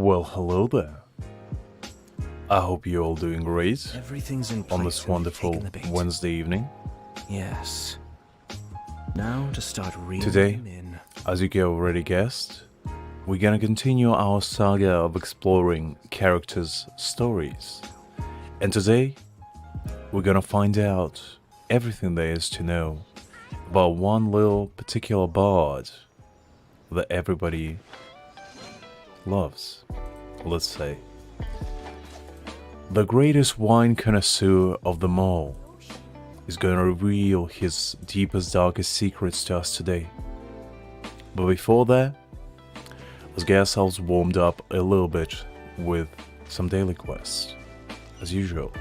Well, hello there. I hope you're all doing great Everything's in place on this wonderful Wednesday evening. Yes. Now to start reading Today, them in. as you can already guessed, we're gonna continue our saga of exploring characters' stories. And today, we're gonna find out everything there is to know about one little particular bard that everybody loves, let's say. The greatest wine connoisseur of them all is going to reveal his deepest, darkest secrets to us today. But before that, let's get ourselves warmed up a little bit with some daily quests, as usual.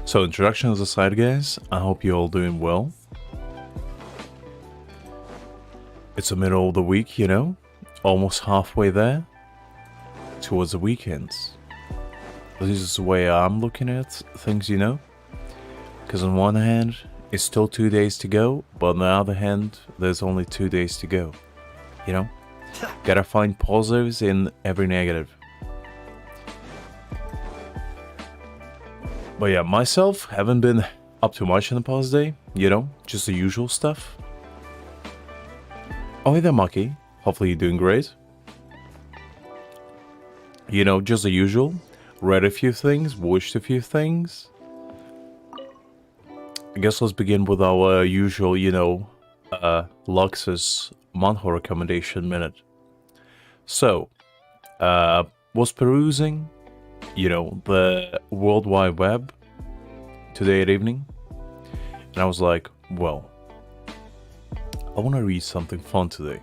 So, introductions aside, guys, I hope you're all doing well. It's the middle of the week, you know, almost halfway there, towards the weekends. This is the way I'm looking at things, you know, because on one hand, it's still 2 days to go, but on the other hand, there's only 2 days to go, you know? Gotta find positives in every negative. But yeah, myself, haven't been up too much in the past day, you know, just the usual stuff. Oh, hey there, Maki. Hopefully you're doing great. You know, just the usual. Read a few things, watched a few things. I guess let's begin with our usual, you know, Lux's manhwa recommendation minute. So, was perusing, you know, the World Wide Web today at evening. And I was like, well, I want to read something fun today.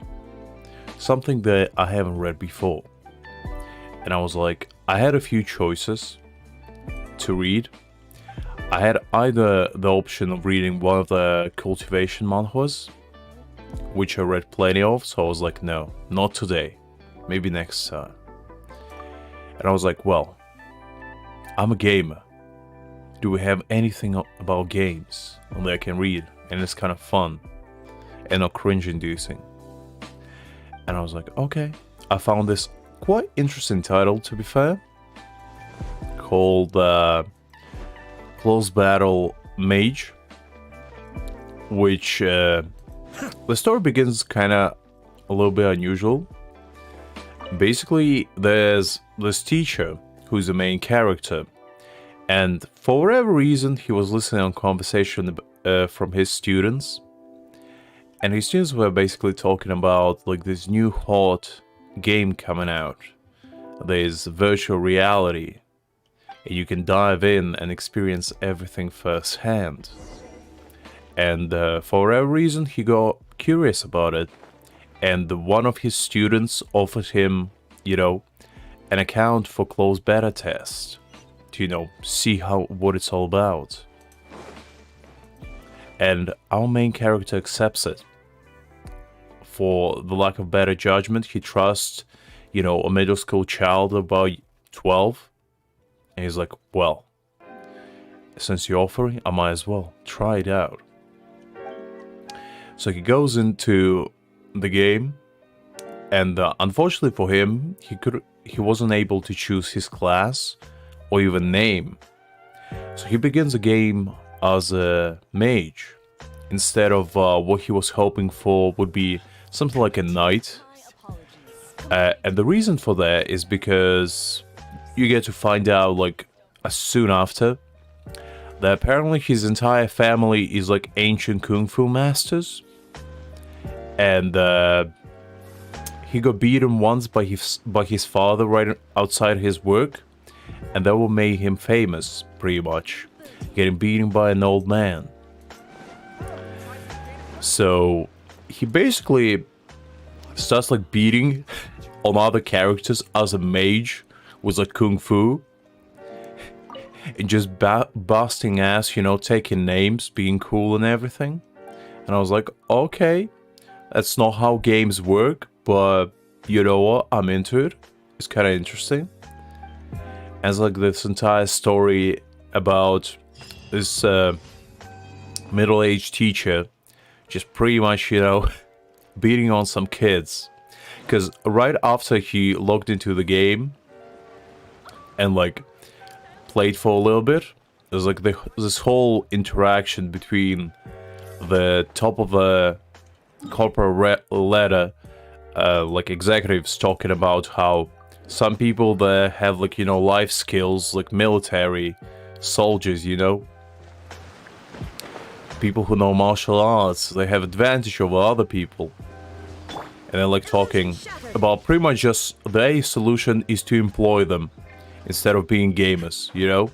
Something that I haven't read before. And I was like, I had a few choices to read. I had either the option of reading one of the cultivation manhwas, which I read plenty of, so I was like, no, not today. Maybe next time. And I was like, well, I'm a gamer. Do we have anything about games that I can read? And it's kind of fun and not cringe-inducing. And I was like, okay. I found this quite interesting title, to be fair, called Close Battle Mage, which the story begins kind of a little bit unusual. Basically, there's this teacher who's the main character, and for whatever reason, he was listening on conversation from his students. And his students were basically talking about like this new hot game coming out. There's virtual reality. And you can dive in and experience everything firsthand. And for whatever reason, he got curious about it. And one of his students offered him, you know, an account for closed beta test. To, you know, see what it's all about. And our main character accepts it. For the lack of better judgment, he trusts, you know, a middle school child about 12. And he's like, well, since you're offering, I might as well try it out. So he goes into the game, and unfortunately for him, he wasn't able to choose his class or even name. So he begins the game as a mage, instead of what he was hoping for would be something like a knight. And the reason for that is because you get to find out, like, soon after, that apparently his entire family is like ancient kung fu masters. And he got beaten once by his father right outside his work, and that will make him famous, pretty much, getting beaten by an old man. So he basically starts like beating on other characters as a mage with like kung fu, and just busting ass, you know, taking names, being cool and everything. And I was like, okay, that's not how games work, but you know what, I'm into it. It's kind of interesting. And it's like this entire story about this middle-aged teacher just pretty much, you know, beating on some kids Because right after he logged into the game and like played for a little bit, there's like this whole interaction between the top of the corporate ladder, like executives talking about how some people that have like, you know, life skills, like military soldiers, you know, people who know martial arts, they have advantage over other people. And they're like talking about pretty much just their solution is to employ them instead of being gamers, you know?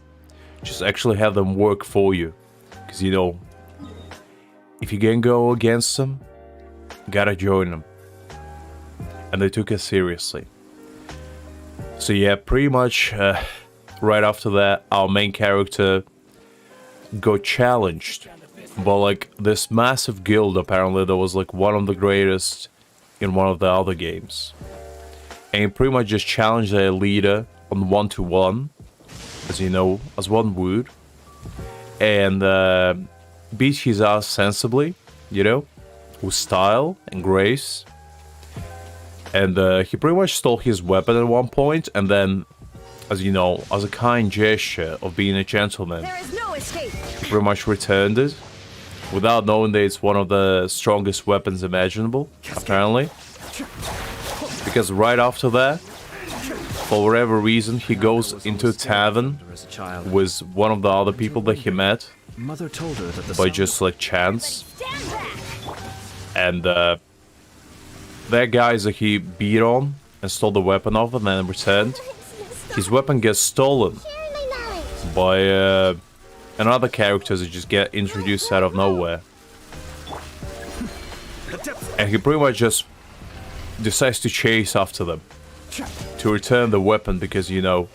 Just actually have them work for you. Because, you know, if you can go against them, gotta join them. And they took it seriously. So yeah, pretty much right after that, our main character got challenged by like this massive guild, apparently that was like one of the greatest in one of the other games. And he pretty much just challenged their leader on 1-to-1, as you know, as one would. And beat his ass sensibly, you know, with style and grace. And he pretty much stole his weapon at one point, and then, as you know, as a kind gesture of being a gentleman, There is no escape. he pretty much returned it, without knowing that it's one of the strongest weapons imaginable, apparently. Because right after that, for whatever reason, he goes into a tavern As a child, with one of the other people that he met mother told her that the by sound just like chance. Stand back. And that guy that he beat on and stole the weapon off and then returned, his weapon gets stolen by another character that just get introduced out of nowhere. And he pretty much just decides to chase after them to return the weapon because, you know,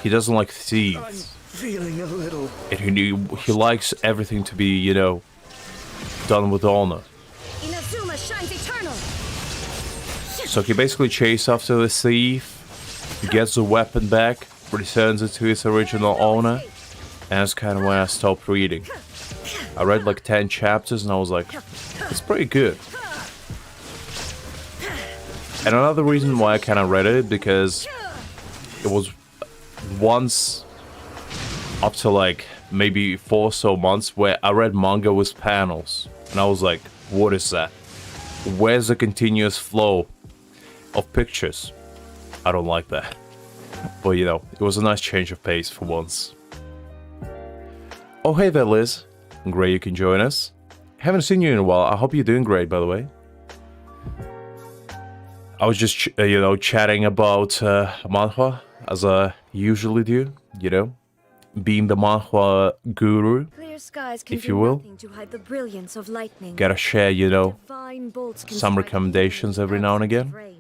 he doesn't like thieves. feeling a little. And he likes everything to be, you know, done with honor. Inazuma shines eternal. So he basically chases after the thief, he gets the weapon back, returns it to its original owner, and that's kind of when I stopped reading. I read like 10 chapters and I was like, it's pretty good. And another reason why I kind of read it, because it was once up to like maybe 4 or so months where I read manga with panels. And I was like, what is that? Where's the continuous flow of pictures? I don't like that. But you know, it was a nice change of pace for once. Oh hey there Liz. Great you can join us. Haven't seen you in a while. I hope you're doing great, by the way. I was just, you know, chatting about manhwa, as I usually do, you know. Being the manhwa guru, Clear skies can if do you will. nothing to hide the brilliance of lightning. Gotta share, you know, Divine bolts can some strike recommendations the every now and outside again. rain.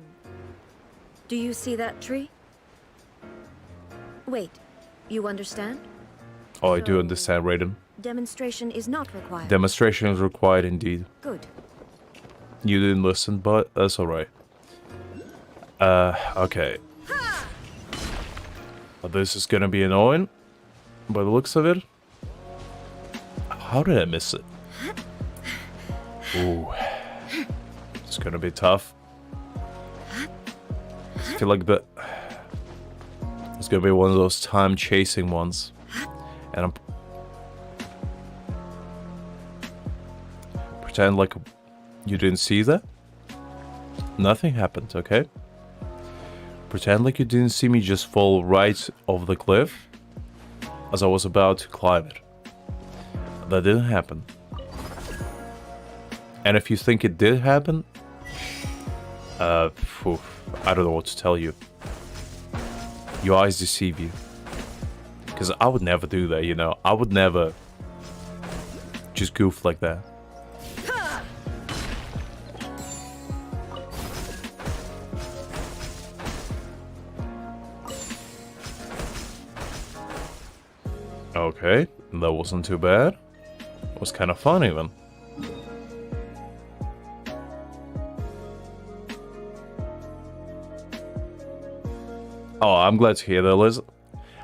Do you see that tree? Wait, you understand? Oh, I do understand, Raiden. Demonstration is not required. Demonstration is required indeed. Good. You didn't listen, but that's alright. Okay. Well, this is gonna be annoying, by the looks of it. How did I miss it? Ooh. It's gonna be tough. I feel like it's gonna be one of those time-chasing ones. And I'm... Pretend like you didn't see that? Nothing happened, okay? Pretend like you didn't see me just fall right off the cliff as I was about to climb it. That didn't happen. And if you think it did happen, I don't know what to tell you. Your eyes deceive you. Because I would never do that, you know? I would never just goof like that. Okay, that wasn't too bad. It was kind of fun even. Oh, I'm glad to hear that, Liz.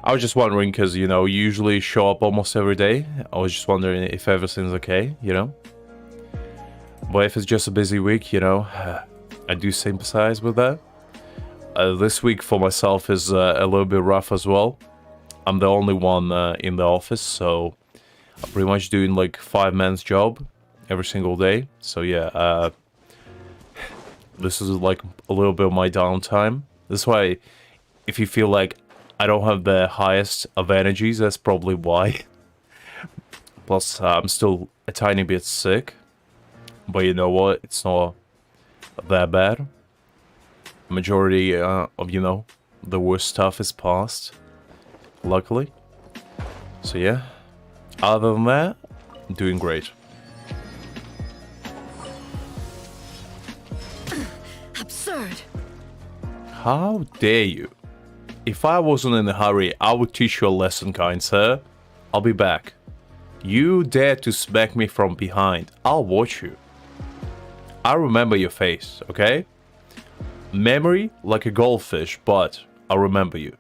I was just wondering, because, you know, you usually show up almost every day. I was just wondering if everything's okay, you know? But if it's just a busy week, you know, I do sympathize with that. This week for myself is a little bit rough as well. I'm the only one in the office, so I'm pretty much doing like 5 man's job every single day. So yeah, this is like a little bit of my downtime. That's why, if you feel like I don't have the highest of energies, that's probably why. Plus, I'm still a tiny bit sick. But you know what? It's not that bad. Majority of, you know, the worst stuff is past. Luckily. So yeah. Other than that, doing great. Absurd. How dare you? If I wasn't in a hurry, I would teach you a lesson, kind sir. I'll be back. You dare to smack me from behind, I'll watch you. I remember your face, okay? Memory like a goldfish, but I'll remember you.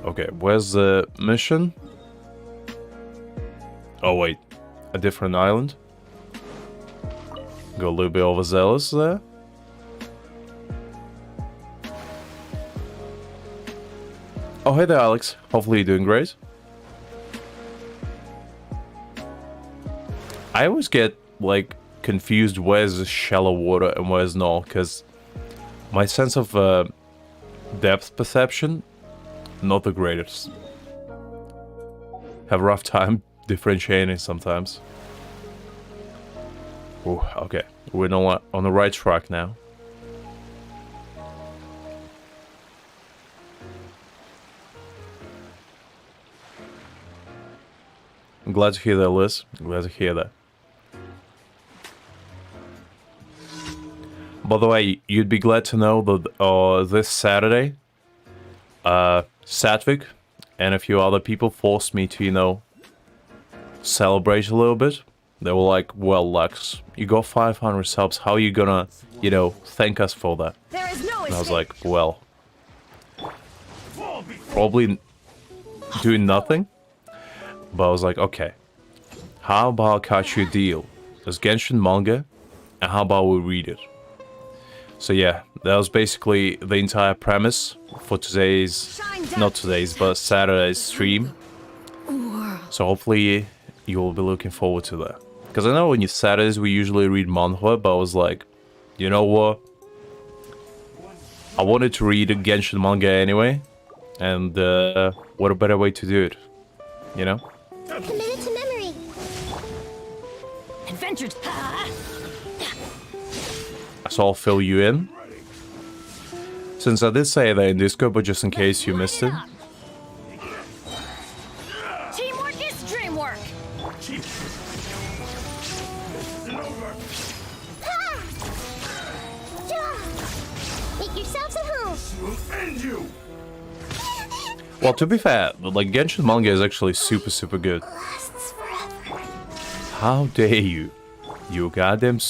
Okay, where's the mission? Oh wait, a different island? Got a little bit overzealous there. Oh hey there, Alex. Hopefully you're doing great. I always get like confused where's the shallow water and where's not, because my sense of depth perception not the greatest. Have a rough time differentiating sometimes. Ooh, okay, we're on the right track now. I'm glad to hear that, Liz. I'm glad to hear that. By the way, you'd be glad to know that this Saturday, Satvik and a few other people forced me to, you know, celebrate a little bit. They were like, well, Lux, you got 500 subs, how are you gonna, you know, thank us for that? There is no And I was like, well, probably doing nothing. But I was like, okay, how about I catch you a deal? There's Genshin manga, and how about we read it? So yeah, that was basically the entire premise for today's, not today's, but Saturday's stream. So hopefully you'll be looking forward to that. Because I know when you Saturdays we usually read manhwa, but I was like, you know what? I wanted to read a Genshin manga anyway, and what a better way to do it, you know? Committed to memory. adventure. So I'll fill you in. Since I did say that in Discord, but just in case you missed it. Teamwork is dreamwork. Make yourselves at home. Will end you. Well, to be fair, like Genshin manga is actually super good. Lasts forever. How dare you? You goddamn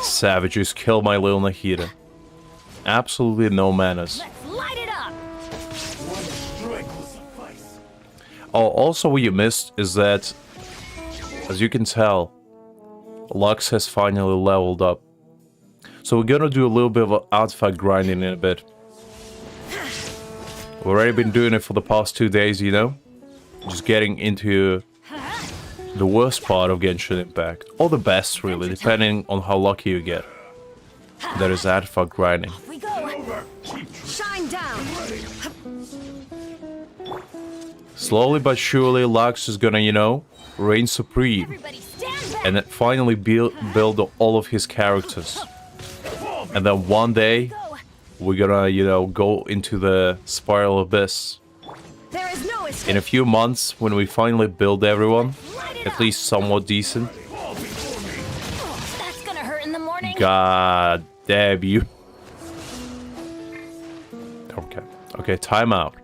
savages kill my little Nahida. Absolutely no manners. Let's light it up. One strike will suffice. Oh, also what you missed is that, as you can tell, Lux has finally leveled up. So we're gonna do a little bit of artifact grinding in a bit. We've already been doing it for the past 2 days, you know? Just getting into the worst part of Genshin Impact. Or the best, really, depending on how lucky you get. That is artifact grinding. We go. Shine down. Slowly but surely, Lux is gonna, you know, reign supreme. Everybody stand back. And then finally build all of his characters. And then one day, we're gonna, you know, go into the spiral abyss. There is no escape. In a few months, when we finally build everyone, at least somewhat decent. That's gonna hurt in the morning. God damn you. Okay. Okay, time out.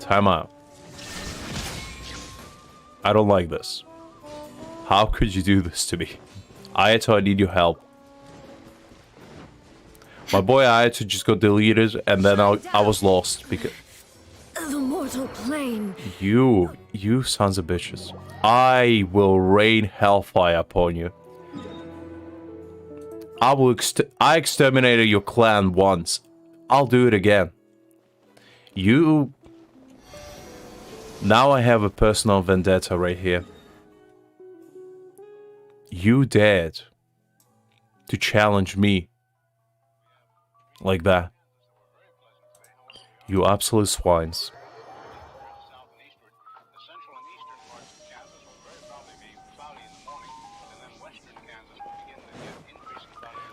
Time out. I don't like this. How could you do this to me? Ayato, I need your help. My boy Ayato just got deleted and then I was lost because... The mortal plane. You sons of bitches. I will rain hellfire upon you. I exterminated your clan once. I'll do it again. You... Now I have a personal vendetta right here. You dared to challenge me like that. You absolute swines.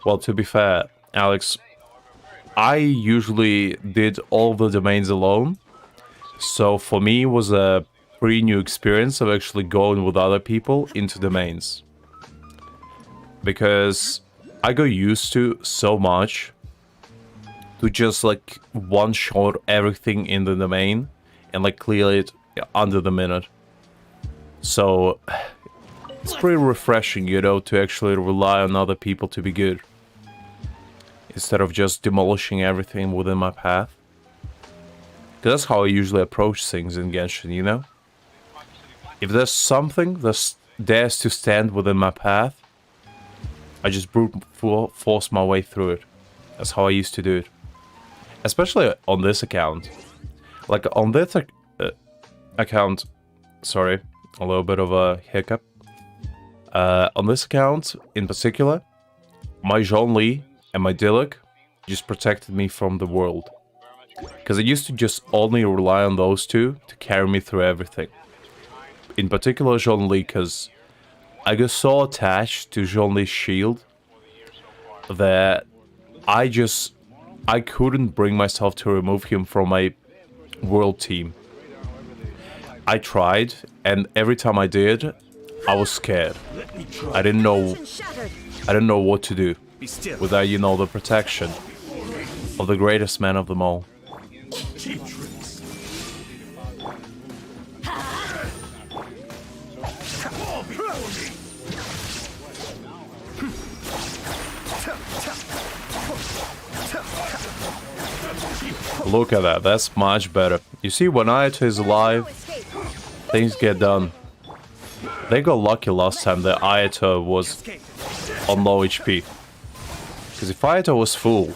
Well, to be fair, Alex, I usually did all the domains alone. So for me, it was a pretty new experience of actually going with other people into domains. Because I got used to so much to just like one-shot everything in the domain and like clear it under the minute. So it's pretty refreshing, you know, to actually rely on other people to be good. Instead of just demolishing everything within my path. Because that's how I usually approach things in Genshin, you know? If there's something that dares to stand within my path, I just brute force my way through it. That's how I used to do it. Especially on this account. Like, on this account... Sorry, a little bit of a hiccup. On this account, in particular, my Zhongli and my Diluc just protected me from the world. Because I used to just only rely on those two to carry me through everything. In particular Zhongli, because I got so attached to Zhongli's shield that I couldn't bring myself to remove him from my world team. I tried, and every time I did, I was scared. I didn't know what to do without, you know, the protection of the greatest man of them all. Look at that, that's much better. You see, when Ayato is alive, things get done. They got lucky last time that Ayato was on low HP. Because if Ayato was full,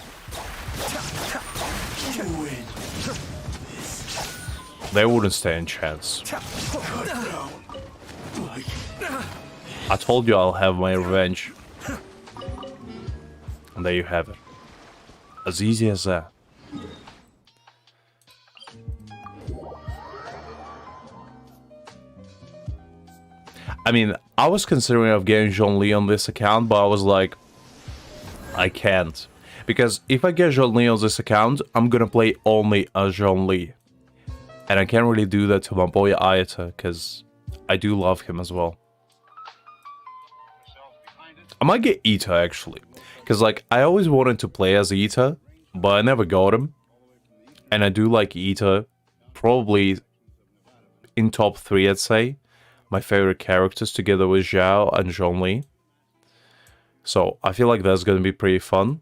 they wouldn't stand a chance. I told you I'll have my revenge. And there you have it. As easy as that. I mean, I was considering of getting Zhongli on this account, but I was like, I can't. Because if I get Zhongli on this account, I'm gonna play only as Zhongli. And I can't really do that to my boy Ayato, because I do love him as well. I might get Ita, actually. Because, like, I always wanted to play as Ita, but I never got him. And I do like Ita, probably in top 3, I'd say. My favorite characters, together with Zhao and Zhongli. So, I feel like that's going to be pretty fun.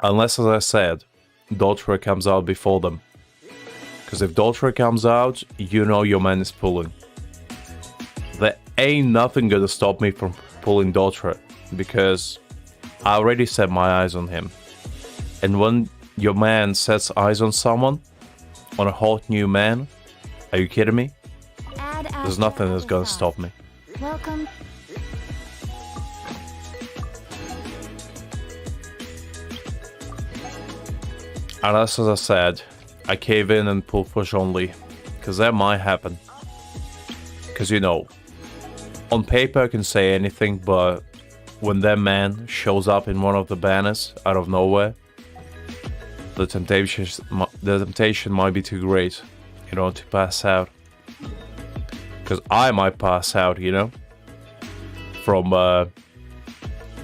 Unless, as I said, Dotra comes out before them. Because if Dotra comes out, you know your man is pulling. There ain't nothing gonna stop me from pulling Dotra. Because I already set my eyes on him. And when your man sets eyes on someone, on a hot new man, are you kidding me? There's nothing that's gonna stop me. Welcome. Unless, as I said, I cave in and pull for Zhongli. Because that might happen. Because, you know, on paper I can say anything, but when that man shows up in one of the banners out of nowhere, the temptation might be too great, you know, to pass out. Because I might pass out, you know, from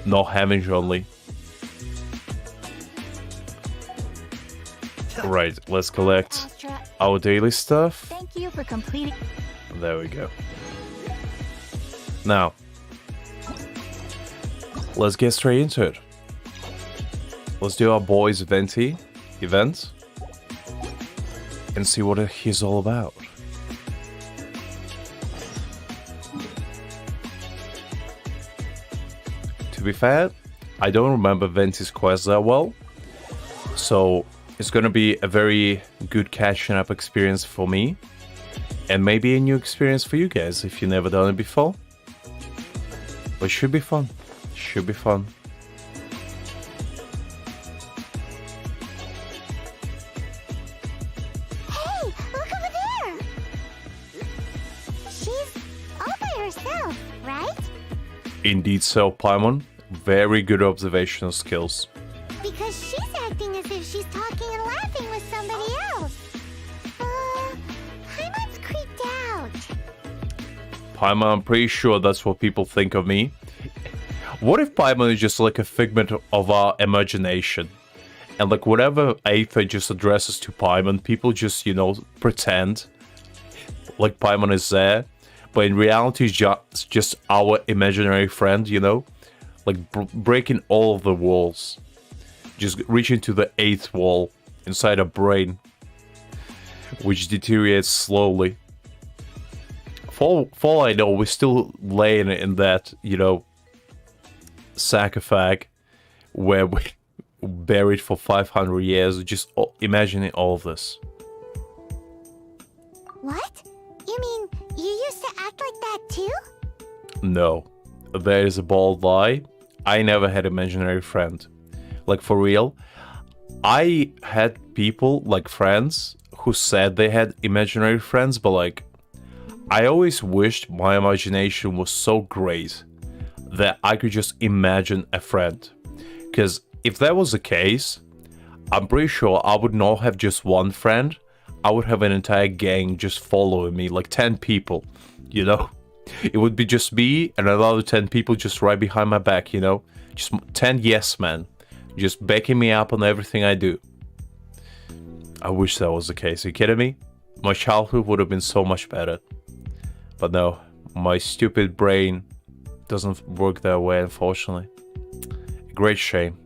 not having Zhongli. Right, let's collect our daily stuff. Thank you for completing. There we go. Now, let's get straight into it. Let's do our boys Venti event and see what he's all about. To be fair, I don't remember Venti's quest that well. So it's gonna be a very good catching up experience for me. And maybe a new experience for you guys if you've never done it before. But it should be fun. Should be fun. Hey, look over there! She's all by herself, right? Indeed so, Paimon. Very good observational skills. Because she's acting as if she's talking and laughing with somebody else. Paimon's creeped out. Paimon, I'm pretty sure that's what people think of me. What if Paimon is just like a figment of our imagination? And like whatever Aether just addresses to Paimon, people just, you know, pretend like Paimon is there. But in reality, it's just our imaginary friend, you know? Like breaking all of the walls. Just reaching to the 8th wall inside a brain. Which deteriorates slowly. For all I know, we're still laying in that, you know, sarcophag where we buried for 500 years, just imagining all of this. What? You mean you used to act like that too? No, that is a bold lie. I never had imaginary friend. Like for real, I had people, like friends, who said they had imaginary friends, but like, I always wished my imagination was so great that I could just imagine a friend. Because if that was the case, I'm pretty sure I would not have just one friend. I would have an entire gang just following me, like 10 people, you know? It would be just me and another 10 people just right behind my back, you know? Just 10 yes men, just backing me up on everything I do. I wish that was the case. Are you kidding me? My childhood would have been so much better. But no, my stupid brain doesn't work that way, unfortunately. A great shame.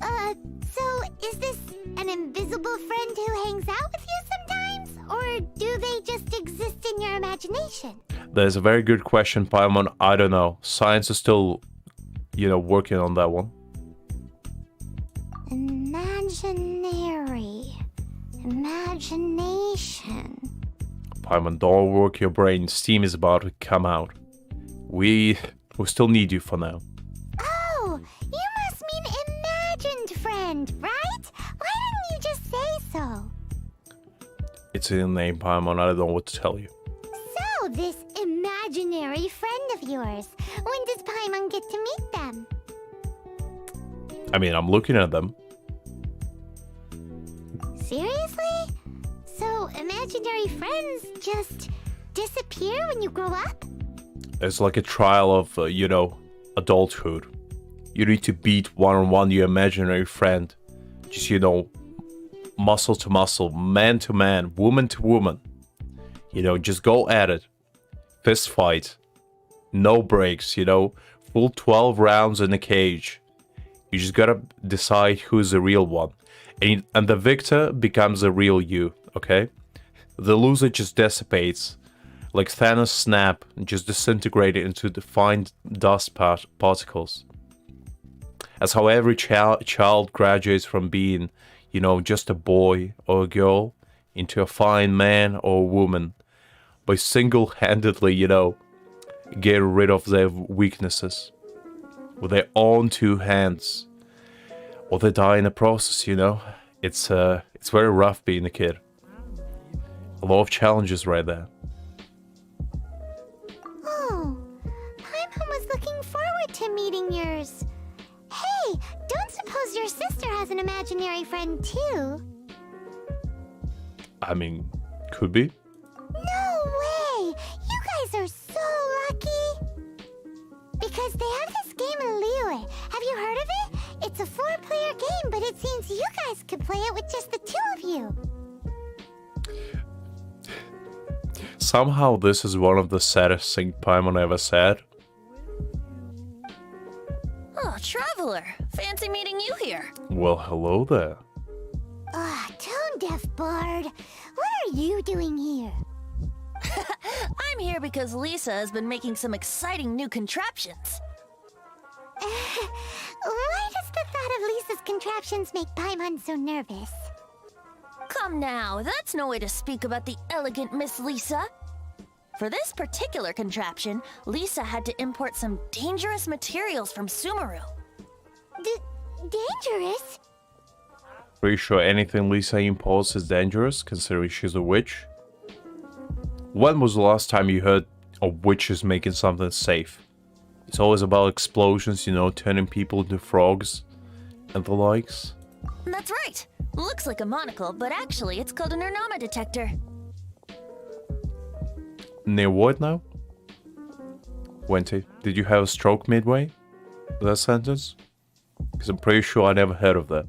So is this an invisible friend who hangs out with you sometimes? Or do they just exist in your imagination? That is a very good question, Paimon. I don't know. Science is still, you know, working on that one. Imaginary. Imagination. Paimon, don't work your brain. Steam is about to come out. We still need you for now. Oh, you must mean imagined friend, right? Why didn't you just say so? It's in the name, Paimon. I don't know what to tell you. So, this imaginary friend of yours, when does Paimon get to meet them? I mean, I'm looking at them. Seriously? So, imaginary friends just disappear when you grow up? It's like a trial of, you know, adulthood. You need to beat one-on-one your imaginary friend. Just, you know, muscle to muscle, man to man, woman to woman. You know, just go at it. Fist fight. No breaks, you know. Full 12 rounds in a cage. You just gotta decide who's the real one. And the victor becomes the real you, okay? The loser just dissipates. Like Thanos' snap, just disintegrated into the fine dust particles. That's how every child graduates from being, you know, just a boy or a girl into a fine man or a woman. By single-handedly, you know, getting rid of their weaknesses. With their own 2 hands. Or they die in the process, you know. It's very rough being a kid. A lot of challenges right there. Oh, Paimon was looking forward to meeting yours. Hey, don't suppose your sister has an imaginary friend too? I mean, could be. No way! You guys are so lucky! Because they have this game in Liyue. Have you heard of it? It's a 4-player game, but it seems you guys could play it with just the 2 of you. Somehow this is one of the saddest things Paimon ever said. Oh, traveler. Fancy meeting you here. Well, hello there. Tone-deaf bard. What are you doing here? I'm here because Lisa has been making some exciting new contraptions. contraptions make Paimon so nervous? Come now, that's no way to speak about the elegant Miss Lisa. For this particular contraption, Lisa had to import some dangerous materials from Sumeru. Dangerous? Pretty sure anything Lisa imports is dangerous, considering she's a witch. When was the last time you heard of witches making something safe? It's always about explosions, you know, turning people into frogs and the likes. That's right. Looks like a monocle, but actually it's called an Ernama detector. Near what now? Venti, did you have a stroke midway? That sentence? Because I'm pretty sure I never heard of that.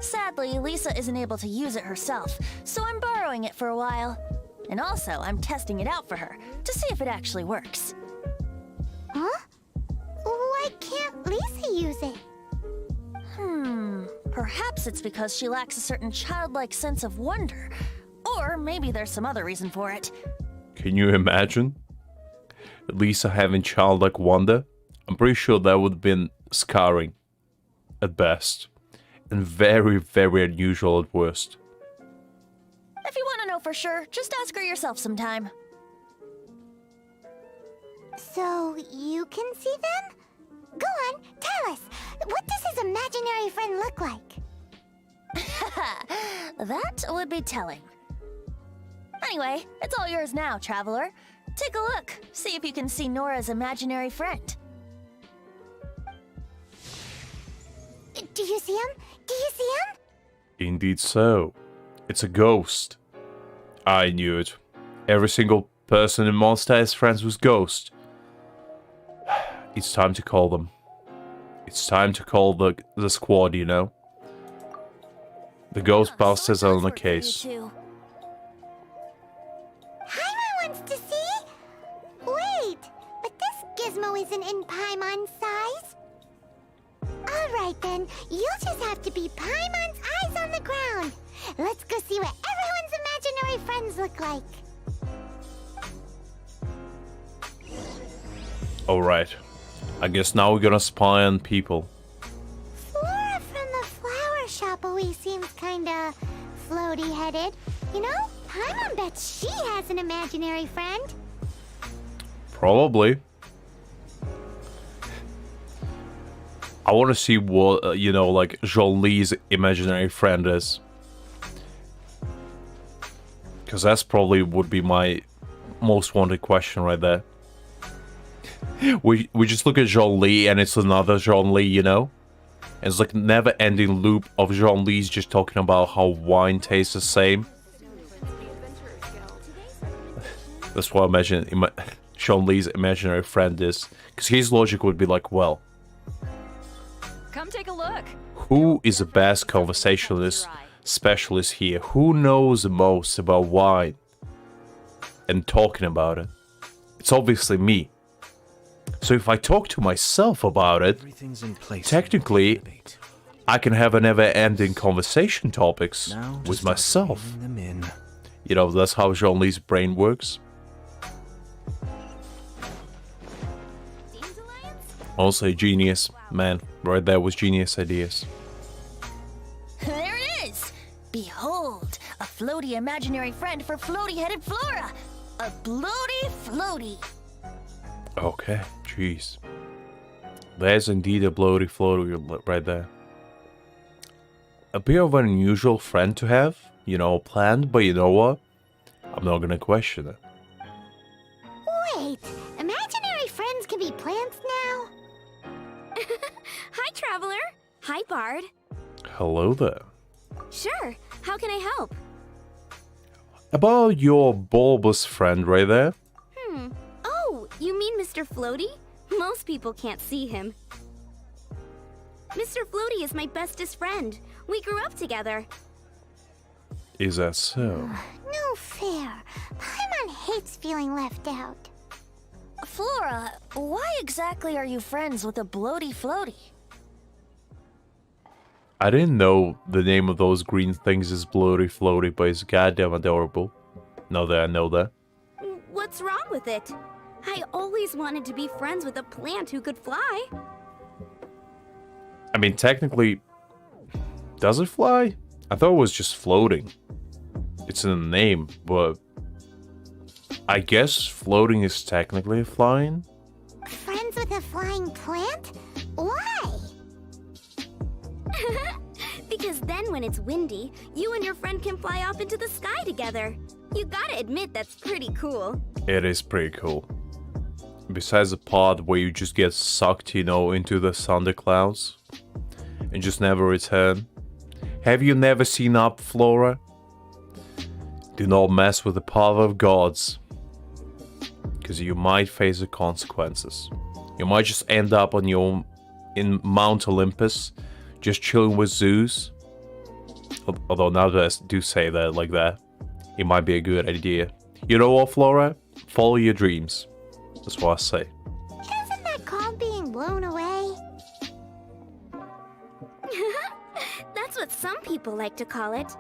Sadly, Lisa isn't able to use it herself, so I'm borrowing it for a while. And also, I'm testing it out for her, to see if it actually works. Huh? Why can't Lisa use it? Perhaps it's because she lacks a certain childlike sense of wonder. Or maybe there's some other reason for it. Can you imagine? Lisa having childlike wonder? I'm pretty sure that would have been scarring at best. And very, very unusual at worst. If you want to know for sure, just ask her yourself sometime. So you can see them? Go on, tell us. What does his imaginary friend look like? That would be telling. Anyway, it's all yours now, Traveler. Take a look. See if you can see Nora's imaginary friend. Do you see him? Do you see him? Indeed so. It's a ghost. I knew it. Every single person in Mondstadt is friends with Ghost. It's time to call them. It's time to call the squad, you know? The Ghostbusters are on the case. Paimon wants to see? Wait, but this gizmo isn't in Paimon's size. Alright then, you'll just have to be Paimon's eyes on the ground. Let's go see what everyone's imaginary friends look like. Alright. I guess now we're gonna spy on people. Flora from the flower shop always seems kinda floaty-headed. You know, Paimon bets she has an imaginary friend. Probably. I want to see what, you know, like, Jean-Li's imaginary friend is. Because that's probably would be my most wanted question right there. We just look at Jean-Li and it's another Jean-Li, you know? And it's like a never-ending loop of Jean-Li's just talking about how wine tastes the same. That's what I imagine Jean-Li's imaginary friend is. Because his logic would be like, well, come take a look. who is the best conversationalist specialist here? Who knows the most about wine and talking about it? It's obviously me. So if I talk to myself about it, technically, I can have a never-ending conversation topics with myself. You know, that's how Jean-Li's brain works. Also, genius. Man, right there was genius ideas. There it is! Behold, a floaty imaginary friend for floaty-headed Flora! A bloaty floaty! Okay, jeez. There's indeed a bloaty floaty right there. A bit of an unusual friend to have, you know, planned, but you know what? I'm not gonna question it. Wait, imaginary friends can be plants now? Hi, Traveler. Hi, Bard. Hello there. Sure. How can I help? About your bulbous friend right there? Oh, you mean Mr. Floaty? Most people can't see him. Mr. Floaty is my bestest friend. We grew up together. Is that so? No fair. Paimon hates feeling left out. Flora, why exactly are you friends with a bloaty floaty? I didn't know the name of those green things is bloaty floaty, but it's goddamn adorable. Now that I know that. What's wrong with it? I always wanted to be friends with a plant who could fly. I mean, technically, Does it fly? I thought it was just floating. It's in the name, but I guess floating is technically flying. Friends with a flying plant? Why? Because then when it's windy, you and your friend can fly off into the sky together. You gotta admit that's pretty cool. It is pretty cool. Besides the part where you just get sucked, you know, into the thunderclouds and just never return. Have you never seen Up, Flora? Do not mess with the power of gods, because you might face the consequences. You might just end up on in Mount Olympus, just chilling with Zeus. Although now that I do say that like that, it might be a good idea. You know what, Flora? Follow your dreams. That's what I say. Isn't that called being blown away? That's what some people like to call it.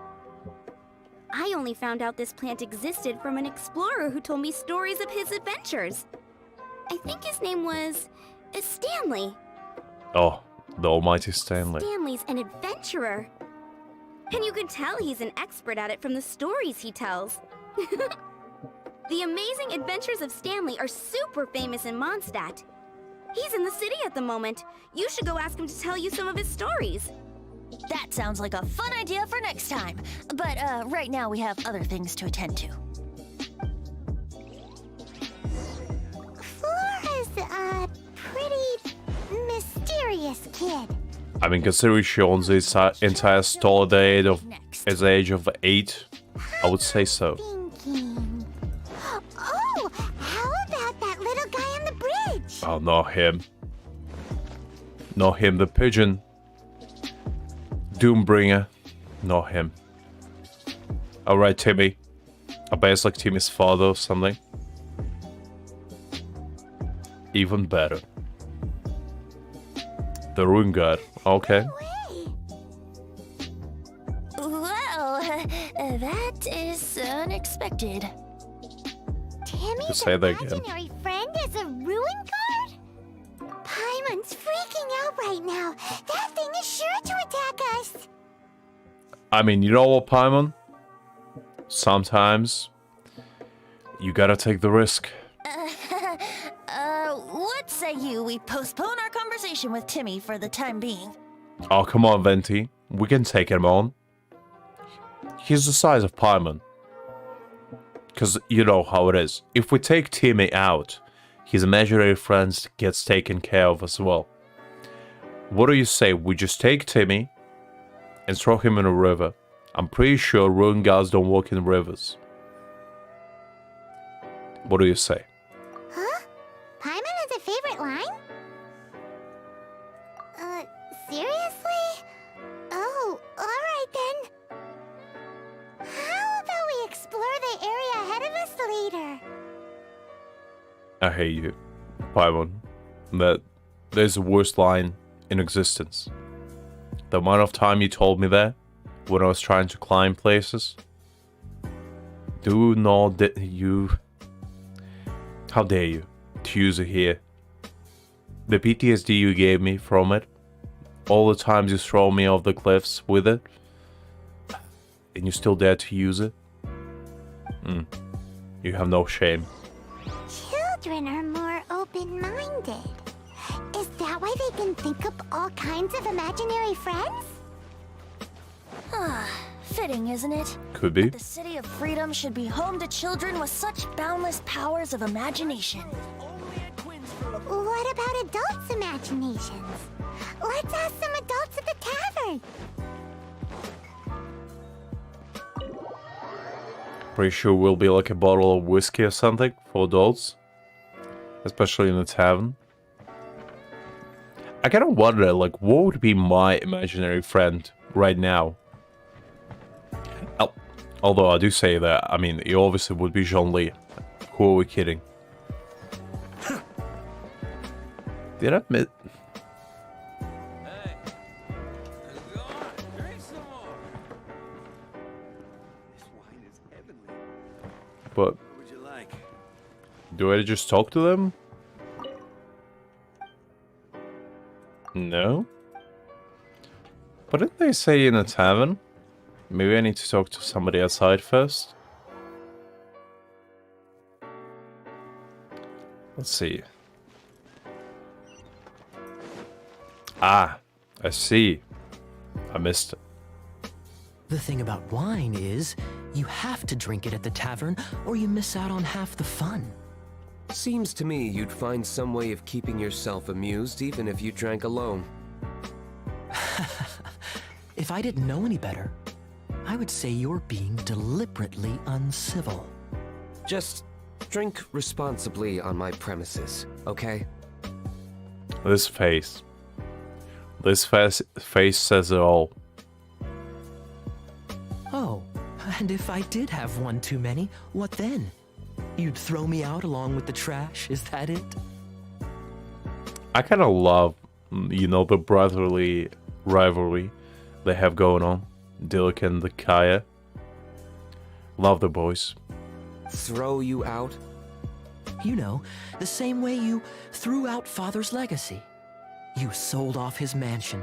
I only found out this plant existed from an explorer who told me stories of his adventures. I think his name was Stanley. Oh, the almighty Stanley. Stanley's an adventurer. And you can tell he's an expert at it from the stories he tells. The amazing adventures of Stanley are super famous in Mondstadt. He's in the city at the moment. You should go ask him to tell you some of his stories. That sounds like a fun idea for next time. But right now we have other things to attend to. Flora's a pretty mysterious kid. I mean, considering she owns the entire store at the age of 8, I would say so. Thinking. Oh, how about that little guy on the bridge? Oh, not him. Not him, the pigeon. Doombringer. Not him. Alright, Timmy. I bet it's like Timmy's father or something. Even better. The Rune God. Okay. Way. Well, that is unexpected. Timmy's Say that again. imaginary friend is a ruin guard? Paimon's freaking out right now. That thing is sure to attack us. I mean, you know what, Paimon? Sometimes you gotta take the risk. What say you we postpone our conversation with Timmy for the time being? Oh, come on, Venti. We can take him on. He's the size of Paimon. Because you know how it is. If we take Timmy out, his imaginary friend gets taken care of as well. What do you say? We just take Timmy and throw him in a river. I'm pretty sure ruin gods don't walk in rivers. What do you say? Huh? Paimon has a favorite line? Seriously? Oh, alright then. How about we explore the area ahead of us later? I hate you, Paimon. That is the worst line in existence. The amount of time you told me that when I was trying to climb places. Do not you. How dare you to use it here? The PTSD you gave me from it, all the times you throw me off the cliffs with it, and you still dare to use it? You have no shame. Children are more open-minded. Is that why they can think up all kinds of imaginary friends? Fitting, isn't it? Could be. The City of Freedom should be home to children with such boundless powers of imagination. What about adults' imaginations? Let's ask some adults at the tavern. Pretty sure we'll be like a bottle of whiskey or something for adults. Especially in the tavern. I kind of wonder, like, what would be my imaginary friend right now? Although I do say that, I mean, it obviously would be Jean-Li. Who are we kidding? Did I admit? Hey, go on, drink some more. This wine is heavenly. But What would you like? do I just talk to them? No? But didn't they say in a tavern? Maybe I need to talk to somebody outside first. Let's see. Ah, I see. I missed it. The thing about wine is, you have to drink it at the tavern, or you miss out on half the fun. Seems to me you'd find some way of keeping yourself amused even if you drank alone. If I didn't know any better, I would say you're being deliberately uncivil. Just drink responsibly on my premises, okay? This face. This face says it all. Oh, and if I did have one too many, what then? You'd throw me out along with the trash, is that it? I kind of love, you know, the brotherly rivalry they have going on. Dilek and the Kaya. Love the boys. Throw you out? You know, the same way you threw out Father's legacy. You sold off his mansion,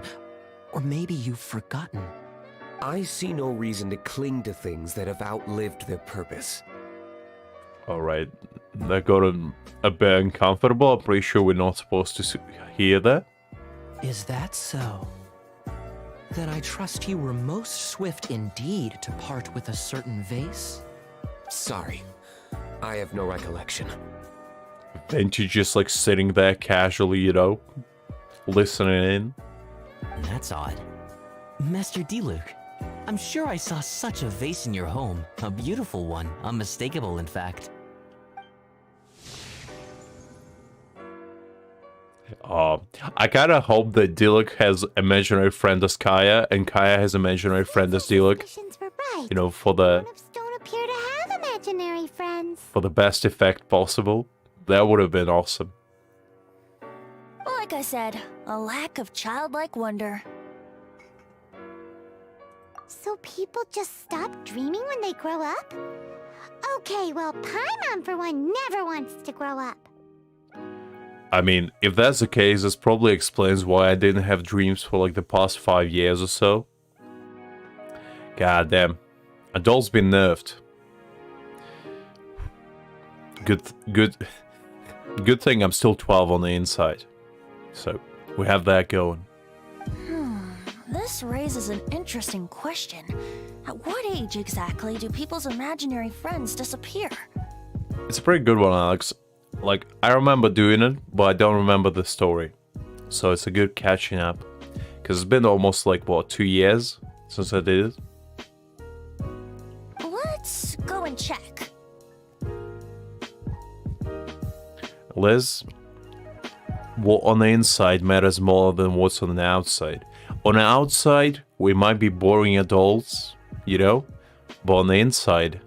or maybe you've forgotten. I see no reason to cling to things that have outlived their purpose. Alright, that got a bit uncomfortable. I'm pretty sure we're not supposed to hear that. Is that so? Then I trust you were most swift indeed to part with a certain vase? Sorry, I have no recollection. Venti just like sitting there casually, you know, listening in. That's odd. Master Diluc, I'm sure I saw such a vase in your home. A beautiful one, unmistakable in fact. I kinda hope that Dilek has imaginary friend as Kaya, and Kaya has imaginary friend as Dilek. Suspicions were right. You know, for the Grown-ups don't appear to have imaginary friends. best effect possible. That would have been awesome. Like I said, a lack of childlike wonder. So people just stop dreaming when they grow up? Okay, well, Paimon for one never wants to grow up. I mean, if that's the case, this probably explains why I didn't have dreams for like the past 5 years or so. God damn. Adults been nerfed. Good thing I'm still 12 on the inside. So, we have that going. This raises an interesting question. At what age exactly do people's imaginary friends disappear? It's a pretty good one, Alex. Like, I remember doing it, but I don't remember the story. So it's a good catching up. Because it's been almost like, what, 2 years since I did it? Let's go and check. Liz, what on the inside matters more than what's on the outside. On the outside, we might be boring adults, you know? But on the inside,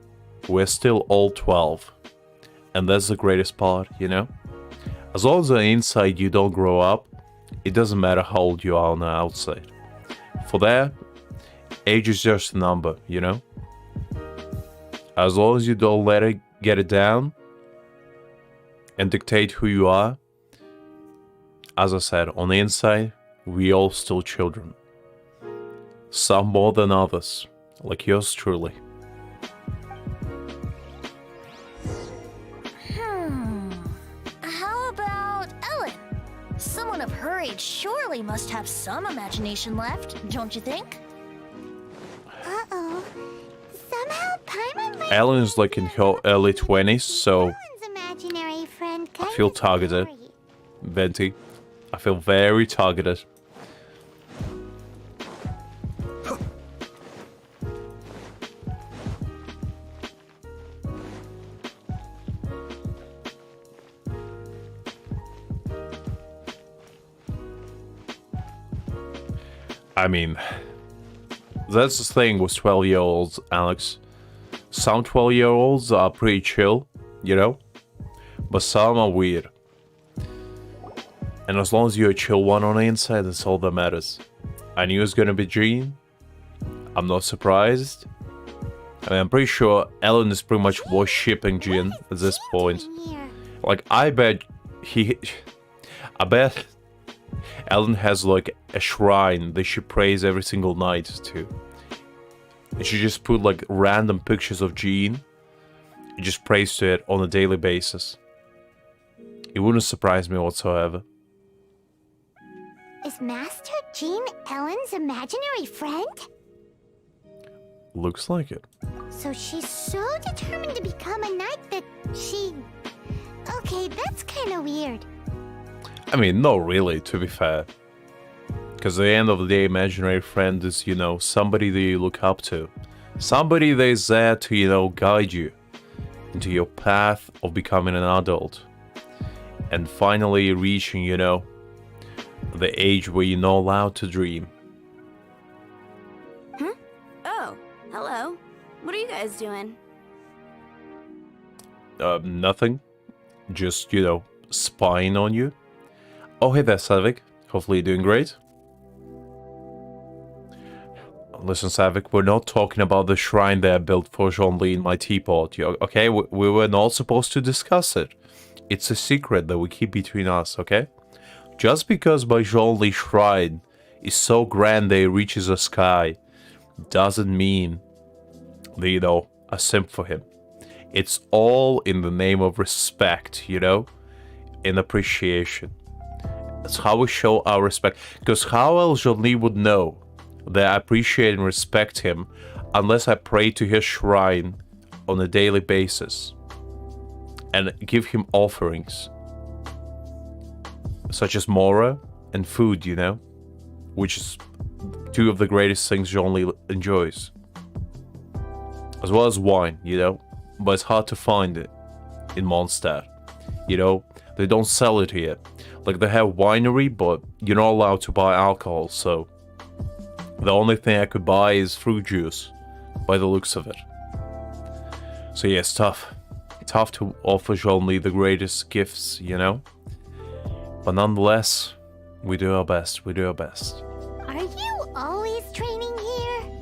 we're still all 12. And that's the greatest part, you know? As long as on the inside you don't grow up, it doesn't matter how old you are on the outside. For that, age is just a number, you know? As long as you don't let it get it down and dictate who you are, as I said, on the inside, we all still children. Some more than others, like yours truly. How about Ellen? Someone of her age surely must have some imagination left, don't you think? Uh-oh. Somehow Paimon might Ellen is like in her early 20s, so Ellen's imaginary friend I feel targeted. Venti, I feel very targeted. I mean, that's the thing with 12-year-olds, Alex. Some 12-year-olds are pretty chill, you know? But some are weird. And as long as you're a chill one on the inside, that's all that matters. I knew it was gonna be Jean. I'm not surprised. I mean, I'm pretty sure Ellen is pretty much worshipping Jean at this point. Like, I bet Ellen has like a shrine that she prays every single night to. And she just put like random pictures of Jean. She just prays to it on a daily basis. It wouldn't surprise me whatsoever. Is Master Jean Ellen's imaginary friend? Looks like it. So she's so determined to become a knight that she... Okay, that's kind of weird. I mean, not really, to be fair. Because at the end of the day, imaginary friend is, you know, somebody that you look up to. Somebody that is there to, you know, guide you into your path of becoming an adult. And finally reaching, you know, the age where you're not allowed to dream. Oh, hello. What are you guys doing? Nothing. Just, you know, spying on you. Oh, hey there, Savik. Hopefully you're doing great. Listen, Savik, we're not talking about the shrine that I built for Jean-Li in my teapot. Okay, we were not supposed to discuss it. It's a secret that we keep between us, okay? Just because my Jean-Li shrine is so grand that it reaches the sky, doesn't mean that, you know, I simp for him. It's all in the name of respect, you know? In appreciation. That's how we show our respect. Because how else Jean-Li would know that I appreciate and respect him unless I pray to his shrine on a daily basis and give him offerings such as Mora and food, you know, which is two of the greatest things Jean-Li enjoys, as well as wine, you know, but it's hard to find it in Mondstadt, you know. They don't sell it here. Like, they have winery, but you're not allowed to buy alcohol, so the only thing I could buy is fruit juice, by the looks of it. So yeah, it's tough. Tough to offer Jean-Li the greatest gifts, you know? But nonetheless, we do our best, we do our best. Are you always training here?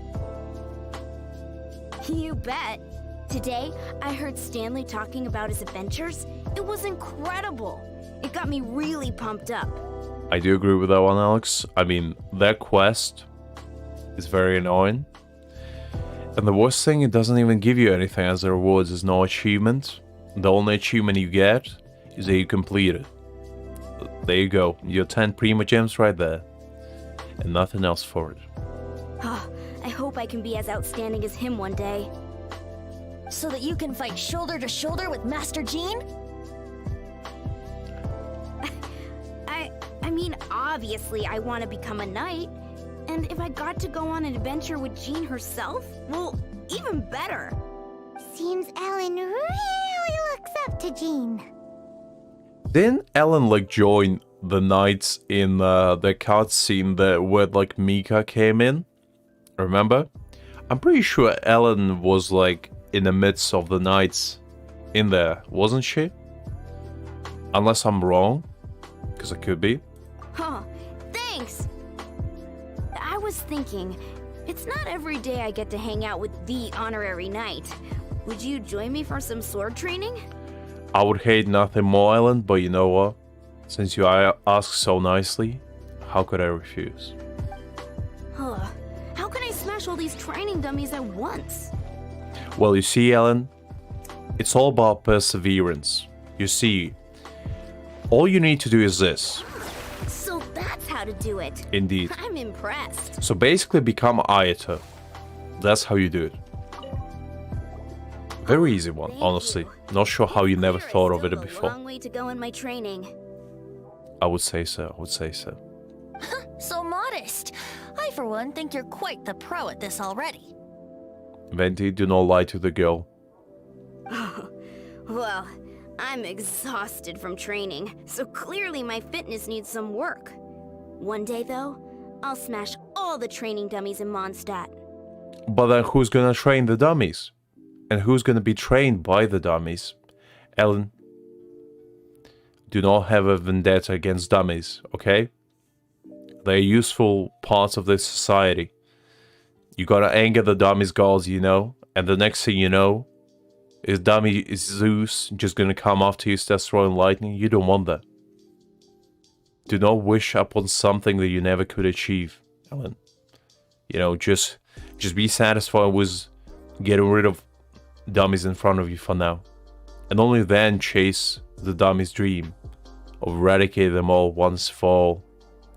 You bet. Today, I heard Stanley talking about his adventures. It was incredible. It got me really pumped up. I do agree with that one, Alex. I mean, that quest is very annoying. And the worst thing, it doesn't even give you anything as a reward. There's no achievement. The only achievement you get is that you complete it. There you go. Your 10 Prima Gems right there. And nothing else for it. I hope I can be as outstanding as him one day. So that you can fight shoulder to shoulder with Master Jean? I mean, obviously I want to become a knight. And if I got to go on an adventure with Jean herself, well, even better. Seems Ellen really looks up to Jean. Didn't Ellen, like, join the knights in the cutscene where, like, Mika came in? Remember? I'm pretty sure Ellen was, like, in the midst of the knights in there, wasn't she? Unless I'm wrong, because I could be. Huh, thanks! I was thinking, it's not every day I get to hang out with the honorary knight. Would you join me for some sword training? I would hate nothing more, Ellen, but you know what? Since you ask so nicely, how could I refuse? Huh, how can I smash all these training dummies at once? Well, you see, Ellen, it's all about perseverance. You see, all you need to do is this. So that's how to do it. Indeed. I'm impressed. So basically become Ayata. That's how you do it. Very easy one, Thank honestly. you. Not sure how you never There is thought of still it a before. long way to go in my training. I would say so, I would say so. So modest. I, for one, think you're quite the pro at this already. Venti, do not lie to the girl. Well, I'm exhausted from training, so clearly my fitness needs some work. One day, though, I'll smash all the training dummies in Mondstadt. But then who's gonna train the dummies? And who's gonna be trained by the dummies? Ellen, do not have a vendetta against dummies, okay? They're useful parts of this society. You gotta anger the dummies' gods, you know? And the next thing you know, is Zeus just gonna come after you, start throwing lightning? You don't want that. do not wish upon something that you never could achieve, Ellen. You know, just be satisfied with getting rid of dummies in front of you for now. And only then chase the dummy's dream of eradicate them all once for all,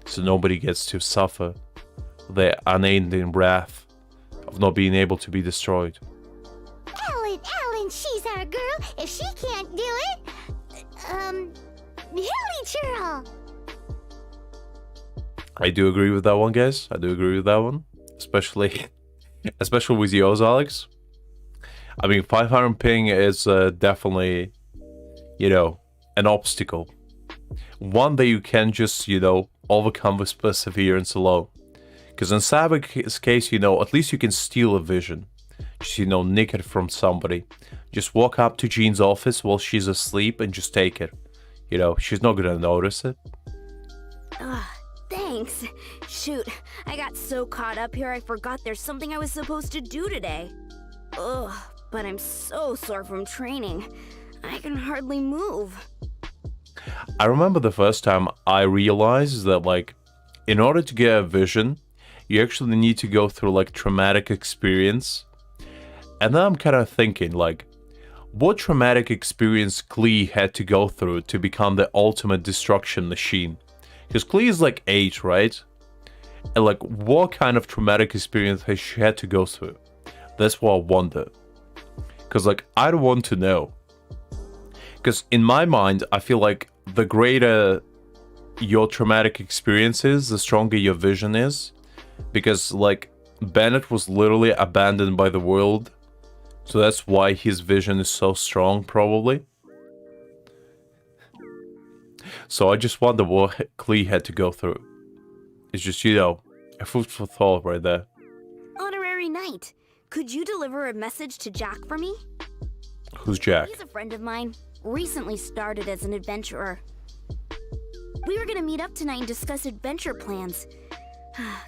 so nobody gets to suffer the unending wrath of not being able to be destroyed. Ellen, she's our girl. If she can't do it, Hilly Churl. I do agree with that one, guys. I do agree with that one. Especially with yours, Alex. I mean, 500 ping is definitely, you know, an obstacle. One that you can just, you know, overcome with perseverance alone. Because in Savik's case, you know, at least you can steal a vision. Just, you know, nick it from somebody. Just walk up to Jean's office while she's asleep and just take it. You know, she's not gonna notice it. Thanks. Shoot, I got so caught up here I forgot there's something I was supposed to do today. Ugh, but I'm so sore from training. I can hardly move. I remember the first time I realized that, like, in order to get a vision, you actually need to go through, like, traumatic experience. And then I'm kind of thinking, like, what traumatic experience Klee had to go through to become the ultimate destruction machine? Because Klee is like 8, right? And like, what kind of traumatic experience has she had to go through? That's what I wonder. Because like, I don't want to know. Because in my mind, I feel like the greater your traumatic experience is, the stronger your vision is. Because like, Bennett was literally abandoned by the world. So that's why his vision is so strong, probably. So I just wonder what Klee had to go through. It's just, you know, a food for thought right there. Honorary Knight, could you deliver a message to Jack for me? Who's Jack? He's a friend of mine. Recently started as an adventurer. We were gonna meet up tonight and discuss adventure plans.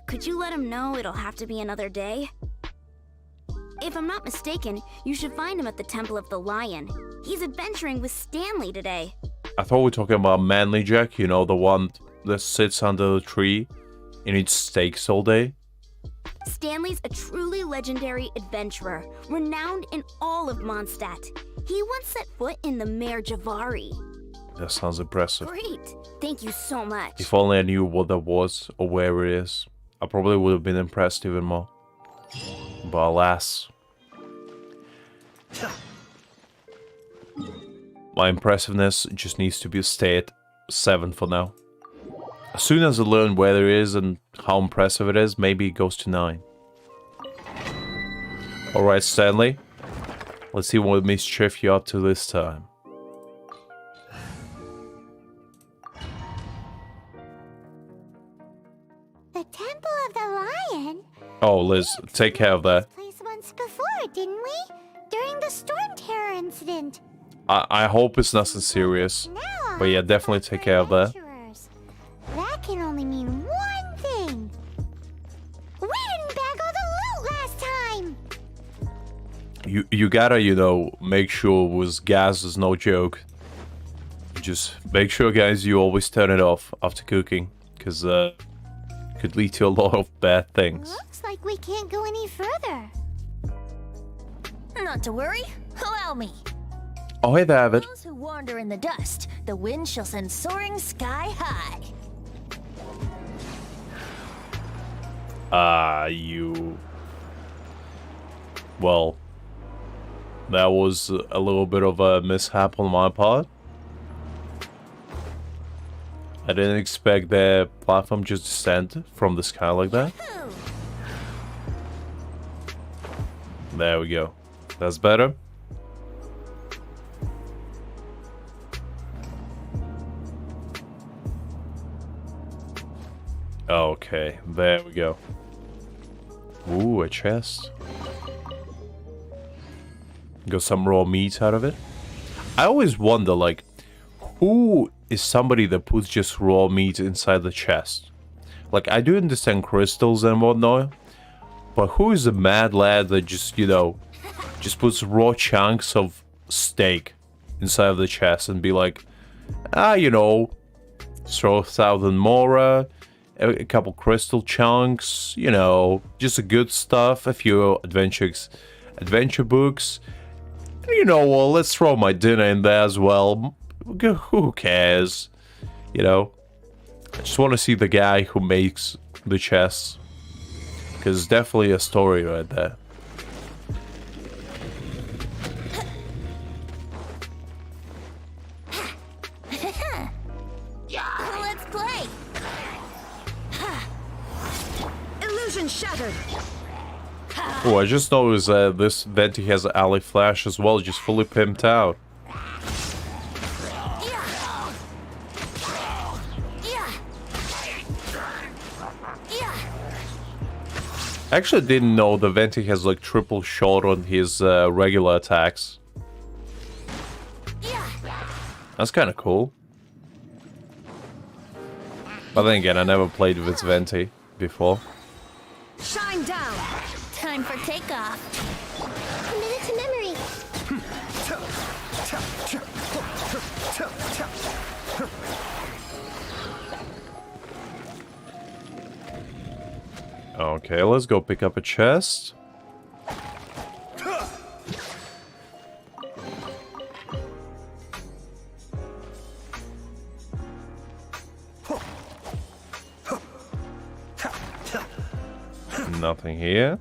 Could you let him know it'll have to be another day? If I'm not mistaken, you should find him at the Temple of the Lion. He's adventuring with Stanley today. I thought we were talking about Manly Jack, you know, the one that sits under the tree and eats steaks all day. Stanley's a truly legendary adventurer, renowned in all of Mondstadt. He once set foot in the Mare Javari. That sounds impressive. Great! Thank you so much. If only I knew what that was or where it is, I probably would have been impressed even more. But alas. My impressiveness just needs to be stay at 7 for now. As soon as I learn where it is and how impressive it is, maybe it goes to 9. Alright, Stanley. Let's see what mischief you're up to this time. The Temple of the Lion? Oh, Liz, take care of that. This place once before, didn't we? During the Storm Terror incident. I hope it's nothing serious. Now But yeah, definitely take care of that. adventurers. That can only mean one thing. We didn't bag all the loot last time. You gotta, you know, make sure with gas is no joke. Just make sure, guys, you always turn it off after cooking. Because, could lead to a lot of bad things. Looks like we can't go any further. Not to worry. Allow me. Oh, hey, David. Those who wander in the dust, the wind shall send soaring sky high. You... Well, that was a little bit of a mishap on my part. I didn't expect the platform just descend from the sky like that. There we go. That's better. Okay, there we go. Ooh, a chest. Got some raw meat out of it. I always wonder, like, who is somebody that puts just raw meat inside the chest? Like, I do understand crystals and whatnot, but who is the mad lad that just, you know, just puts raw chunks of steak inside of the chest and be like, you know, throw 1,000 Mora, a couple crystal chunks, you know, just the good stuff, a few adventure books. You know, well, let's throw my dinner in there as well. Who cares? You know, I just want to see the guy who makes the chests, because it's definitely a story right there. Let's play. Illusion shattered. Oh, I just noticed that this Venti has an alley flash as well, just fully pimped out. I actually didn't know the Venti has like triple shot on his regular attacks. That's kind of cool. But then again, I never played with Venti before. Shine down. Time for takeoff. Commit it to memory. Okay, let's go pick up a chest. Nothing here.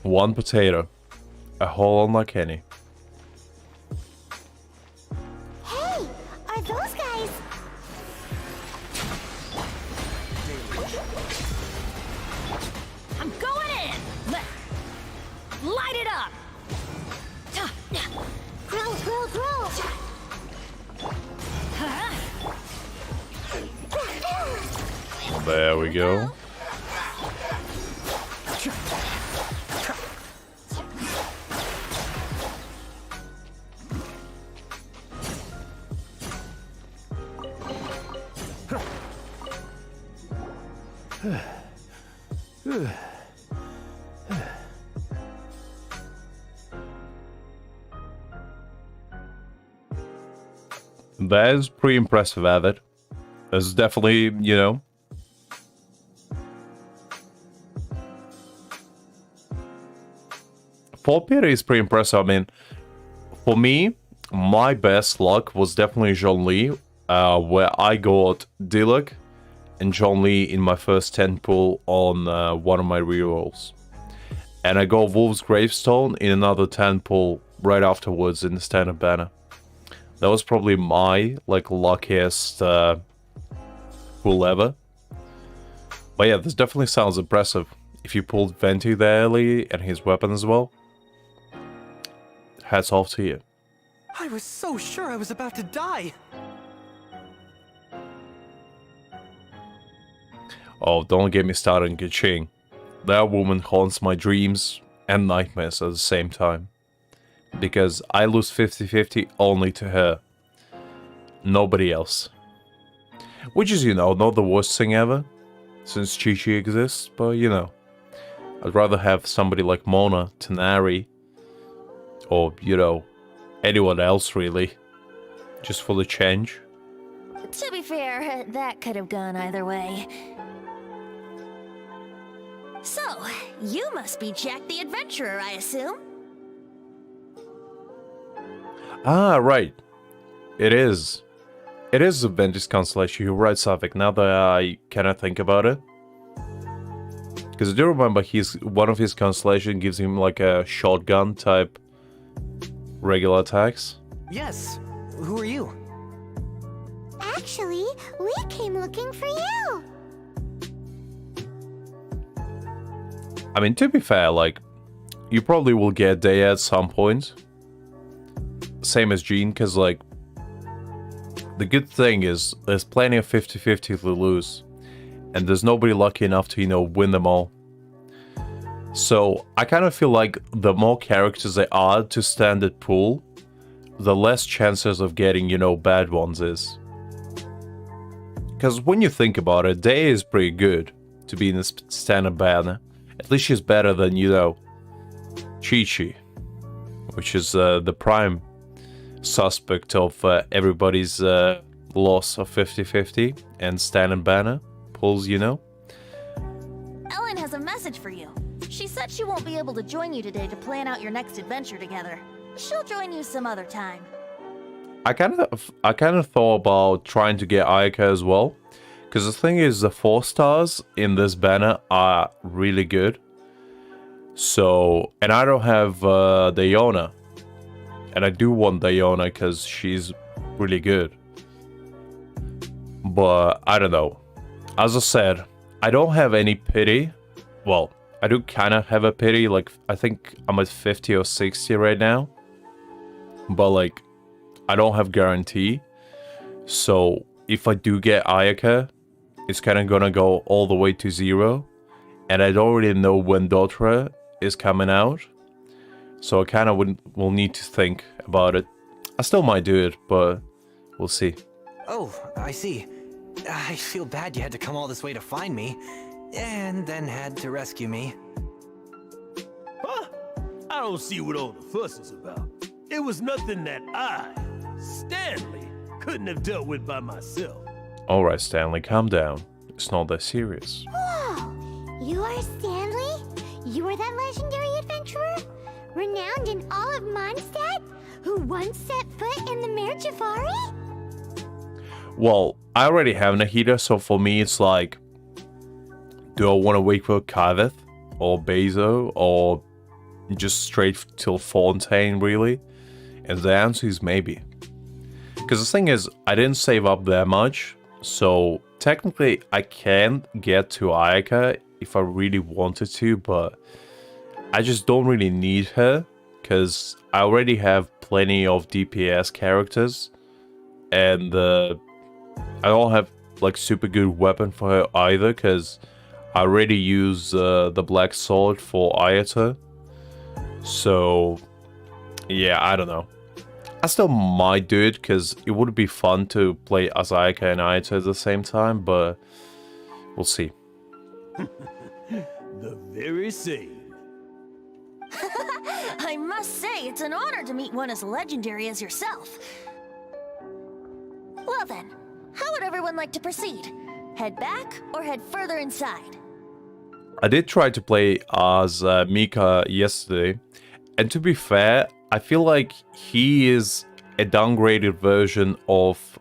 One potato. A hole unlike any. Hey, are those guys? I'm going in. Light it up. Grow, grow, grow. There we go. That is pretty impressive, Avid. That's definitely, you know. For Peter is pretty impressive. I mean, for me, my best luck was definitely Zhongli, where I got Diluc and Zhongli in my first 10 pull on one of my rerolls. And I got Wolf's Gravestone in another 10 pull right afterwards in the standard banner. That was probably my, like, luckiest pull ever. But yeah, this definitely sounds impressive. If you pulled Venti there early and his weapon as well, hats off to you. I was so sure I was about to die. Oh, don't get me started on Genshin. That woman haunts my dreams and nightmares at the same time. Because I lose 50-50 only to her. Nobody else. Which is, you know, not the worst thing ever, since Chi-Chi exists, but, you know. I'd rather have somebody like Mona, Tanari, or, you know, anyone else, really. Just for the change. To be fair, that could have gone either way. So, you must be Jack the Adventurer, I assume? Ah, right. It is. It is a Venti's constellation. You're right, Safik, now that I kind of think about it. Because I do remember one of his constellation gives him like a shotgun type regular attacks. Yes. Who are you? Actually, we came looking for you. I mean, to be fair, like, you probably will get Daya at some point. Same as Jean, because, like, the good thing is there's plenty of 50-50 to lose. And there's nobody lucky enough to, you know, win them all. So, I kind of feel like the more characters they add to standard pool, the less chances of getting, you know, bad ones is. Because when you think about it, Daya is pretty good to be in the standard banner. At least she's better than, you know, Chi-Chi, which is the prime suspect of everybody's loss of 50-50, and Stan and Banner pulls, you know. Ellen has a message for you. She said she won't be able to join you today to plan out your next adventure together. She'll join you some other time. I kind of thought about trying to get Ayaka as well, because the thing is, the 4 stars in this banner are really good. So, and I don't have Diona, and I do want Diona because she's really good. But I don't know. As I said, I don't have any pity. Well, I do kind of have a pity. Like, I think I'm at 50 or 60 right now. But like, I don't have guarantee. So if I do get Ayaka, it's kind of gonna go all the way to 0. And I don't really know when Dotra is coming out. So I kind of will need to think about it. I still might do it, but we'll see. Oh, I see. I feel bad you had to come all this way to find me, and then had to rescue me. Huh? I don't see what all the fuss is about. It was nothing that I, Stanley, couldn't have dealt with by myself. Alright, Stanley, calm down. It's not that serious. Whoa! You are Stanley? You are that legendary adventurer? Renowned in all of Mondstadt? Who once set foot in the Mare Jafari? Well, I already have Nahida, so for me it's like, do I want to wait for Kaveth or Bezo or just straight till Fontaine, really? And the answer is maybe. Because the thing is, I didn't save up that much, so technically I can get to Ayaka if I really wanted to, but I just don't really need her, because I already have plenty of DPS characters, and I don't have like super good weapon for her either, because I already use the Black Sword for Ayata. So yeah, I don't know. I still might do it because it would be fun to play as Ayaka and Ayata at the same time, but we'll see. The very same. I must say, it's an honor to meet one as legendary as yourself. Well then, how would everyone like to proceed? Head back or head further inside? I did try to play as Mika yesterday, and to be fair, I feel like he is a downgraded version of...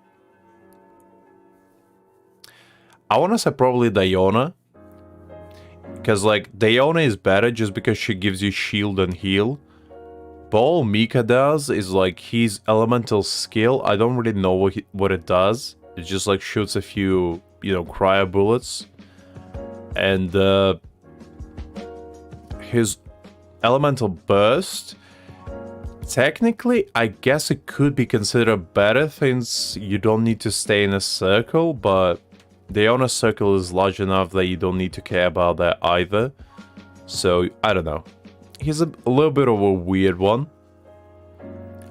I want to say probably Diona. Because like, Diona is better just because she gives you shield and heal. But all Mika does is like his elemental skill. I don't really know what it does. It just like shoots a few, you know, cryo bullets. And his elemental burst, technically, I guess it could be considered better since you don't need to stay in a circle, but Diona's circle is large enough that you don't need to care about that either. So, I don't know. He's a little bit of a weird one.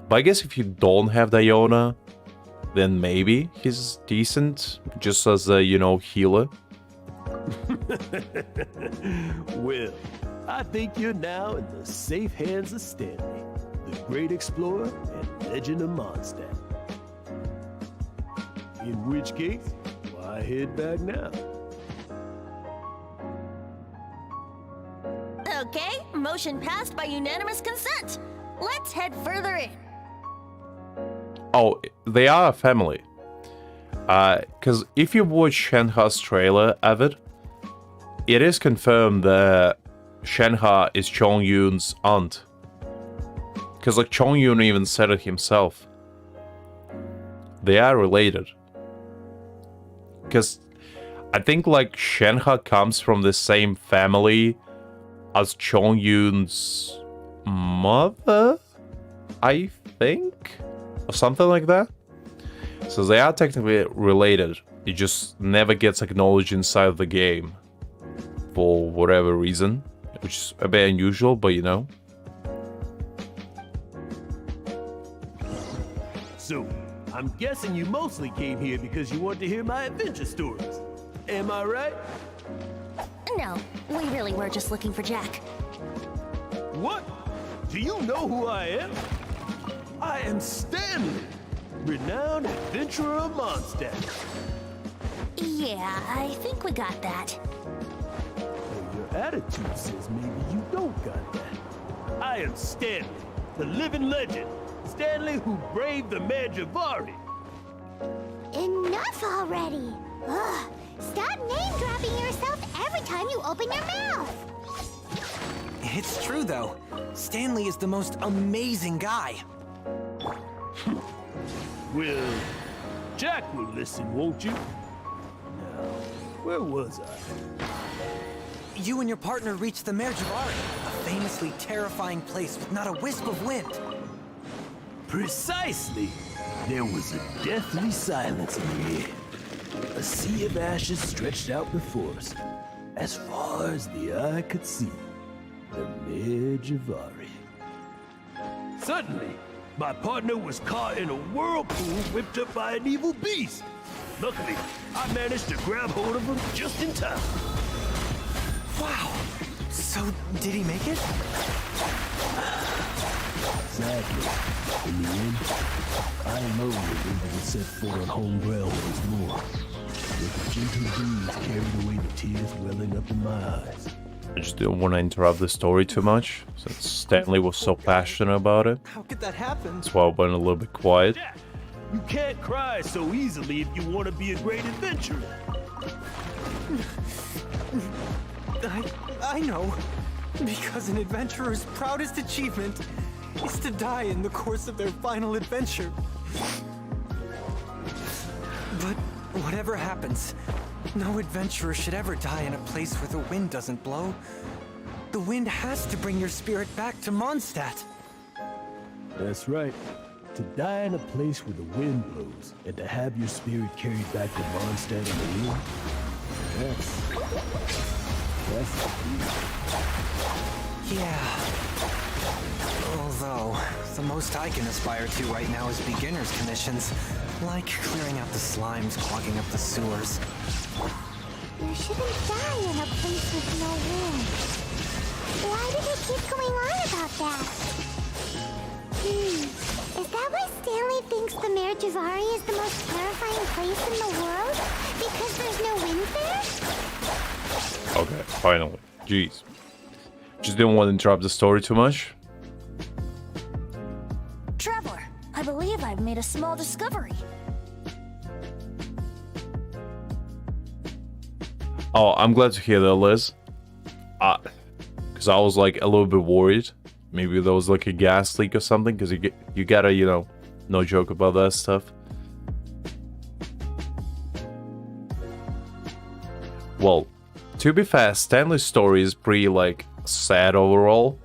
But I guess if you don't have Diona, then maybe he's decent, just as a, you know, healer. Well, I think you're now in the safe hands of Stanley, the great explorer and legend of Mondstadt. In which case, why head back now? Okay, motion passed by unanimous consent. Let's head further in. Oh, they are a family. Because if you watch Shenha's trailer, Avid, it is confirmed that Shenha is Chongyun's aunt. Because like Chongyun even said it himself. They are related. Because I think like Shenha comes from the same family as Chongyun's mother, I think? Or something like that. So they are technically related. It just never gets acknowledged inside of the game. For whatever reason. Which is a bit unusual, but you know. So, I'm guessing you mostly came here because you want to hear my adventure stories. Am I right? No, we really were just looking for Jack. What? Do you know who I am? I am Stanley, renowned adventurer of Mondstadt. Yeah, I think we got that. Well, your attitude says maybe you don't got that. I am Stanley, the living legend. Stanley who braved the Manjavari. Enough already! Ugh, stop name-dropping yourself every time you open your mouth! It's true, though. Stanley is the most amazing guy. Well, Jack will listen, won't you? Now, where was I? You and your partner reached the Merjavari, a famously terrifying place with not a wisp of wind. Precisely. There was a deathly silence in the air. A sea of ashes stretched out before us, as far as the eye could see. The Medjavari. Suddenly, my partner was caught in a whirlpool whipped up by an evil beast. Luckily, I managed to grab hold of him just in time. Wow. So, did he make it? Exactly. In the end, I alone was able to set foot on home ground once more. With a gentle breeze carried away the tears welling up in my eyes. I just didn't want to interrupt the story too much, since Stanley was so passionate about it. How could that happen? That's why I went a little bit quiet. Jack, you can't cry so easily if you want to be a great adventurer. I know. Because an adventurer's proudest achievement is to die in the course of their final adventure. But whatever happens, no adventurer should ever die in a place where the wind doesn't blow. The wind has to bring your spirit back to Mondstadt. That's right. To die in a place where the wind blows, and to have your spirit carried back to Mondstadt in the wind, that's the deal. Yeah. Although, the most I can aspire to right now is beginner's commissions, like clearing out the slimes clogging up the sewers. You shouldn't die in a place with no wind. Why do they keep going on about that? Is that why Stanley thinks the Merjavari is the most terrifying place in the world? Because there's no wind there? Okay, finally. Jeez. Just didn't want to interrupt the story too much. Traveler, I believe I've made a small discovery. Oh, I'm glad to hear that, Liz. Because I was like a little bit worried. Maybe there was like a gas leak or something. Because you gotta, you know, no joke about that stuff. Well, to be fair, Stanley's story is pretty like sad overall.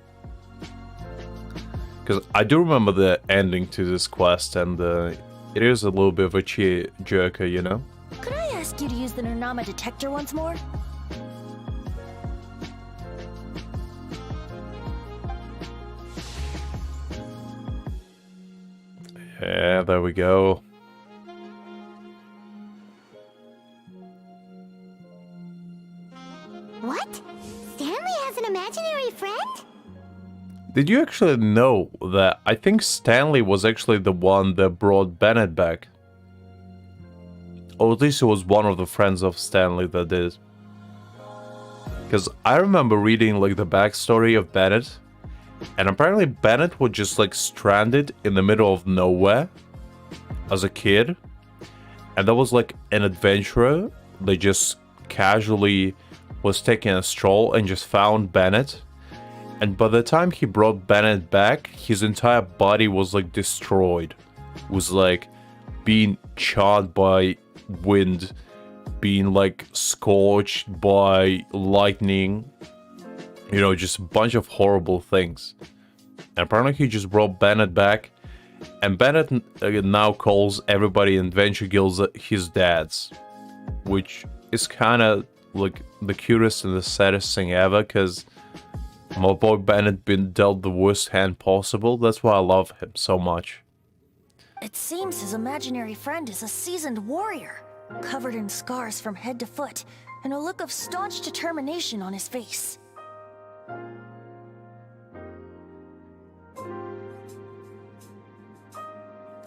Because I do remember the ending to this quest, and it is a little bit of a jerker, you know? Could I ask you to use the Nernama detector once more? Yeah, there we go. What? Stanley has an imaginary friend? Did you actually know that I think Stanley was actually the one that brought Bennett back? Or at least it was one of the friends of Stanley that did. Because I remember reading like the backstory of Bennett, and apparently Bennett was just like stranded in the middle of nowhere as a kid, and that was like an adventurer that just casually was taking a stroll and just found Bennett. And by the time he brought Bennett back, his entire body was like destroyed. It was like being charred by wind, being like scorched by lightning, you know, just a bunch of horrible things. And apparently he just brought Bennett back, and Bennett now calls everybody in Adventure Guilds his dads, which is kind of like the cutest and the saddest thing ever, because my boy Bennett been dealt the worst hand possible. That's why I love him so much. It seems his imaginary friend is a seasoned warrior, covered in scars from head to foot, and a look of staunch determination on his face.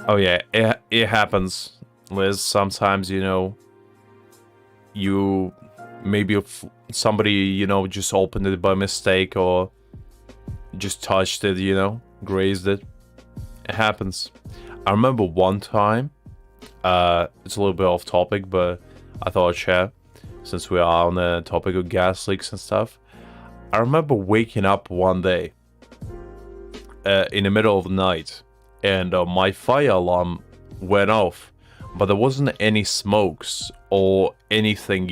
Oh yeah, it happens, Liz. Sometimes, you maybe if somebody, just opened it by mistake or just touched it, grazed it. It happens. I remember one time, it's a little bit off topic, but I thought I'd share since we are on the topic of gas leaks and stuff. I remember waking up one day in the middle of the night, and my fire alarm went off, but there wasn't any smokes or anything,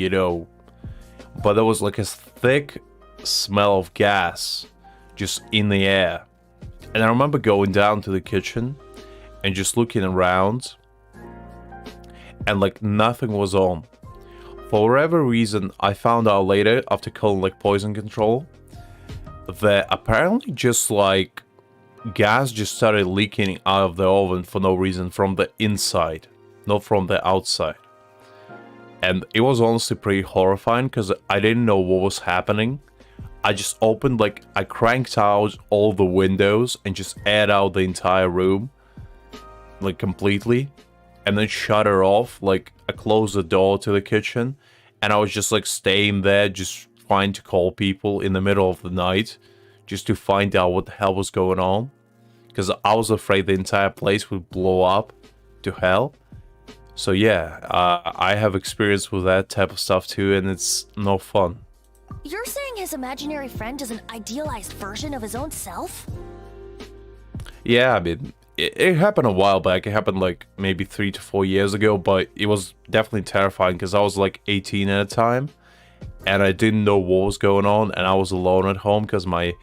but there was like a thick smell of gas just in the air. And I remember going down to the kitchen and just looking around, and like nothing was on. For whatever reason, I found out later, after calling like poison control, that apparently just like gas just started leaking out of the oven for no reason from the inside, not from the outside. And it was honestly pretty horrifying because I didn't know what was happening. I just opened, like, I cranked out all the windows and just aired out the entire room, like, completely. And then shut her off, like, I closed the door to the kitchen, and I was just, like, staying there, just trying to call people in the middle of the night, just to find out what the hell was going on. Because I was afraid the entire place would blow up to hell. So yeah, I have experience with that type of stuff too, and it's no fun. You're saying his imaginary friend is an idealized version of his own self? Yeah, I mean, it happened a while back. It happened like maybe 3 to 4 years ago, but it was definitely terrifying because I was like 18 at the time, and I didn't know what was going on, and I was alone at home because my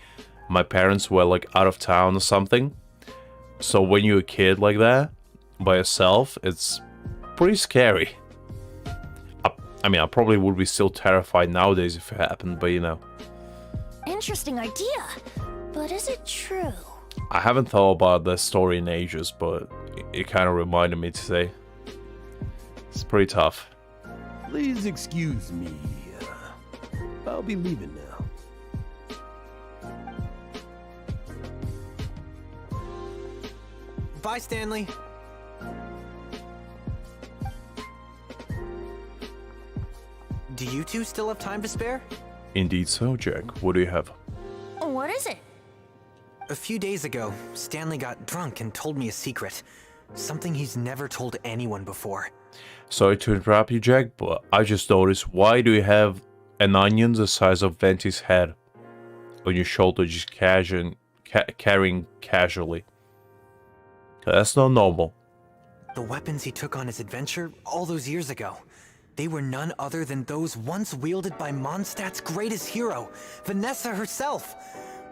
parents were like out of town or something. So when you're a kid like that, by yourself, it's pretty scary. I mean, I probably would be still terrified nowadays if it happened, but Interesting idea, but is it true? I haven't thought about that story in ages, but it kind of reminded me today. It's pretty tough. Please excuse me. I'll be leaving now. Bye, Stanley. Do you two still have time to spare? Indeed so, Jack. What do you have? What is it? A few days ago, Stanley got drunk and told me a secret. Something he's never told anyone before. Sorry to interrupt you, Jack, but I just noticed, why do you have an onion the size of Venti's head on your shoulder, just carrying casually? That's not normal. The weapons he took on his adventure all those years ago, they were none other than those once wielded by Mondstadt's greatest hero, Vanessa herself.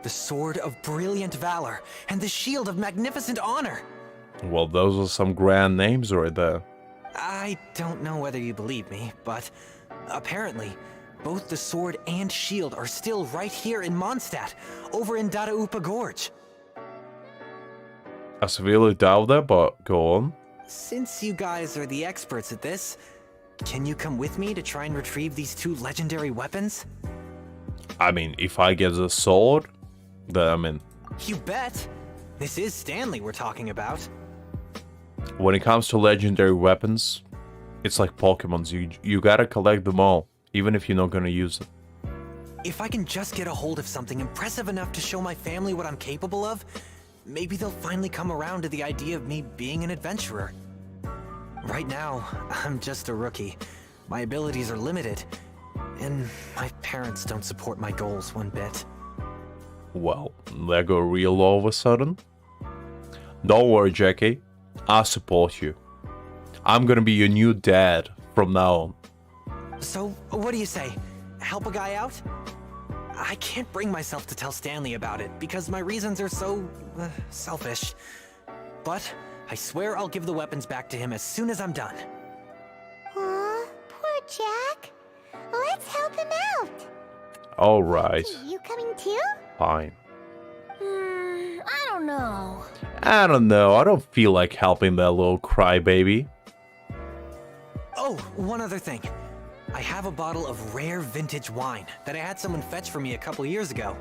The sword of brilliant valor and the shield of magnificent honor. Well, those are some grand names right there. I don't know whether you believe me, but apparently, both the sword and shield are still right here in Mondstadt, over in Dadaupa Gorge. I severely doubt that, but go on. Since you guys are the experts at this, can you come with me to try and retrieve these two legendary weapons? I mean, if I get the sword, then I'm in. You bet! This is Stanley we're talking about. When it comes to legendary weapons, it's like Pokemons. You gotta collect them all, even if you're not gonna use them. If I can just get a hold of something impressive enough to show my family what I'm capable of, maybe they'll finally come around to the idea of me being an adventurer. Right now, I'm just a rookie. My abilities are limited, and my parents don't support my goals one bit. Well, that got real all of a sudden. Don't worry, Jackie. I support you. I'm gonna be your new dad from now on. So, what do you say? Help a guy out? I can't bring myself to tell Stanley about it because my reasons are so selfish. But I swear I'll give the weapons back to him as soon as I'm done. Aw, poor Jack. Let's help him out. Alright, You coming too? fine. I don't know. I don't know, I don't feel like helping that little crybaby. Oh, one other thing. I have a bottle of rare vintage wine that I had someone fetch for me a couple years ago.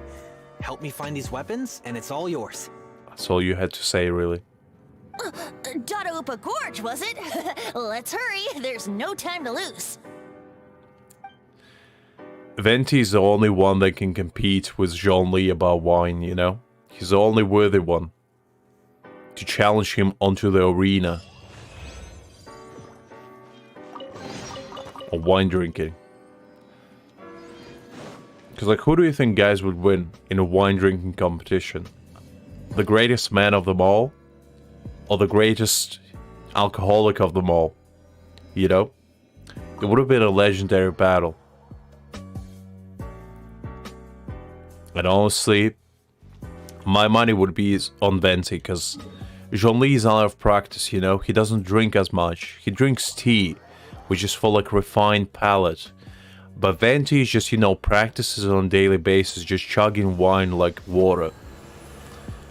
Help me find these weapons, and it's all yours. That's all you had to say, really. Dadaupa Gorge, was it? Let's hurry, there's no time to lose. Venti is the only one that can compete with Zhongli about wine, you know? He's the only worthy one to challenge him onto the arena of wine drinking. Because, like, who do you think guys would win in a wine drinking competition? The greatest man of them all? Or the greatest alcoholic of them all? You know? It would have been a legendary battle. And honestly, my money would be on Venti, because Zhongli is out of practice, you know? He doesn't drink as much. He drinks tea, which is for, like, refined palate. But Venti is just, you know, practices on a daily basis, just chugging wine like water.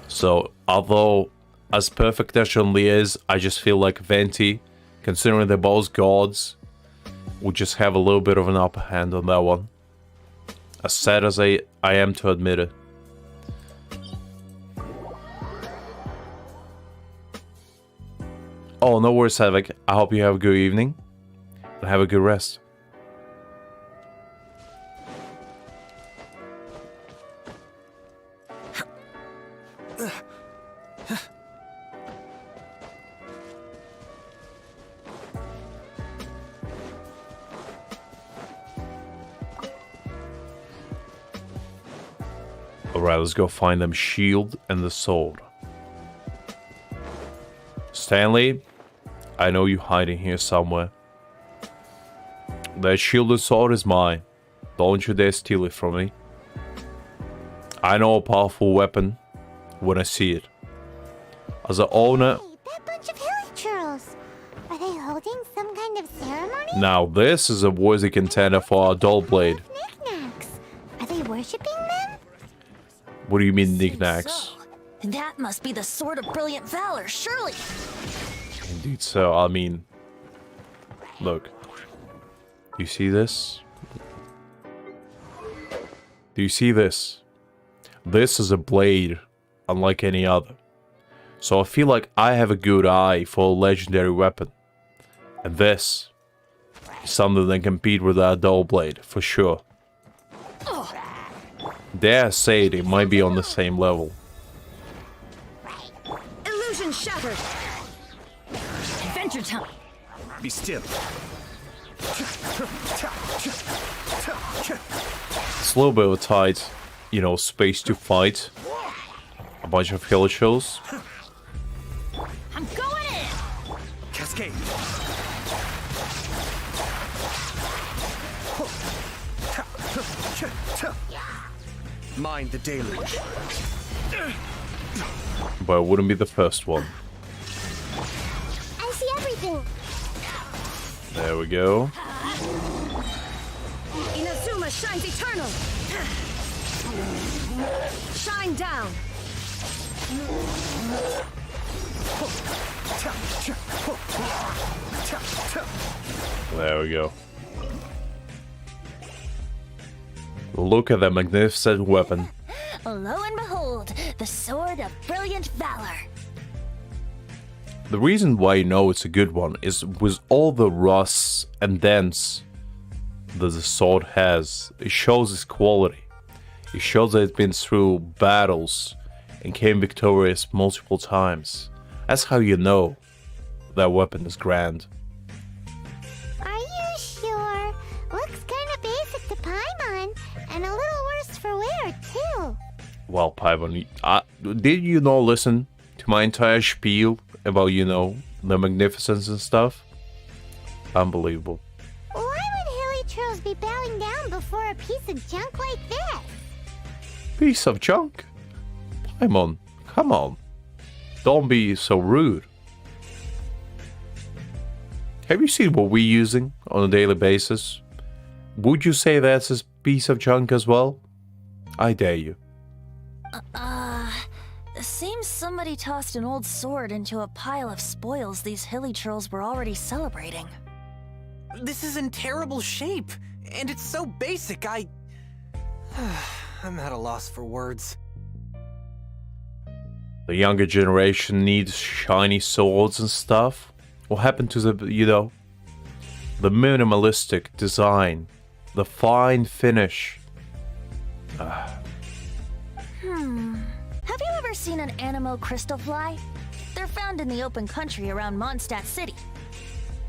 So, although as perfect as Zhongli is, I just feel like Venti, considering they're both gods, would just have a little bit of an upper hand on that one. As sad as I am to admit it. Oh, no worries, Havoc. I hope you have a good evening. And have a good rest. Alright, let's go find them shield and the sword. Stanley, I know you hiding here somewhere. That shield and sword is mine. Don't you dare steal it from me. I know a powerful weapon when I see it. As an owner... Hey, that bunch of hilly churls. Are they holding some kind of ceremony? Now this is a worthy contender for our dull blade. Knickknacks. Are they worshipping them? What do you mean, knickknacks? So, that must be the Sword of Brilliant Valor, surely. Indeed so, I mean... Look. You see this? Do you see this? This is a blade, unlike any other. So I feel like I have a good eye for a legendary weapon. And this is something that can compete with our dull blade, for sure. Dare I say it might be on the same level. Illusion shattered. Adventure time. Be still. It's a little bit of a tight, you know, space to fight a bunch of hill shows. I'm going in. Cascade. Mind the deluge. But it wouldn't be the first one. I see everything. There we go. Inazuma shines eternal. Shine down. There we go. Look at that magnificent weapon. Lo and behold, the Sword of Brilliant Valor. The reason why you know it's a good one is with all the rusts and dents that the sword has, it shows its quality. It shows that it's been through battles and came victorious multiple times. That's how you know that weapon is grand. Are you sure? Looks kind of basic to Paimon, and a little worse for wear, too. Well, Paimon, did you not listen to my entire spiel about, you know, the magnificence and stuff? Unbelievable. Why would hilly trolls be bowing down before a piece of junk like this? Piece of junk? Paimon, come on. Don't be so rude. Have you seen what we're using on a daily basis? Would you say that's a piece of junk as well? I dare you. Seems somebody tossed an old sword into a pile of spoils these hilly trolls were already celebrating. This is in terrible shape, and it's so basic, I'm at a loss for words. The younger generation needs shiny swords and stuff. What happened to the, you know, the minimalistic design, the fine finish? Have you ever seen an Anemo crystal fly? They're found in the open country around Mondstadt City.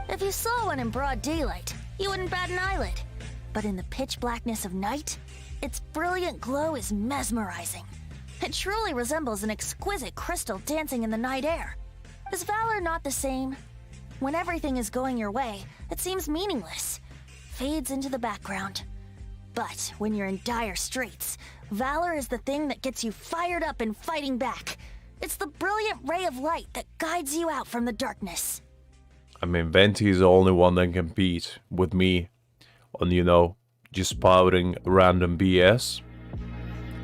If you saw one in broad daylight, you wouldn't bat an eyelid. But in the pitch blackness of night, its brilliant glow is mesmerizing. It truly resembles an exquisite crystal dancing in the night air. Is valor not the same? When everything is going your way, it seems meaningless, fades into the background. But when you're in dire straits, valor is the thing that gets you fired up and fighting back. It's the brilliant ray of light that guides you out from the darkness. I mean, Venti is the only one that can compete with me on, you know, just spouting random BS.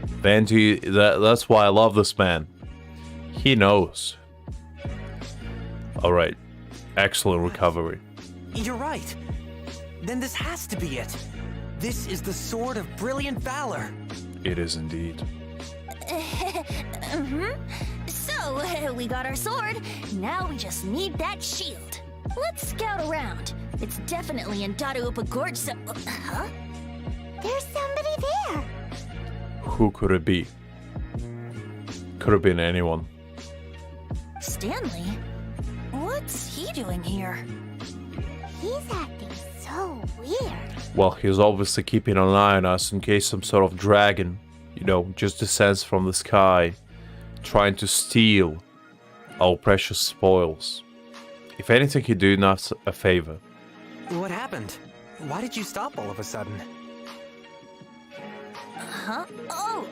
Venti, that's why I love this man. He knows. Alright, excellent recovery. You're right. Then this has to be it. This is the Sword of Brilliant Valor. It is indeed. So, we got our sword. Now we just need that shield. Let's scout around. It's definitely in Dadaupa Gorge, so... Huh? There's somebody there. Who could it be? Could have been anyone. Stanley? What's he doing here? He's acting so weird. Well, he's obviously keeping an eye on us in case some sort of dragon, you know, just descends from the sky, trying to steal our precious spoils. If anything, he'd do us a favor. What happened? Why did you stop all of a sudden? Huh? Oh,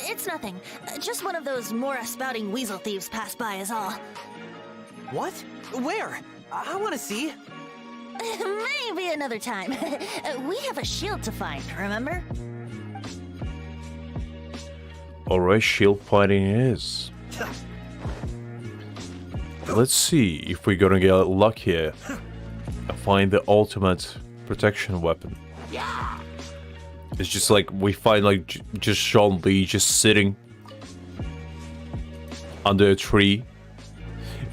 it's nothing. Just one of those Mora spouting weasel thieves passed by is all. What? Where? I want to see. Maybe another time. We have a shield to find, remember? Alright, shield fighting is. Let's see if we're gonna get luck here and find the ultimate protection weapon. It's just like we find like just Sean Lee just sitting under a tree.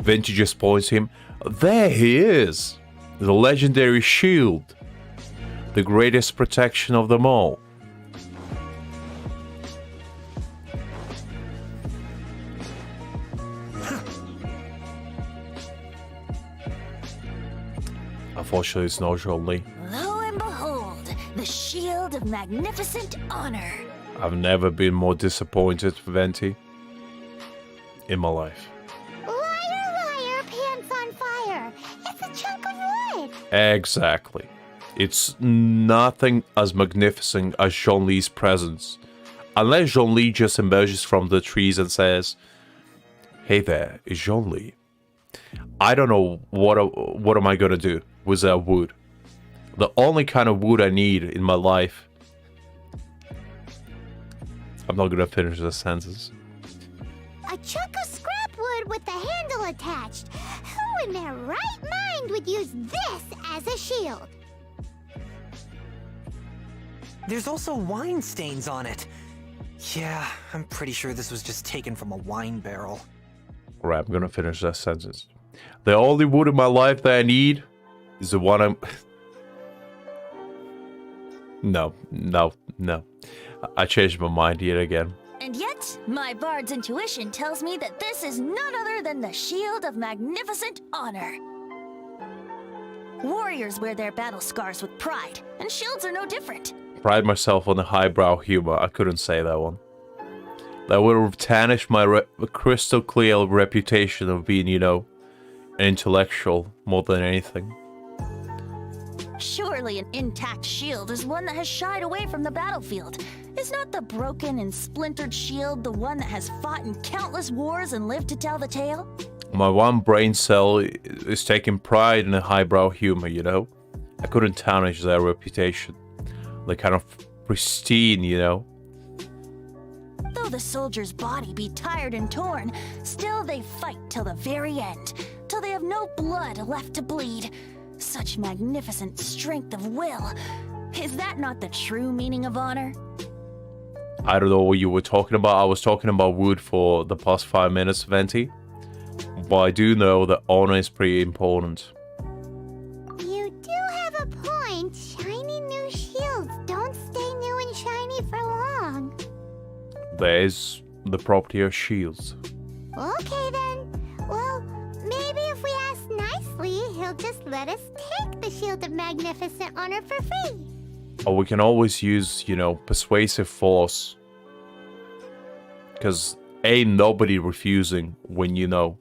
Venti just points him. There he is! The legendary shield. The greatest protection of them all. Unfortunately, it's not Sean Lee. Lo and behold, the shield of magnificent honor. I've never been more disappointed, Venti, in my life. Liar, liar, pants on fire. It's a chunk of wood. Exactly. It's nothing as magnificent as Jean Lee's presence. Unless Jean Lee just emerges from the trees and says, "Hey there, it's Jean Lee. I don't know what am I gonna do with that wood. The only kind of wood I need in my life." I'm not gonna finish the sentence. A chunk of scrap wood with the handle attached. Who in their right mind would use this as a shield? There's also wine stains on it. Yeah, I'm pretty sure this was just taken from a wine barrel. Right, I'm gonna finish that sentence. The only wood in my life that I need is the one I'm... No. I changed my mind yet again. And yet, my bard's intuition tells me that this is none other than the shield of magnificent honor. Warriors wear their battle scars with pride, and shields are no different. Pride myself on the highbrow humor. I couldn't say that one. That would have tarnished my crystal clear reputation of being, you know, an intellectual more than anything. Surely an intact shield is one that has shied away from the battlefield. Is not the broken and splintered shield the one that has fought in countless wars and lived to tell the tale? My one brain cell is taking pride in a highbrow humor, you know? I couldn't tarnish their reputation. They're kind of pristine, you know? Though the soldier's body be tired and torn, still they fight till the very end, till they have no blood left to bleed. Such magnificent strength of will. Is that not the true meaning of honor? I don't know what you were talking about. I was talking about wood for the past 5 minutes, Venti. But I do know that honor is pretty important. You do have a point. Shiny new shields don't stay new and shiny for long. There's the property of shields. Okay then. Well, maybe if we ask nicely, he'll just let us take the Shield of Magnificent Honor for free. Or we can always use, persuasive force. Because ain't nobody refusing when, you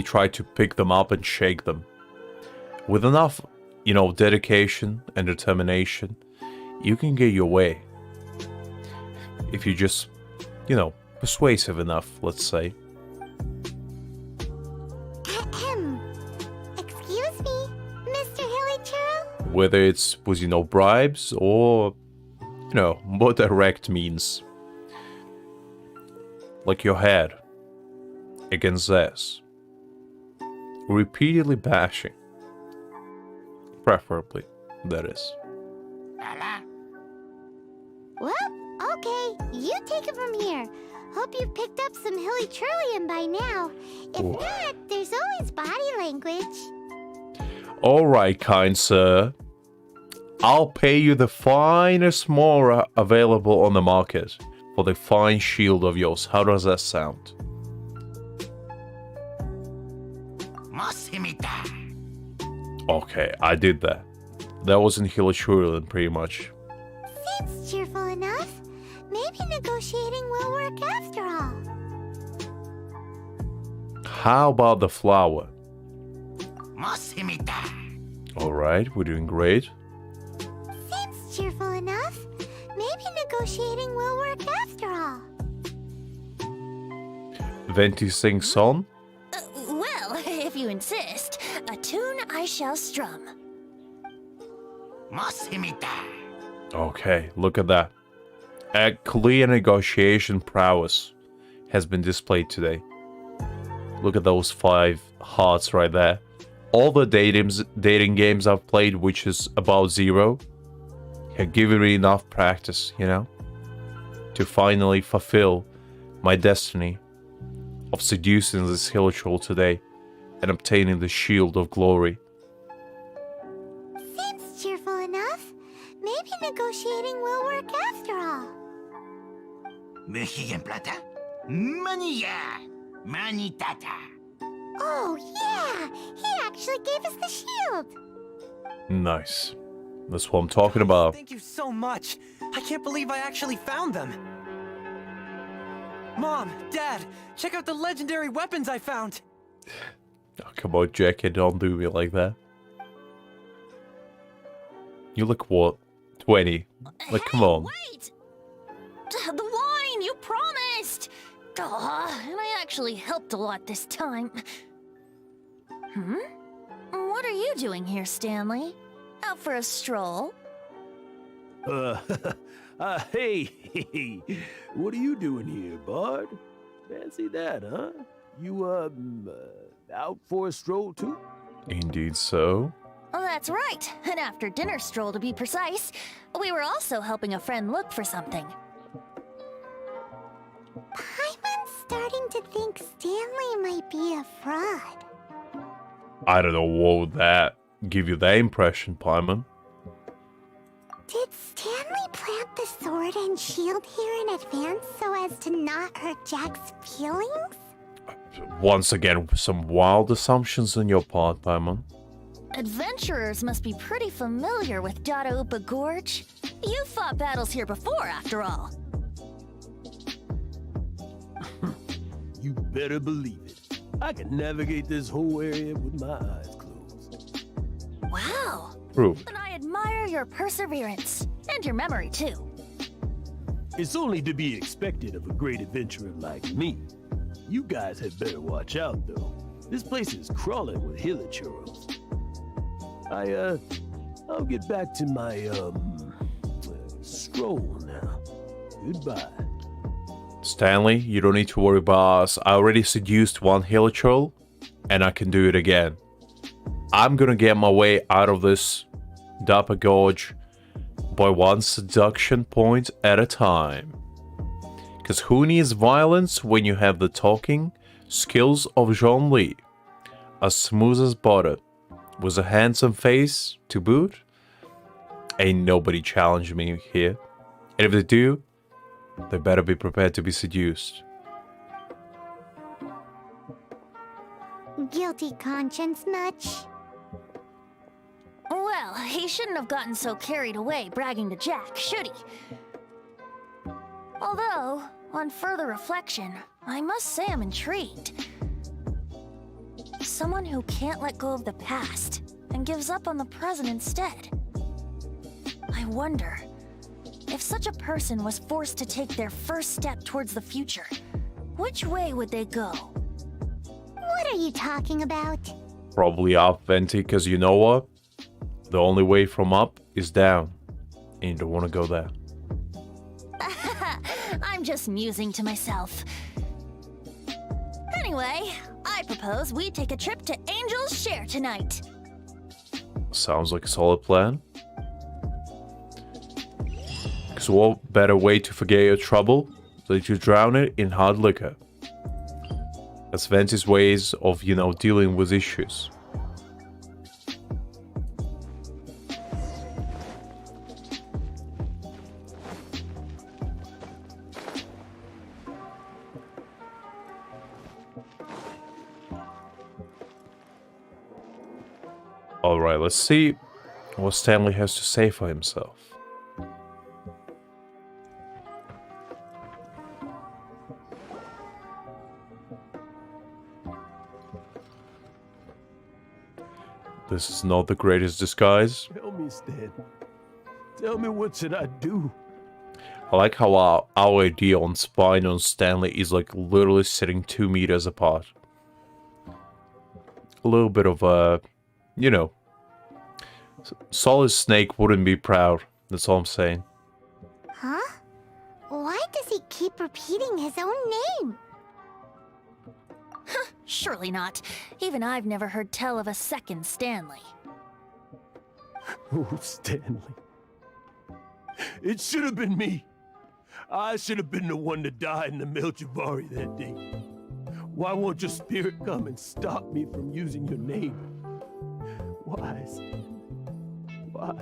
try to pick them up and shake them. With enough, dedication and determination, you can get your way. If you just, persuasive enough, let's say. Excuse me, Mr. Hillychurl? Whether it's with, bribes or, more direct means. Like your head against theirs. Repeatedly bashing. Preferably, that is. Well, okay, you take it from here. Hope you've picked up some Hillychurlian by now. If not, there's always body language. Alright, kind sir. I'll pay you the finest mora available on the market for the fine shield of yours. How does that sound? Okay, I did that. That wasn't Hillychurlian, pretty much. Seems cheerful enough. Maybe negotiating will work after all. How about the flower? Alright, we're doing great. Seems cheerful enough. Maybe negotiating will work after all. Venti sings song? Well, if you insist, a tune I shall strum. Okay, look at that. A clear negotiation prowess has been displayed today. Look at those 5 hearts right there. All the dating games I've played, which is about 0, have given me enough practice, to finally fulfill my destiny of seducing this Hillychurl today and obtaining the Shield of Glory. Seems cheerful enough. Maybe negotiating will work after all. Oh, yeah! He actually gave us the shield! Nice. That's what I'm talking about. Thank you so much. I can't believe I actually found them. Mom, Dad, check out the legendary weapons I found. Oh, come on, Jackie, don't do me like that. You look what? 20. Like, come on. Wait! The wine, you promised! And I actually helped a lot this time. What are you doing here, Stanley? Out for a stroll? Hey, what are you doing here, Bard? Fancy that, huh? You, out for a stroll too? Indeed so. Oh, that's right. An after-dinner stroll, to be precise. We were also helping a friend look for something. Paimon's starting to think Stanley might be a fraud. I don't know what would that give you that impression, Paimon. Did Stanley plant the sword and shield here in advance so as to not hurt Jack's feelings? Once again, some wild assumptions on your part, Paimon. Adventurers must be pretty familiar with Dadaupa Gorge. You've fought battles here before, after all. You better believe it. I can navigate this whole area with my eyes closed. Wow. True. And I admire your perseverance. And your memory, too. It's only to be expected of a great adventurer like me. You guys had better watch out, though. This place is crawling with Hillychurls. I'll get back to my, stroll now. Goodbye. Stanley, you don't need to worry about us. I already seduced one Hillychurl, and I can do it again. I'm gonna get my way out of this Dapa Gorge by one seduction point at a time. Because who needs violence when you have the talking skills of Zhongli? As smooth as butter, with a handsome face to boot. Ain't nobody challenging me here. And if they do, they better be prepared to be seduced. Guilty conscience much? Well, he shouldn't have gotten so carried away bragging to Jack, should he? Although, on further reflection, I must say I'm intrigued. Someone who can't let go of the past and gives up on the present instead. I wonder, if such a person was forced to take their first step towards the future, which way would they go? What are you talking about? Probably up, Venti, because you know what? The only way from up is down. And you don't want to go there. I'm just musing to myself. Anyway, I propose we take a trip to Angel's Share tonight. Sounds like a solid plan. Because what better way to forget your trouble than to drown it in hard liquor? That's Venti's ways of, dealing with issues. Alright, let's see what Stanley has to say for himself. This is not the greatest disguise. Tell me, Stan. Tell me, what should I do? I like how our idea on spying on Stanley is like literally sitting 2 meters apart. A little bit of Solid Snake wouldn't be proud. That's all I'm saying. Huh? Why does he keep repeating his own name? Surely not. Even I've never heard tell of a second Stanley. Oh, Stanley. It should have been me. I should have been the one that died in the Melchivari that day. Why won't your spirit come and stop me from using your name? Why, Stanley? Why?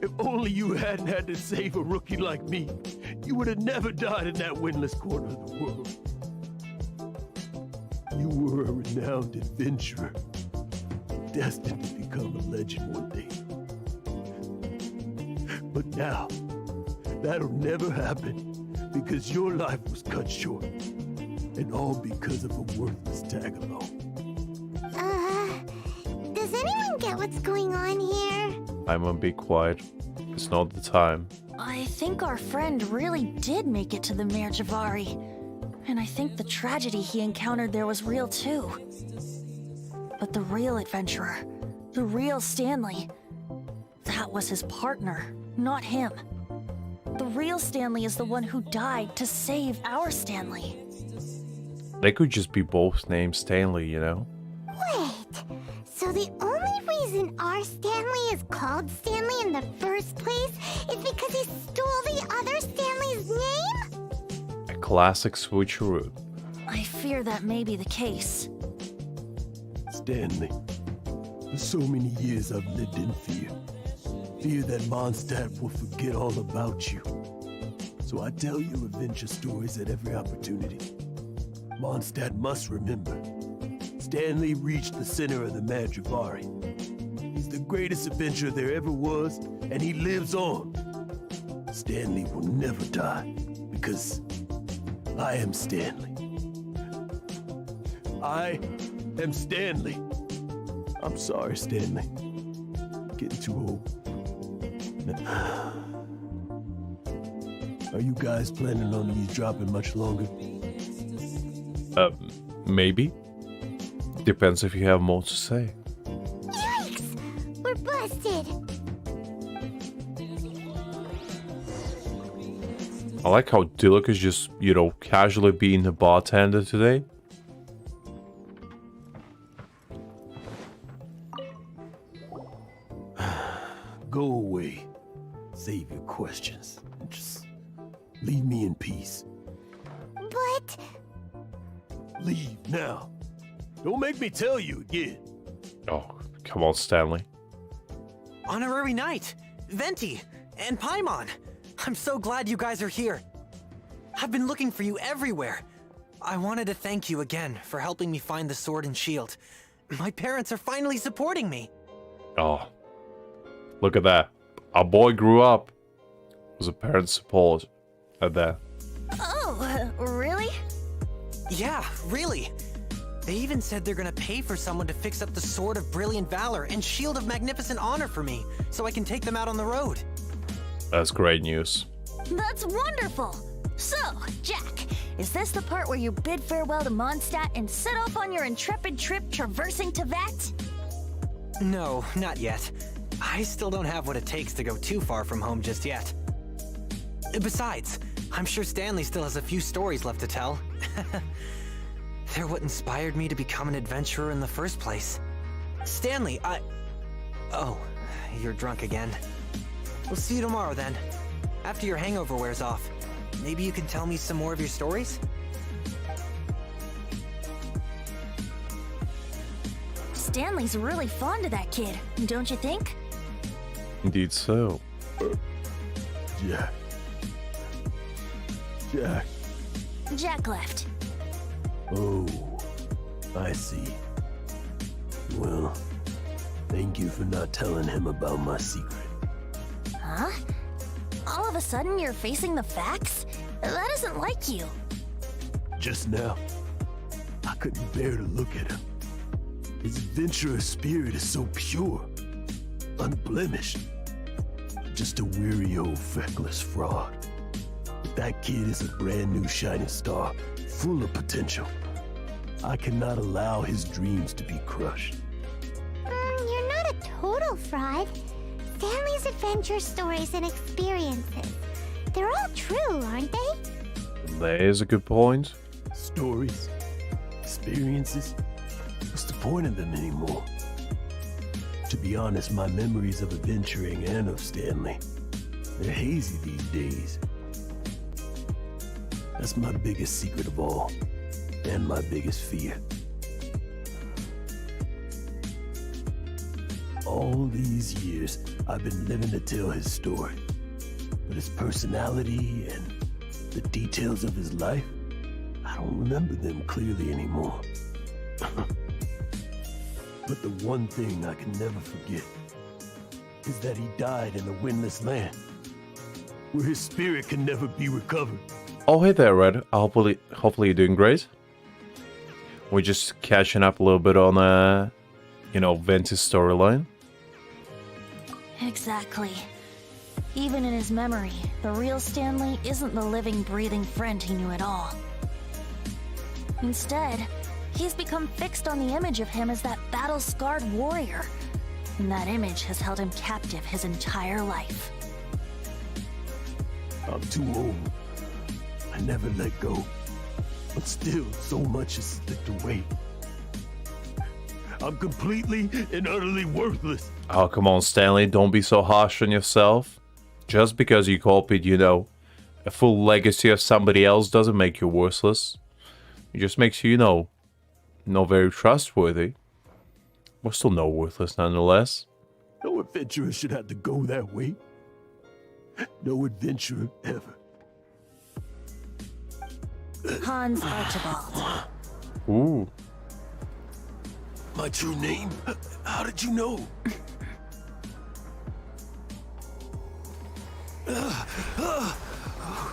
If only you hadn't had to save a rookie like me, you would have never died in that windless corner of the world. You were a renowned adventurer, destined to become a legend one day. But now, that'll never happen, because your life was cut short, and all because of a worthless tag-along. Does anyone get what's going on here? I'm gonna be quiet. It's not the time. I think our friend really did make it to the Merjavari. And I think the tragedy he encountered there was real too. But the real adventurer, the real Stanley, that was his partner, not him. The real Stanley is the one who died to save our Stanley. They could just be both named Stanley, Wait, so the only reason our Stanley is called Stanley in the first place is because he stole the other Stanley's name? A classic switcheroo. I fear that may be the case. Stanley, for so many years I've lived in fear. Fear that Mondstadt will forget all about you. So I tell you adventure stories at every opportunity. Mondstadt must remember. Stanley reached the center of the Madrivari. He's the greatest adventurer there ever was, and he lives on. Stanley will never die, because I am Stanley. I am Stanley. I'm sorry, Stanley. I'm getting too old. Are you guys planning on eavesdropping much longer? Maybe. Depends if you have more to say. Yikes! We're busted! I like how Dilek is just, casually being the bartender today. go away. Save your questions. Just leave me in peace. But... Leave now. Don't make me tell you again. Oh, come on, Stanley. Honorary Knight, Venti, and Paimon. I'm so glad you guys are here. I've been looking for you everywhere. I wanted to thank you again for helping me find the sword and shield. My parents are finally supporting me. Oh, look at that. Our boy grew up. Was a parent support at that. Oh, really? Yeah, really. They even said they're gonna pay for someone to fix up the Sword of Brilliant Valor and Shield of Magnificent Honor for me, so I can take them out on the road. That's great news. That's wonderful! So, Jack, is this the part where you bid farewell to Mondstadt and set off on your intrepid trip traversing Teyvat? No, not yet. I still don't have what it takes to go too far from home just yet. Besides, I'm sure Stanley still has a few stories left to tell. They're what inspired me to become an adventurer in the first place. Stanley, Oh, you're drunk again. We'll see you tomorrow then. After your hangover wears off. Maybe you can tell me some more of your stories? Stanley's really fond of that kid, don't you think? Indeed so. Jack. Jack. Jack left. Oh, I see. Well, thank you for not telling him about my secret. Huh? All of a sudden you're facing the facts? That isn't like you. Just now, I couldn't bear to look at him. His adventurous spirit is so pure, unblemished. Just a weary old feckless fraud. But that kid is a brand new shining star, full of potential. I cannot allow his dreams to be crushed. You're not a total fraud. Stanley's adventure stories and experiences. They're all true, aren't they? That is a good point. Stories, experiences. What's the point of them anymore? To be honest, my memories of adventuring and of Stanley, they're hazy these days. That's my biggest secret of all, and my biggest fear. All these years, I've been living to tell his story. But his personality and the details of his life, I don't remember them clearly anymore. But the one thing I can never forget is that he died in a windless land, where his spirit can never be recovered. Oh, hey there, Red. Hopefully you're doing great. We're just catching up a little bit on, Venti's storyline. Exactly. Even in his memory, the real Stanley isn't the living, breathing friend he knew at all. Instead, he's become fixed on the image of him as that battle-scarred warrior. And that image has held him captive his entire life. I'm too old. I never let go. But still, so much has slipped away. I'm completely and utterly worthless. Oh, come on, Stanley. Don't be so harsh on yourself. Just because you copied, a full legacy of somebody else doesn't make you worthless. It just makes you, not very trustworthy. We're still no worthless nonetheless. No adventurer should have to go that way. No adventurer ever. Hans Archibald. Ooh. My true name? How did you know?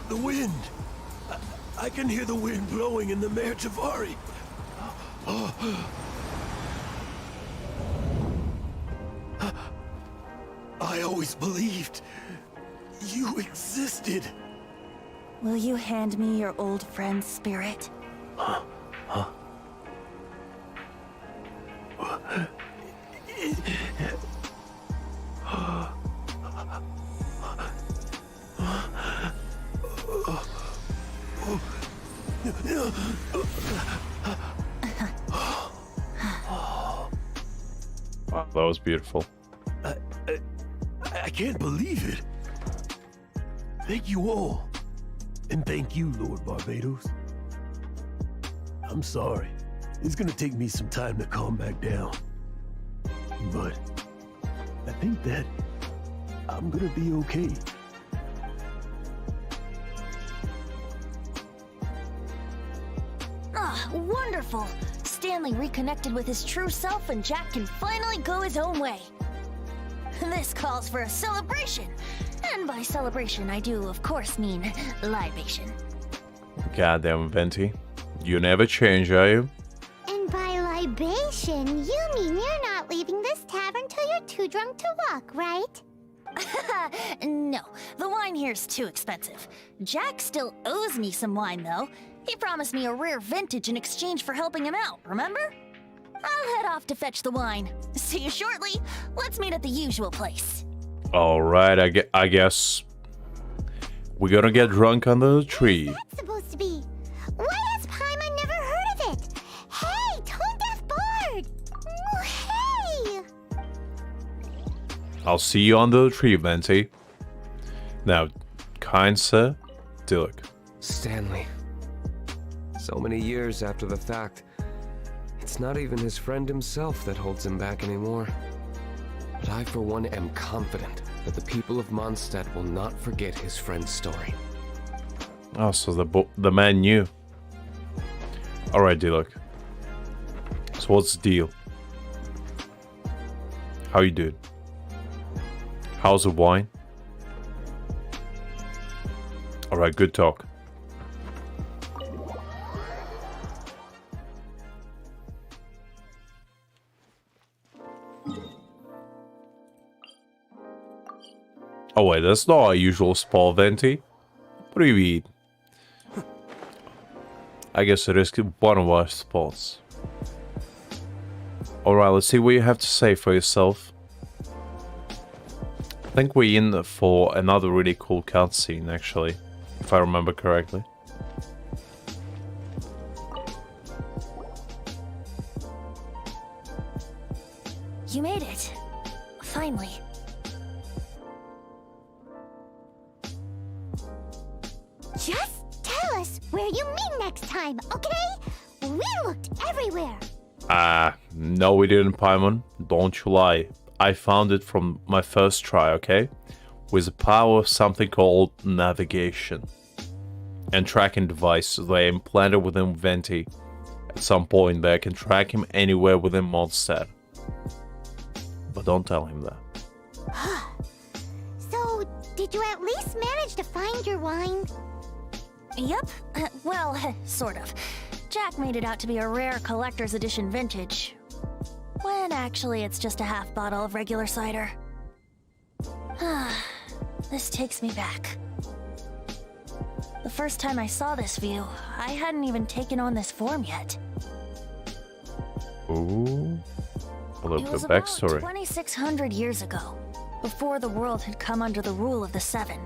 The wind. I can hear the wind blowing in the Mare Javari. I always believed you existed. Will you hand me your old friend's spirit? Wow, that was beautiful. I can't believe it. Thank you all. And thank you, Lord Barbados. I'm sorry. It's gonna take me some time to calm back down. But I think that I'm gonna be okay. Ah, wonderful! Stanley reconnected with his true self and Jack can finally go his own way. This calls for a celebration. And by celebration, I do, of course, mean libation. Goddamn, Venti. You never change, are you? And by libation, you mean you're not leaving this tavern till you're too drunk to walk, right? No, the wine here's too expensive. Jack still owes me some wine, though. He promised me a rare vintage in exchange for helping him out, remember? I'll head off to fetch the wine. See you shortly. Let's meet at the usual place. Alright, I guess we're gonna get drunk under the tree. What's that supposed to be? Why has Paimon never heard of it? Hey, Tone Deaf Bard! Hey! I'll see you under the tree, Venti. Now, kind sir, Diluc. Stanley. So many years after the fact, it's not even his friend himself that holds him back anymore. But I, for one, am confident that the people of Mondstadt will not forget his friend's story. Oh, so the man knew. Alright, Diluc. So what's the deal? How you doing? How's the wine? Alright, good talk. Oh wait, that's not our usual spot, Venti. What do you mean? I guess it is one of our spots. Alright, let's see what you have to say for yourself. I think we're in for another really cool cutscene, actually, if I remember correctly. You made it. Finally. Just tell us where you meet next time, okay? We looked everywhere. No we didn't, Paimon. Don't you lie. I found it from my first try, okay? With the power of something called navigation. And tracking device they implanted within Venti. At some point they can track him anywhere within Mondstadt. But don't tell him that. So, did you at least manage to find your wine? Yep. Well, sort of. Jack made it out to be a rare collector's edition vintage. When actually it's just a half bottle of regular cider. This takes me back. The first time I saw this view, I hadn't even taken on this form yet. Ooh. A little It bit was of about backstory. 2,600 years ago, before the world had come under the rule of the Seven.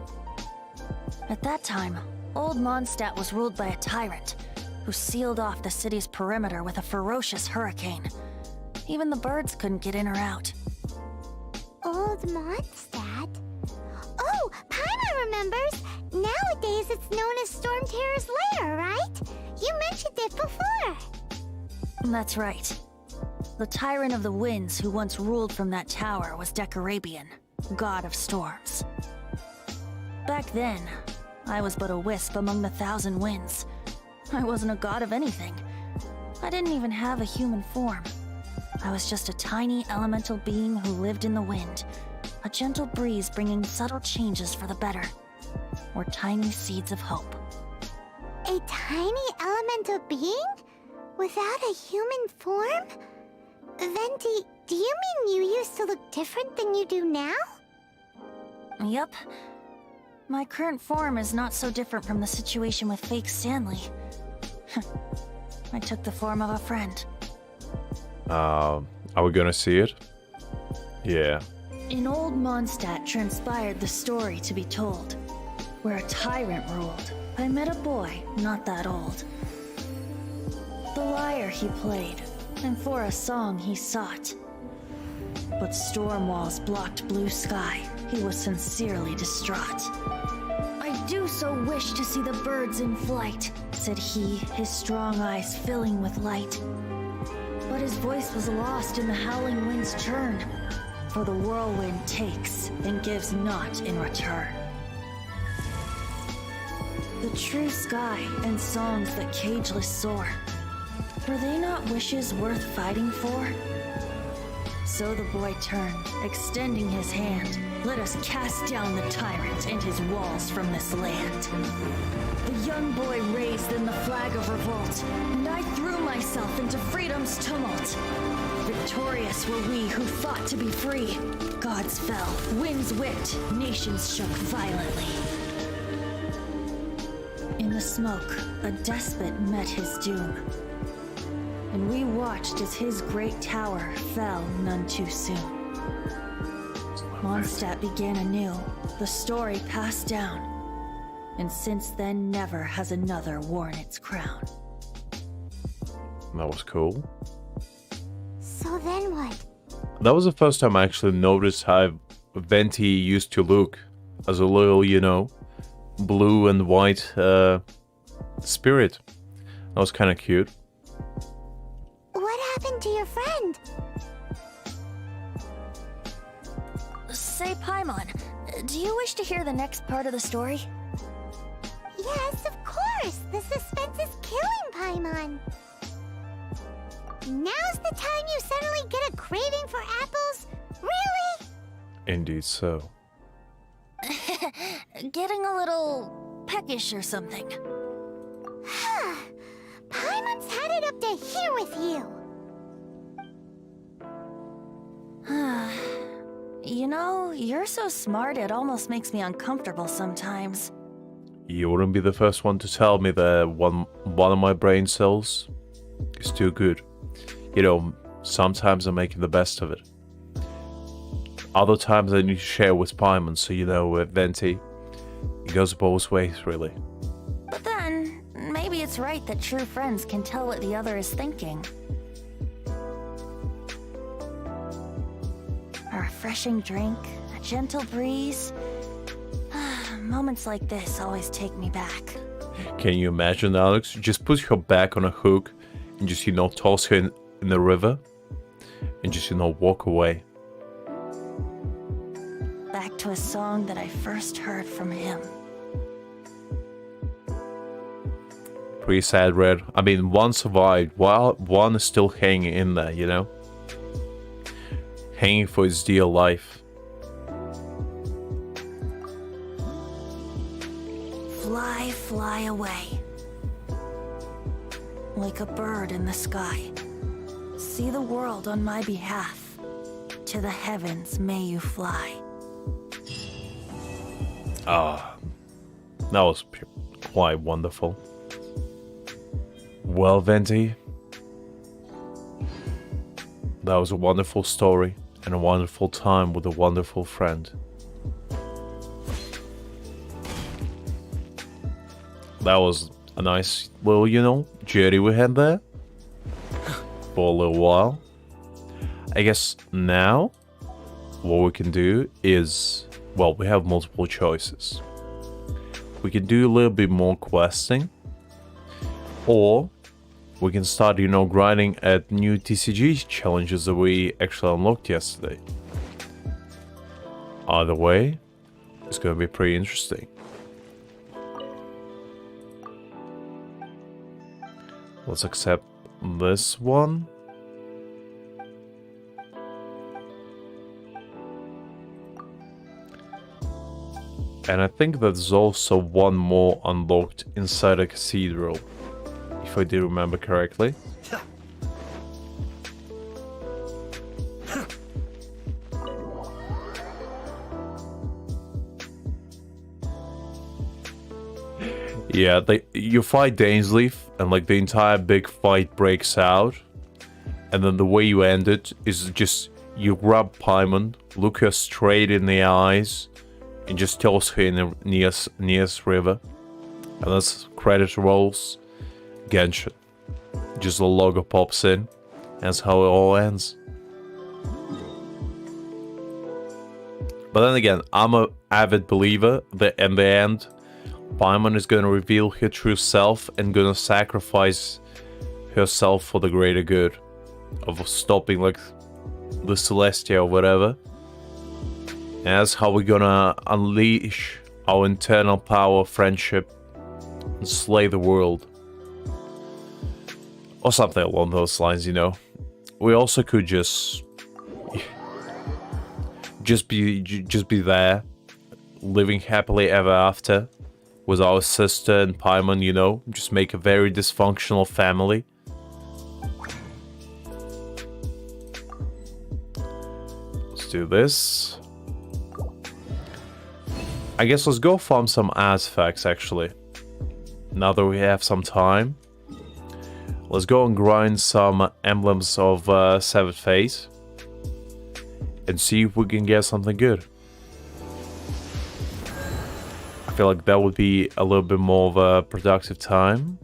At that time, Old Mondstadt was ruled by a tyrant, who sealed off the city's perimeter with a ferocious hurricane. Even the birds couldn't get in or out. Old Mondstadt? Oh, Paimon remembers! Nowadays it's known as Storm Terror's lair, right? You mentioned it before. That's right. The Tyrant of the Winds who once ruled from that tower was Decarabian, god of storms. Back then, I was but a wisp among the thousand winds. I wasn't a god of anything. I didn't even have a human form. I was just a tiny elemental being who lived in the wind, a gentle breeze bringing subtle changes for the better, or tiny seeds of hope. A tiny elemental being? Without a human form? Venti, do you mean you used to look different than you do now? Yup. My current form is not so different from the situation with fake Stanley. I took the form of a friend. Are we gonna see it? Yeah. In Old Mondstadt transpired the story to be told, where a tyrant ruled. I met a boy not that old. The lyre he played, and for a song he sought. But storm walls blocked blue sky, he was sincerely distraught. "I do so wish to see the birds in flight," said he, his strong eyes filling with light. But his voice was lost in the howling wind's churn, for the whirlwind takes and gives not in return. The true sky and songs that cageless soar, were they not wishes worth fighting for? So the boy turned, extending his hand. "Let us cast down the tyrant and his walls from this land." The young boy raised then the flag of revolt, and I threw myself into freedom's tumult. Victorious were we who fought to be free. Gods fell, winds whipped, nations shook violently. In the smoke, a despot met his doom, and we watched as his great tower fell none too soon. Mondstadt began anew, the story passed down, and since then never has another worn its crown. That was cool. So then what? That was the first time I actually noticed how Venti used to look as a little, you know, blue and white spirit. That was kind of cute. What happened to your friend? Say, Paimon, do you wish to hear the next part of the story? Yes, of course. The suspense is killing, Paimon. Now's the time you suddenly get a craving for apples? Really? Indeed so. Getting a little peckish or something. Paimon's had it up to here with you. You know, you're so smart it almost makes me uncomfortable sometimes. You wouldn't be the first one to tell me that one of my brain cells is too good. You know, sometimes I'm making the best of it. Other times I need to share with Paimon, so you know, with Venti, it goes both ways, really. But then, maybe it's right that true friends can tell what the other is thinking. A refreshing drink, a gentle breeze. Moments like this always take me back. Can you imagine, Alex? Just put her back on a hook and just, you know, toss her in the river and just, you know, walk away. Back to a song that I first heard from him. Pretty sad, Red. I mean, one survived while one is still hanging in there, you know? Hanging for his dear life. Fly, fly away. Like a bird in the sky. See the world on my behalf. To the heavens may you fly. Ah, that was quite wonderful. Well, Venti, that was a wonderful story and a wonderful time with a wonderful friend. That was a nice little, you know, journey we had there for a little while. I guess now what we can do is, well, we have multiple choices. We can do a little bit more questing, or we can start, you know, grinding at new TCG challenges that we actually unlocked yesterday. Either way, it's going to be pretty interesting. Let's accept this one. And I think there's also one more unlocked inside a cathedral, if I do remember correctly. Yeah, you fight Dainsleif, and like the entire big fight breaks out, and then the way you end it is just you grab Paimon, look her straight in the eyes, and just toss her in the nearest river. And as credit rolls, Genshin. Just the logo pops in, and that's how it all ends. But then again, I'm an avid believer that in the end, Paimon is gonna reveal her true self and gonna sacrifice herself for the greater good of stopping like the Celestia or whatever. And that's how we're gonna unleash our internal power of friendship and slay the world. Or something along those lines, you know. We also could just be there, living happily ever after with our sister and Paimon, you know, just make a very dysfunctional family. Let's do this. I guess let's go farm some artifacts, actually. Now that we have some time. Let's go and grind some emblems of Severed Fate. And see if we can get something good. I feel like that would be a little bit more of a productive time.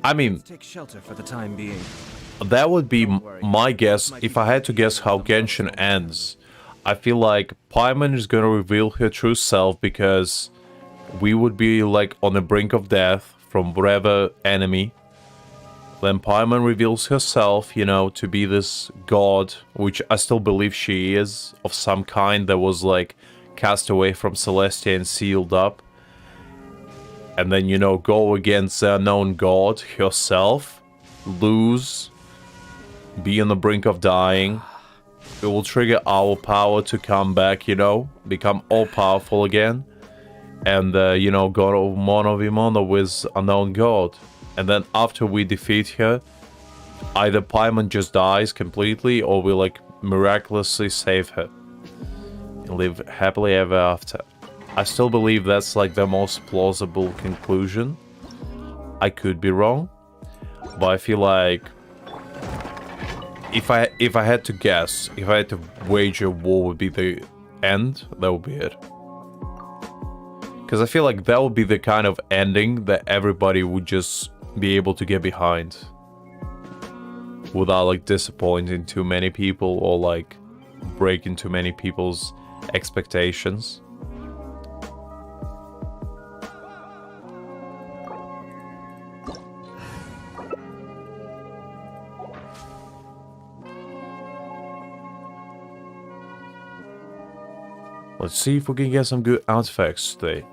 I mean, Take shelter for the time being. that would be my guess if I had to guess how Genshin ends. I feel like Paimon is gonna reveal her true self because we would be like on the brink of death from whatever enemy. Then Paimon reveals herself, you know, to be this god, which I still believe she is, of some kind that was like cast away from Celestia and sealed up. And then, you know, go against the unknown god herself, lose, be on the brink of dying. It will trigger our power to come back, you know, become all-powerful again. And, you know, go mono v mono with unknown god. And then after we defeat her, either Paimon just dies completely or we, like, miraculously save her. And live happily ever after. I still believe that's, like, the most plausible conclusion. I could be wrong. But I feel like if I had to guess, if I had to wager what would be the end, that would be it. Because I feel like that would be the kind of ending that everybody would just be able to get behind. Without like disappointing too many people or like breaking too many people's expectations. Let's see if we can get some good artifacts today.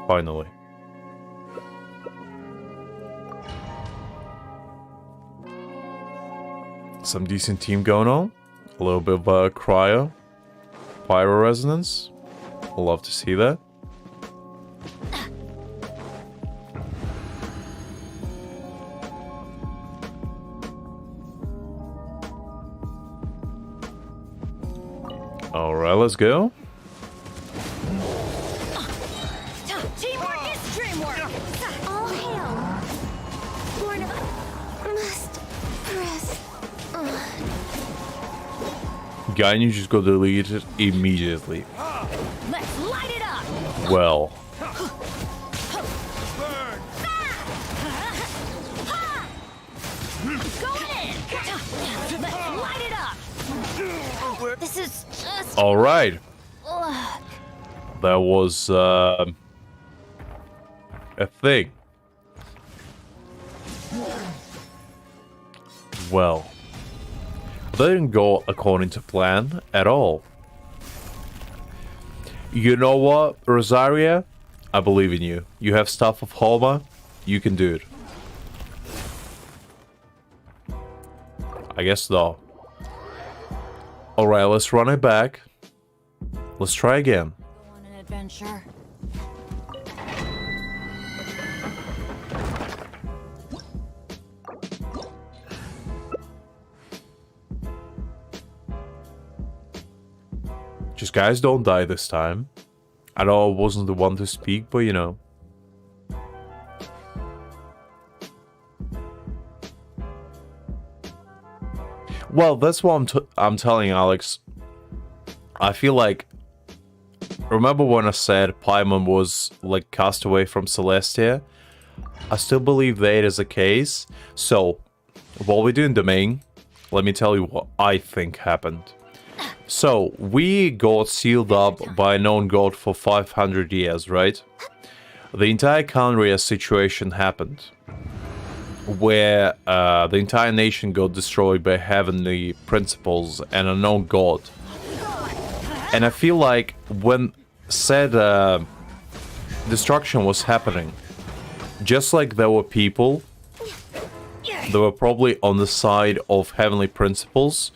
Finally. Some decent team going on. A little bit of cryo. Pyro resonance. Love to see that. Alright, let's go. Teamwork is dreamwork! All hail. Lord must press. Guy, you just go delete it immediately. Let's light it up! Well. Go in! Let's light it up! This is just... Alright. Ugh. That was a thing. Well, that didn't go according to plan at all. You know what, Rosaria? I believe in you. You have stuff of Homa. You can do it. I guess so. Alright, let's run it back. Let's try again. Go on an adventure. Just guys, don't die this time. I know I wasn't the one to speak, but you know. Well, that's what I'm telling Alex. I feel like remember when I said Paimon was like cast away from Celestia? I still believe that is the case. So, while we're doing Domain, let me tell you what I think happened. So, we got sealed up by a known god for 500 years, right? The entire Khaenri'ah situation happened, where the entire nation got destroyed by heavenly principles and a known god. And I feel like when said destruction was happening, just like there were people, they were probably on the side of heavenly principles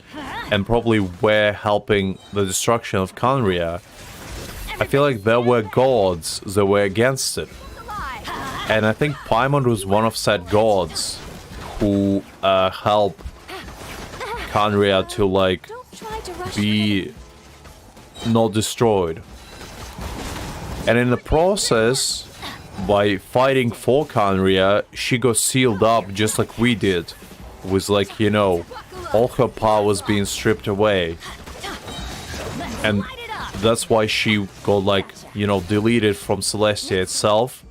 and probably were helping the destruction of Khaenri'ah. I feel like there were gods that were against it. And I think Paimon was one of said gods who helped Khaenri'ah to like be not destroyed. And in the process, by fighting for Khaenri'ah, she got sealed up just like we did. With like, you know, all her powers being stripped away. And that's why she got like, you know, deleted from Celestia itself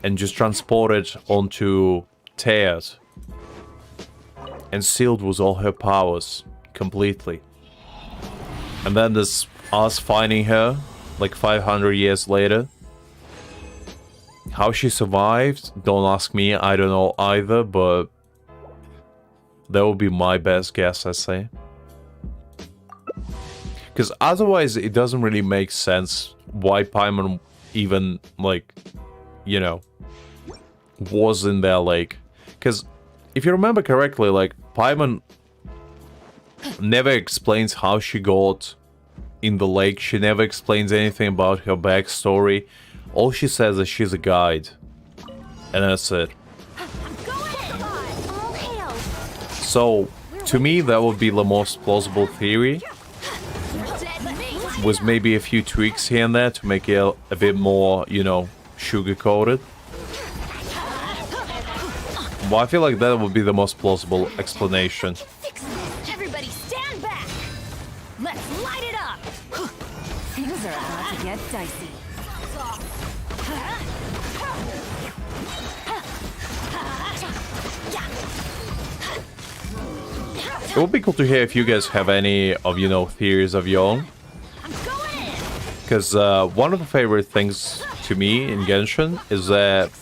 and just transported onto Teat. And sealed with all her powers completely. And then there's us finding her like 500 years later. How she survived, don't ask me, I don't know either, but that would be my best guess, I say. Because otherwise it doesn't really make sense why Paimon even, like, you know, was in their lake. Because if you remember correctly, like, Paimon never explains how she got in the lake. She never explains anything about her backstory. All she says is she's a guide. And that's it. So, to me, that would be the most plausible theory. With maybe a few tweaks here and there to make it a bit more, you know, sugar-coated. Well, I feel like that would be the most plausible explanation. Everybody stand back! Let's light it up! Things are about to get dicey. It would be cool to hear if you guys have any of, you know, theories of your own. Because one of the favorite things to me in Genshin is that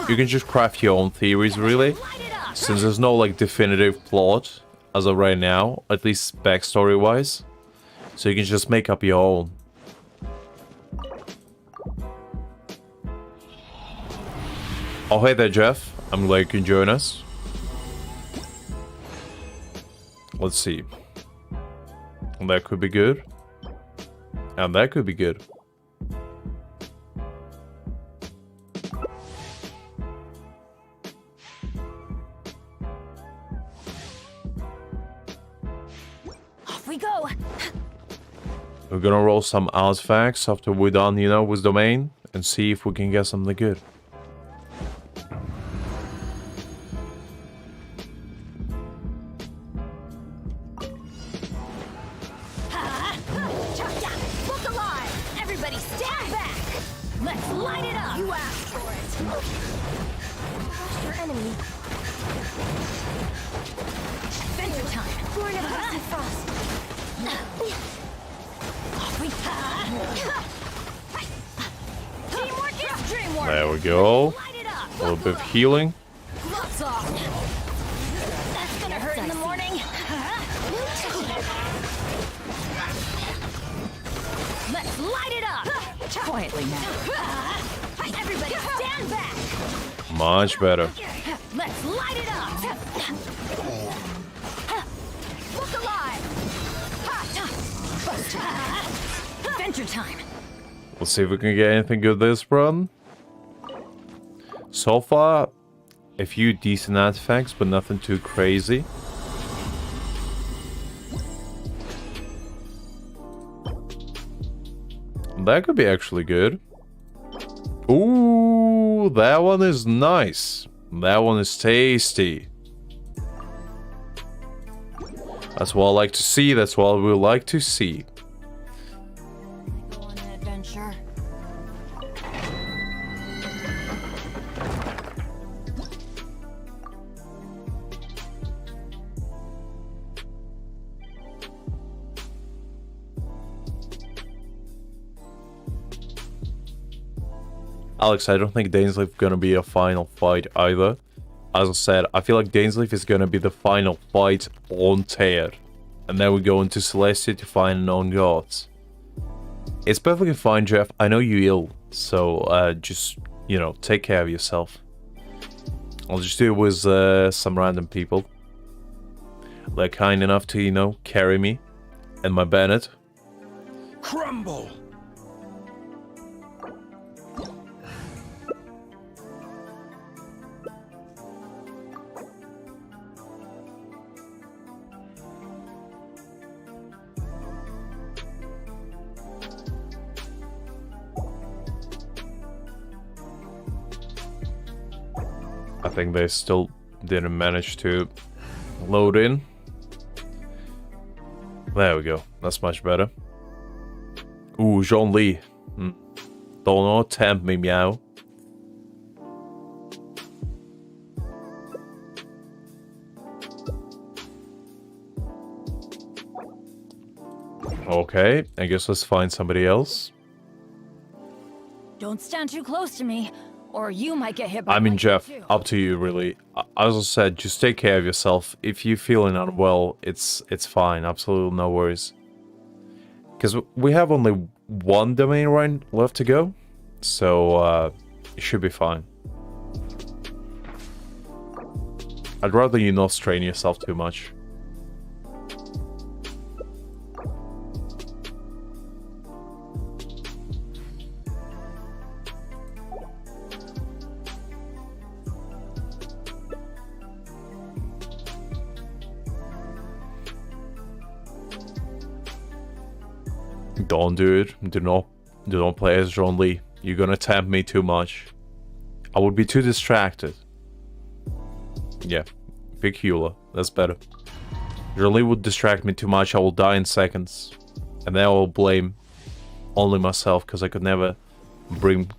you can just craft your own theories, really. Since there's no, like, definitive plot as of right now, at least backstory-wise. So you can just make up your own. Oh, hey there, Jeff. I'm glad you can join us. Let's see. That could be good. And that could be good. Off we go! We're gonna roll some artifacts after we're done, you know, with Domain. And see if we can get something good. There we go. A little bit of healing. That's gonna hurt in the morning. Let's light it up. Quietly now. Everybody stand back. Much better. Let's light it up. Look alive. Adventure time. Let's see if we can get anything good this run. So far, a few decent artifacts, but nothing too crazy. That could be actually good. Ooh, that one is nice. That one is tasty. That's what I like to see. That's what we like to see. Go on an adventure. Alex, I don't think Dainsleif gonna be a final fight either. As I said, I feel like Dainsleif is gonna be the final fight on Tear. And then we go into Celestia to find known gods. It's perfectly fine, Jeff. I know you're ill, so just, you know, take care of yourself. I'll just do it with some random people. They're kind enough to, you know, carry me and my Bennett. Crumble! I think they still didn't manage to load in. There we go. That's much better. Ooh, Jean Lee. Don't know, tempt me, meow. Okay, I guess let's find somebody else. Don't stand too close to me, or you might get hit by I mean, lightning, Jeff, too. up to you, really. As I said, just take care of yourself. If you're feeling unwell, it's fine. Absolutely no worries. Because we have only one domain run left to go, so it should be fine. I'd rather you not strain yourself too much. Don't do it. Do not play as Jean Lee. You're gonna tempt me too much. I would be too distracted. Yeah, pick Eula. That's better. Jean Lee would distract me too much. I will die in seconds, and then I will blame only myself because I could never bring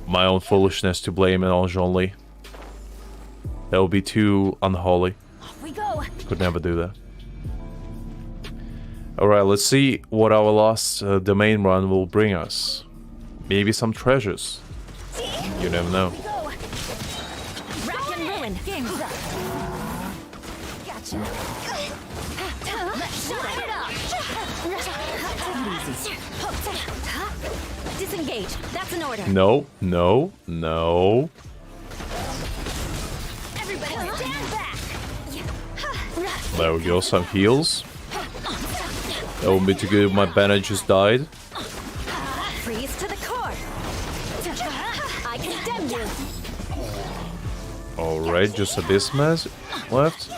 my own foolishness to blame it on Jean Lee. That would be too unholy. Off we go. Could never do that. Alright, let's see what our last domain run will bring us. Maybe some treasures. You never know. Go. Rack and ruin. Game's up. Gotcha. Let's shut it up. Disengage. That's an order. No, no, no. Everybody stand back. There we go, some heals. That won't be too good if my banner just died. Freeze to the core. I condemn you. Alright, just Abysmas left.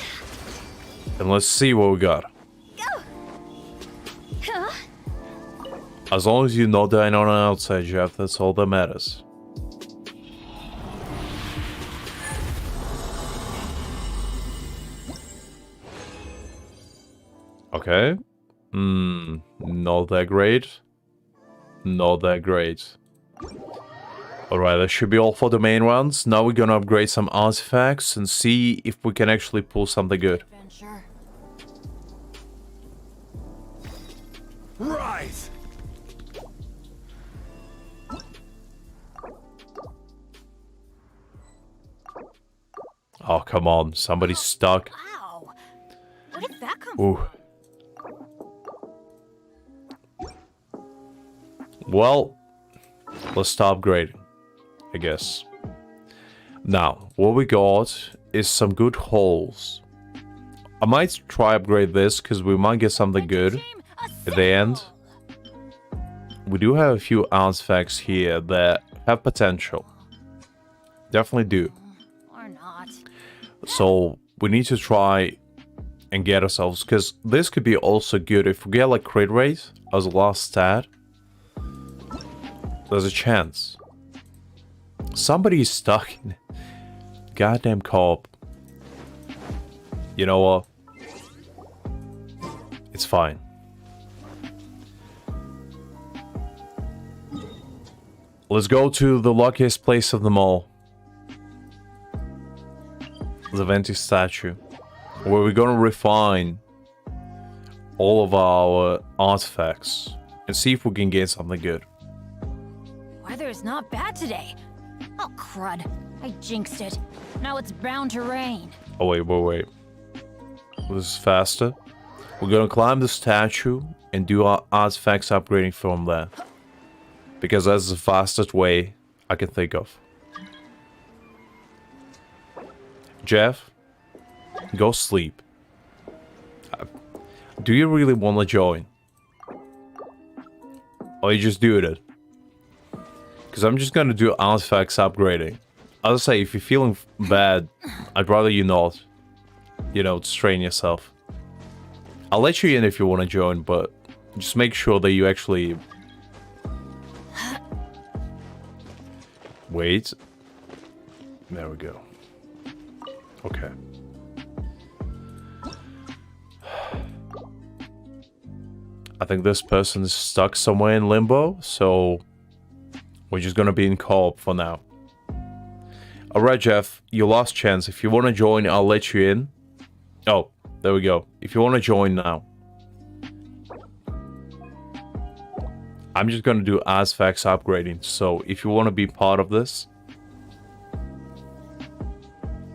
And let's see what we got. As long as you're not dying on an outside, Jeff, that's all that matters. Okay. Not that great. Not that great. Alright, that should be all for the main rounds. Now we're gonna upgrade some artifacts and see if we can actually pull something good. Adventure. Rise! Oh, come on. Somebody's stuck. Wow. Where did that come Ooh. Well, let's start upgrading, I guess. Now, what we got is some good holes. I might try upgrade this, because we might get something good at the end. We do have a few artifacts here that have potential. Definitely do. Or not. So, we need to try and get ourselves, because this could be also good. If we get like crit rate as a last stat, there's a chance. Somebody is stuck in goddamn co-op. You know what? It's fine. Let's go to the luckiest place of them all. The Venti statue. Where we're gonna refine all of our artifacts and see if we can get something good. Why weather's not bad today. Oh, crud. I jinxed it. Now it's bound to rain. Oh, wait. This is faster. We're gonna climb the statue and do our artifacts upgrading from there. Because that's the fastest way I can think of. Jeff, go sleep. Do you really want to join? Or are you just doing it? Because I'm just gonna do artifacts upgrading. I'll say, if you're feeling bad, I'd rather you not. You know, strain yourself. I'll let you in if you want to join, but just make sure that you actually... Wait. There we go. Okay. I think this person is stuck somewhere in limbo, so we're just gonna be in co-op for now. Alright, Jeff, your last chance. If you want to join, I'll let you in. Oh, there we go. If you want to join now. I'm just gonna do artifacts upgrading, so if you want to be part of this,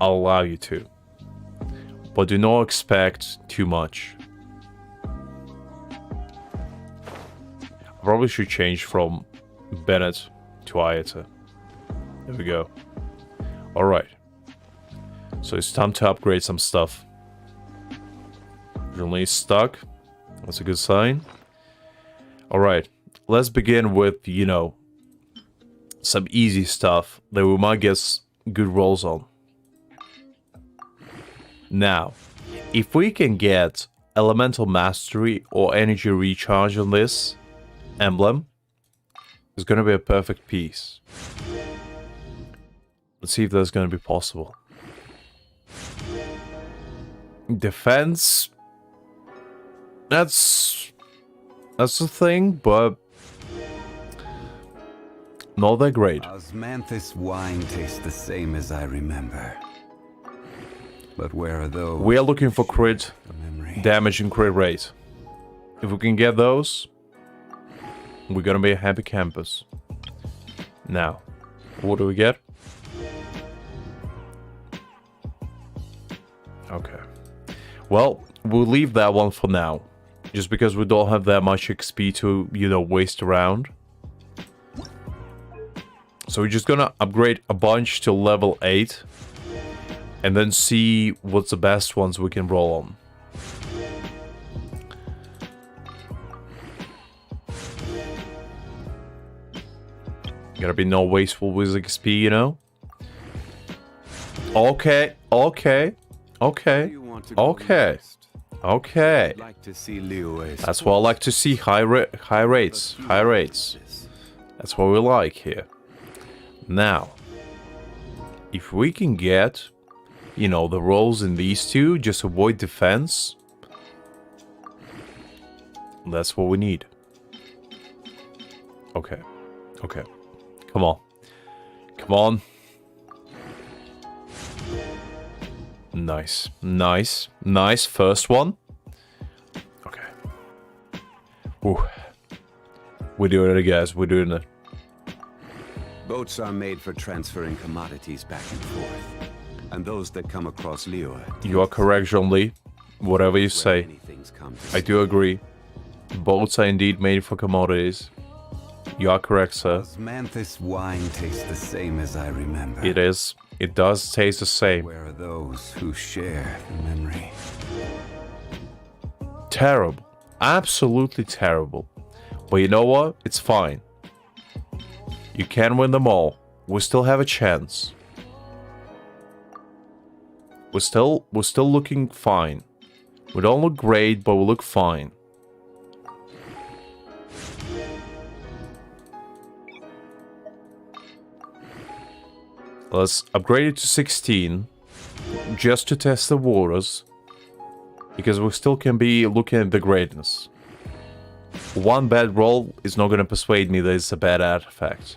I'll allow you to. But do not expect too much. I probably should change from Bennett to Ayata. There we go. Alright. So it's time to upgrade some stuff. Currently stuck. That's a good sign. Alright. Let's begin with, you know, some easy stuff that we might get good rolls on. Now, if we can get Elemental Mastery or Energy Recharge on this emblem, it's gonna be a perfect piece. Let's see if that's gonna be possible. Defense, that's the thing, but not that great. Osmanthus wine tastes the same as I remember. But where are those? We are looking for crit damage and crit rate. If we can get those, we're gonna be a happy campus. Now, what do we get? Okay. Well, we'll leave that one for now. Just because we don't have that much XP to, you know, waste around. So we're just gonna upgrade a bunch to level 8. And then see what's the best ones we can roll on. Gotta be no wasteful with XP, you know? Okay. That's what I like to see, high rates. That's what we like here. Now, if we can get, you know, the rolls in these two, just avoid defense, that's what we need. Okay. Come on. Nice. First one. Okay. Ooh. We're doing it, guys. We're doing it. Boats are made for transferring commodities back and forth. And those that come across Liyue. You are correct, Jean-Lee. Whatever you say. I do agree. Boats are indeed made for commodities. You are correct, sir. Osmanthus wine tastes the same as I remember. It is. It does taste the same. Where are those who share the memory? Terrible. Absolutely terrible. But you know what? It's fine. You can win them all. We still have a chance. We're still looking fine. We don't look great, but we look fine. Let's upgrade it to 16, just to test the waters, because we still can be looking at the greatness. One bad roll is not going to persuade me that it's a bad artifact,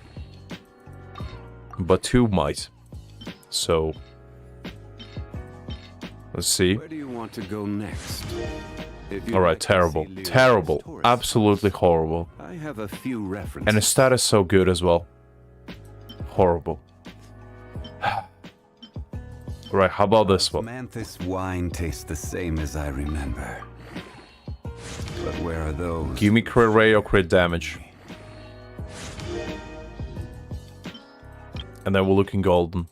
but 2 might. So, let's see. Where do you want to go next? Alright, terrible, absolutely horrible. I have a few references. And the stat is so good as well. horrible. Right, how about this one? Manthus wine tastes the same as I remember. But where are those? Give me crit rate or crit damage. And then we're looking golden.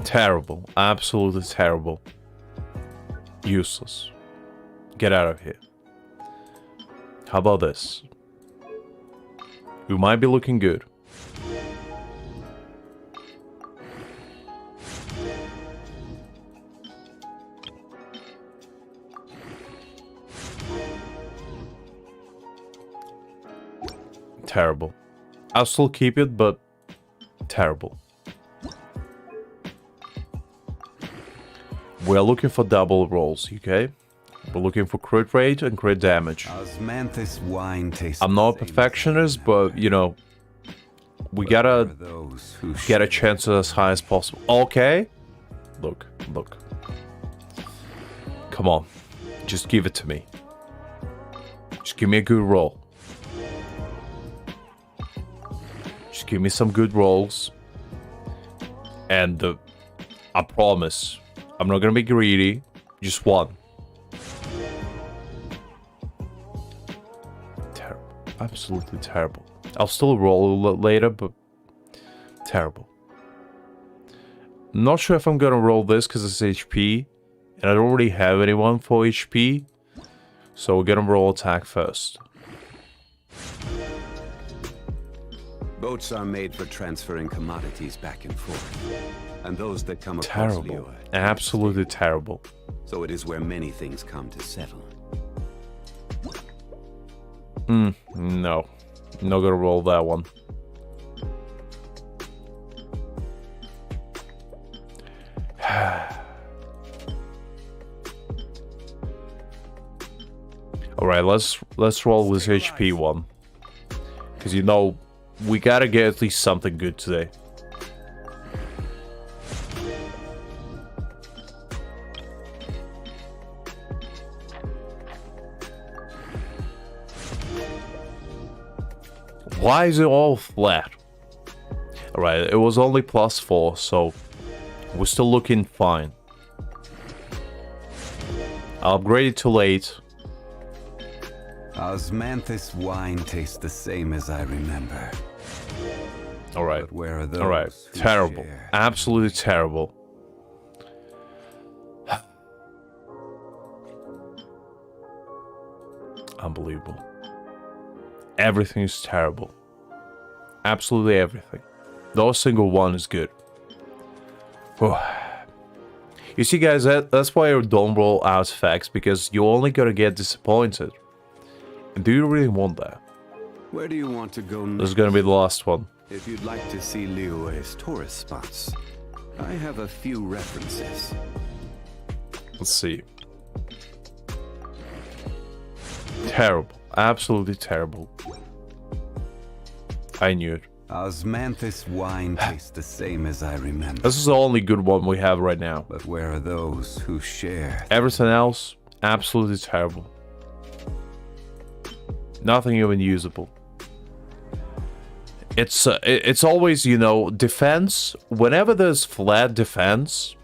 Terrible. Absolutely terrible. Useless. Get out of here. How about this? We might be looking good. Terrible. I'll still keep it, but terrible. We're looking for double rolls, okay? We're looking for crit rate and crit damage. Osmanthus wine tastes I'm not a perfectionist, but, you know, we gotta get a chance as high as possible. Okay? Look. Come on. Just give it to me. Just give me a good roll. Just give me some good rolls. And I promise, I'm not gonna be greedy. Just one. Terrible. Absolutely terrible. I'll still roll later, but terrible. I'm not sure if I'm gonna roll this because it's HP. And I don't really have anyone for HP. So we're gonna roll attack first. Boats are made for transferring commodities back and forth. And those that come across Terrible. Liyue. Absolutely terrible. So it is where many things come to settle. No. Not gonna roll that one. Alright, let's roll this HP one. Because you know, we gotta get at least something good today. Why is it all flat? Alright, it was only +4, so we're still looking fine. I'll upgrade it to late. Osmanthus wine tastes the same as I remember. Alright. But where are those? Alright. who Terrible. share? Absolutely terrible. Unbelievable. Everything is terrible. Absolutely everything. No single one is good. You see, guys, that's why I don't roll artifacts, because you're only gonna get disappointed. And do you really want that? Where do you want to go next? This is gonna be the last one. If you'd like to see Liyue's tourist spots, I have a few references. Let's see. Terrible. Absolutely terrible. I knew it. Osmanthus wine tastes the same as I remember. This is the only good one we have right now. But where are those who share? Everything else, absolutely terrible. Nothing even usable. It's always, you know, defense. Whenever there's flat defense,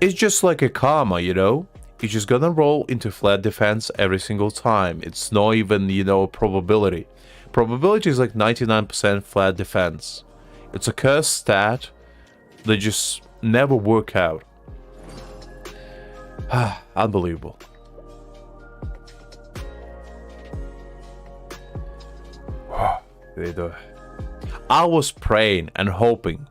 it's just like a karma, you know? You're just gonna roll into flat defense every single time. It's not even, you know, a probability. Probability is like 99% flat defense. It's a cursed stat that just never work out. Unbelievable. I was praying and hoping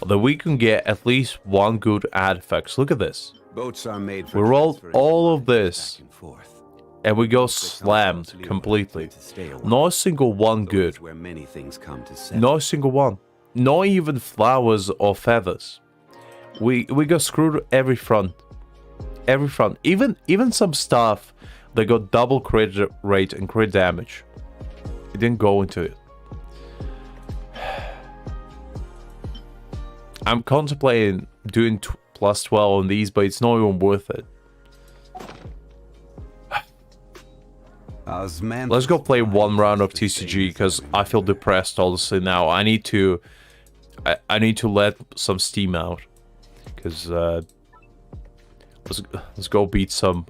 that we can get at least one good artifact. Look at this. Boats are made for We rolled transferring all of commodities this. back and forth. And we go slammed completely. Not a single one good. Where many things come to settle. Not a single one. Not even flowers or feathers. We got screwed every front. Every front. Even some stuff that got double crit rate and crit damage. It didn't go into it. I'm contemplating doing +12 on these, but it's not even worth it. Let's go play one round of TCG, because I feel depressed honestly now. I need to let some steam out, because let's go beat some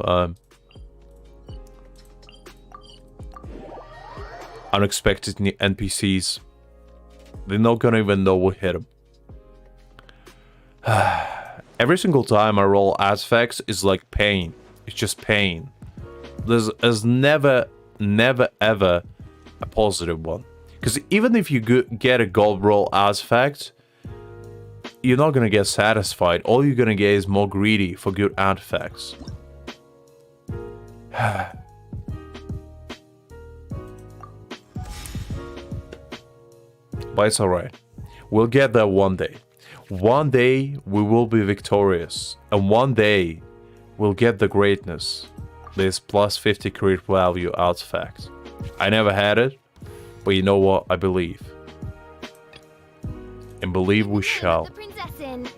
unexpected NPCs. They're not gonna even know what hit them. Every single time I roll artifacts is like pain. It's just pain. There's never ever a positive one. Because even if you get a gold roll artifact, you're not gonna get satisfied. All you're gonna get is more greedy for good artifacts. But it's alright. We'll get there one day. One day we will be victorious. And one day we'll get the greatness. This plus 50 crit value artifact. I never had it, but you know what? I believe. And believe we shall. The princess in.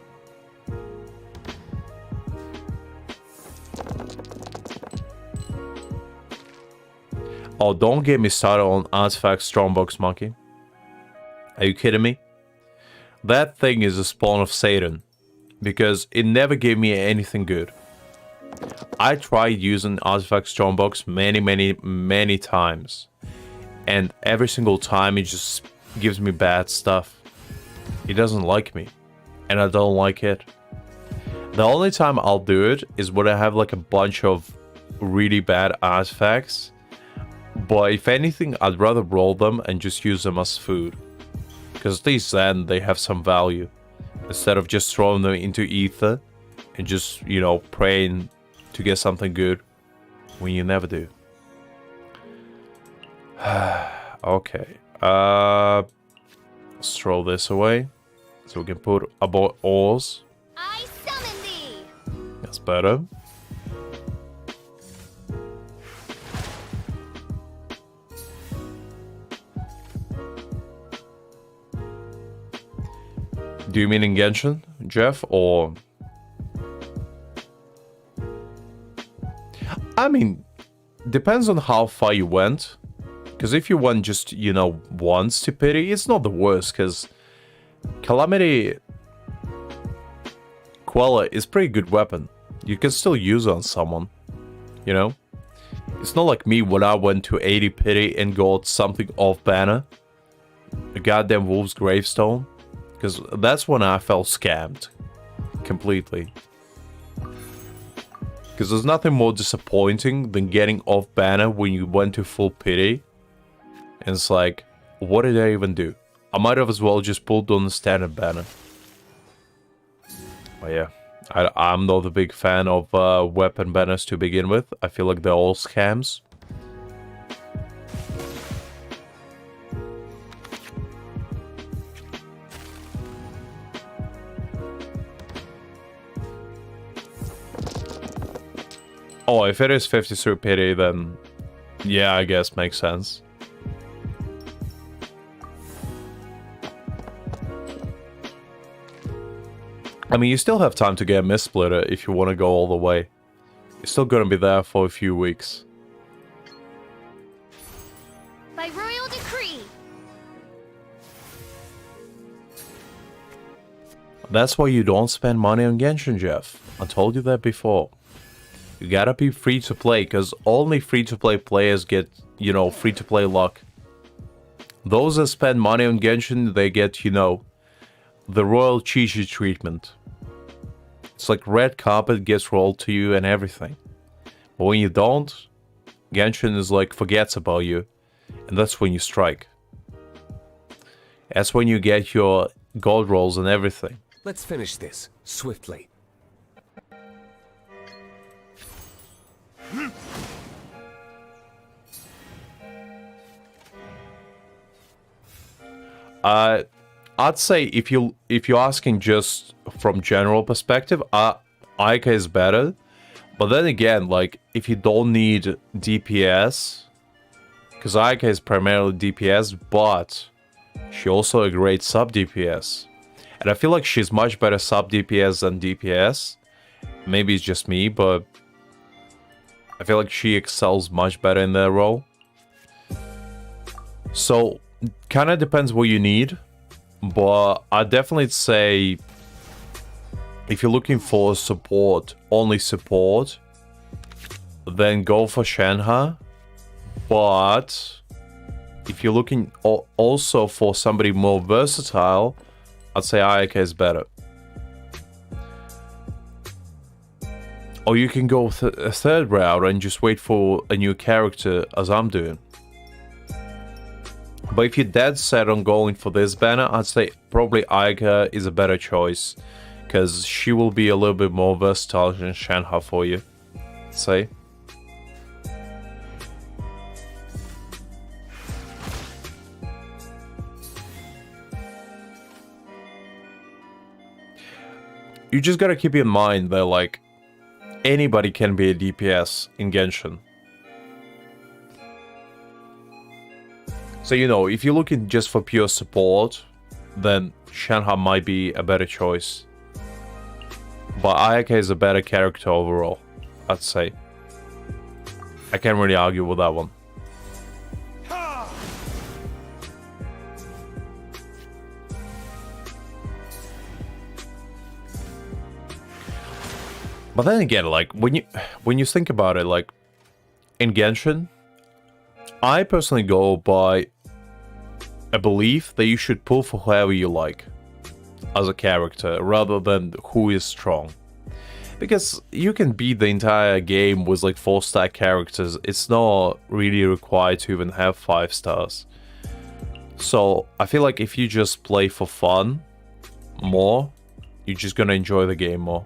Oh, don't get me started on artifact strongbox monkey. Are you kidding me? That thing is a spawn of Satan, because it never gave me anything good. I tried using artifact strongbox many times, and every single time it just gives me bad stuff. It doesn't like me, and I don't like it. The only time I'll do it is when I have like a bunch of really bad artifacts, but if anything, I'd rather roll them and just use them as food. Because at least then they have some value. Instead of just throwing them into ether and just, you know, praying to get something good when you never do. Okay. Let's throw this away. So we can put about ores. I summon thee. That's better. Do you mean in Genshin, Jeff, or... I mean, depends on how far you went. Because if you went just, you know, once to pity, it's not the worst, because Calamity Quella is pretty good weapon. You can still use it on someone, you know? It's not like me when I went to 80 pity and got something off banner. A goddamn Wolf's Gravestone. Because that's when I felt scammed. Completely. Because there's nothing more disappointing than getting off banner when you went to full pity. And it's like, what did I even do? I might have as well just pulled on the standard banner. But yeah, I'm not a big fan of weapon banners to begin with. I feel like they're all scams. Oh, if it is 53 pity, then yeah, I guess makes sense. I mean, you still have time to get a Mist Splitter if you want to go all the way. You're still gonna be there for a few weeks. By royal decree. That's why you don't spend money on Genshin, Jeff. I told you that before. You gotta be free to play, because only free to play players get, you know, free to play luck. Those that spend money on Genshin, they get, you know, the royal Chi-Chi treatment. It's like red carpet gets rolled to you and everything. But when you don't, Genshin is like forgets about you. And that's when you strike. That's when you get your gold rolls and everything. Let's finish this swiftly. I'd say if you're asking just from general perspective, Aika is better. But then again, like if you don't need DPS, because Aika is primarily DPS, but she also a great sub DPS, and I feel like she's much better sub DPS than DPS. Maybe it's just me, but I feel like she excels much better in that role. So, kind of depends what you need, but I definitely say if you're looking for support, only support, then go for Shenhe. But if you're looking also for somebody more versatile, I'd say Ayaka is better. Or you can go a third route and just wait for a new character, as I'm doing. But if you're dead set on going for this banner, I'd say probably Ayaka is a better choice, because she will be a little bit more versatile than Shenhe for you, say. You just gotta keep in mind that, like, anybody can be a DPS in Genshin. So, you know, if you're looking just for pure support, then Shenhe might be a better choice. But Ayaka is a better character overall, I'd say. I can't really argue with that one. But then again, like, when you think about it, like, in Genshin, I personally go by a belief that you should pull for whoever you like as a character, rather than who is strong. Because you can beat the entire game with, like, 4-star characters. It's not really required to even have 5 stars. So, I feel like if you just play for fun more, you're just gonna enjoy the game more.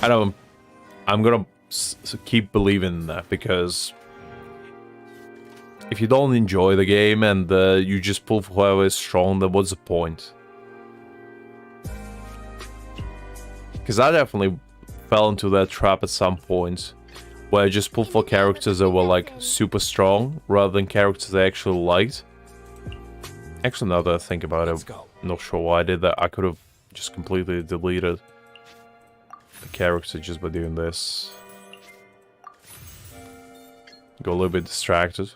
I'm gonna keep believing in that, because if you don't enjoy the game and you just pull for whoever is strong, then what's the point? Because I definitely fell into that trap at some point, where I just pulled for characters that were, like, super strong, rather than characters I actually liked. Actually, now that I think about it, I'm not sure why I did that. I could have just completely deleted the character just by doing this. Go a little bit distracted.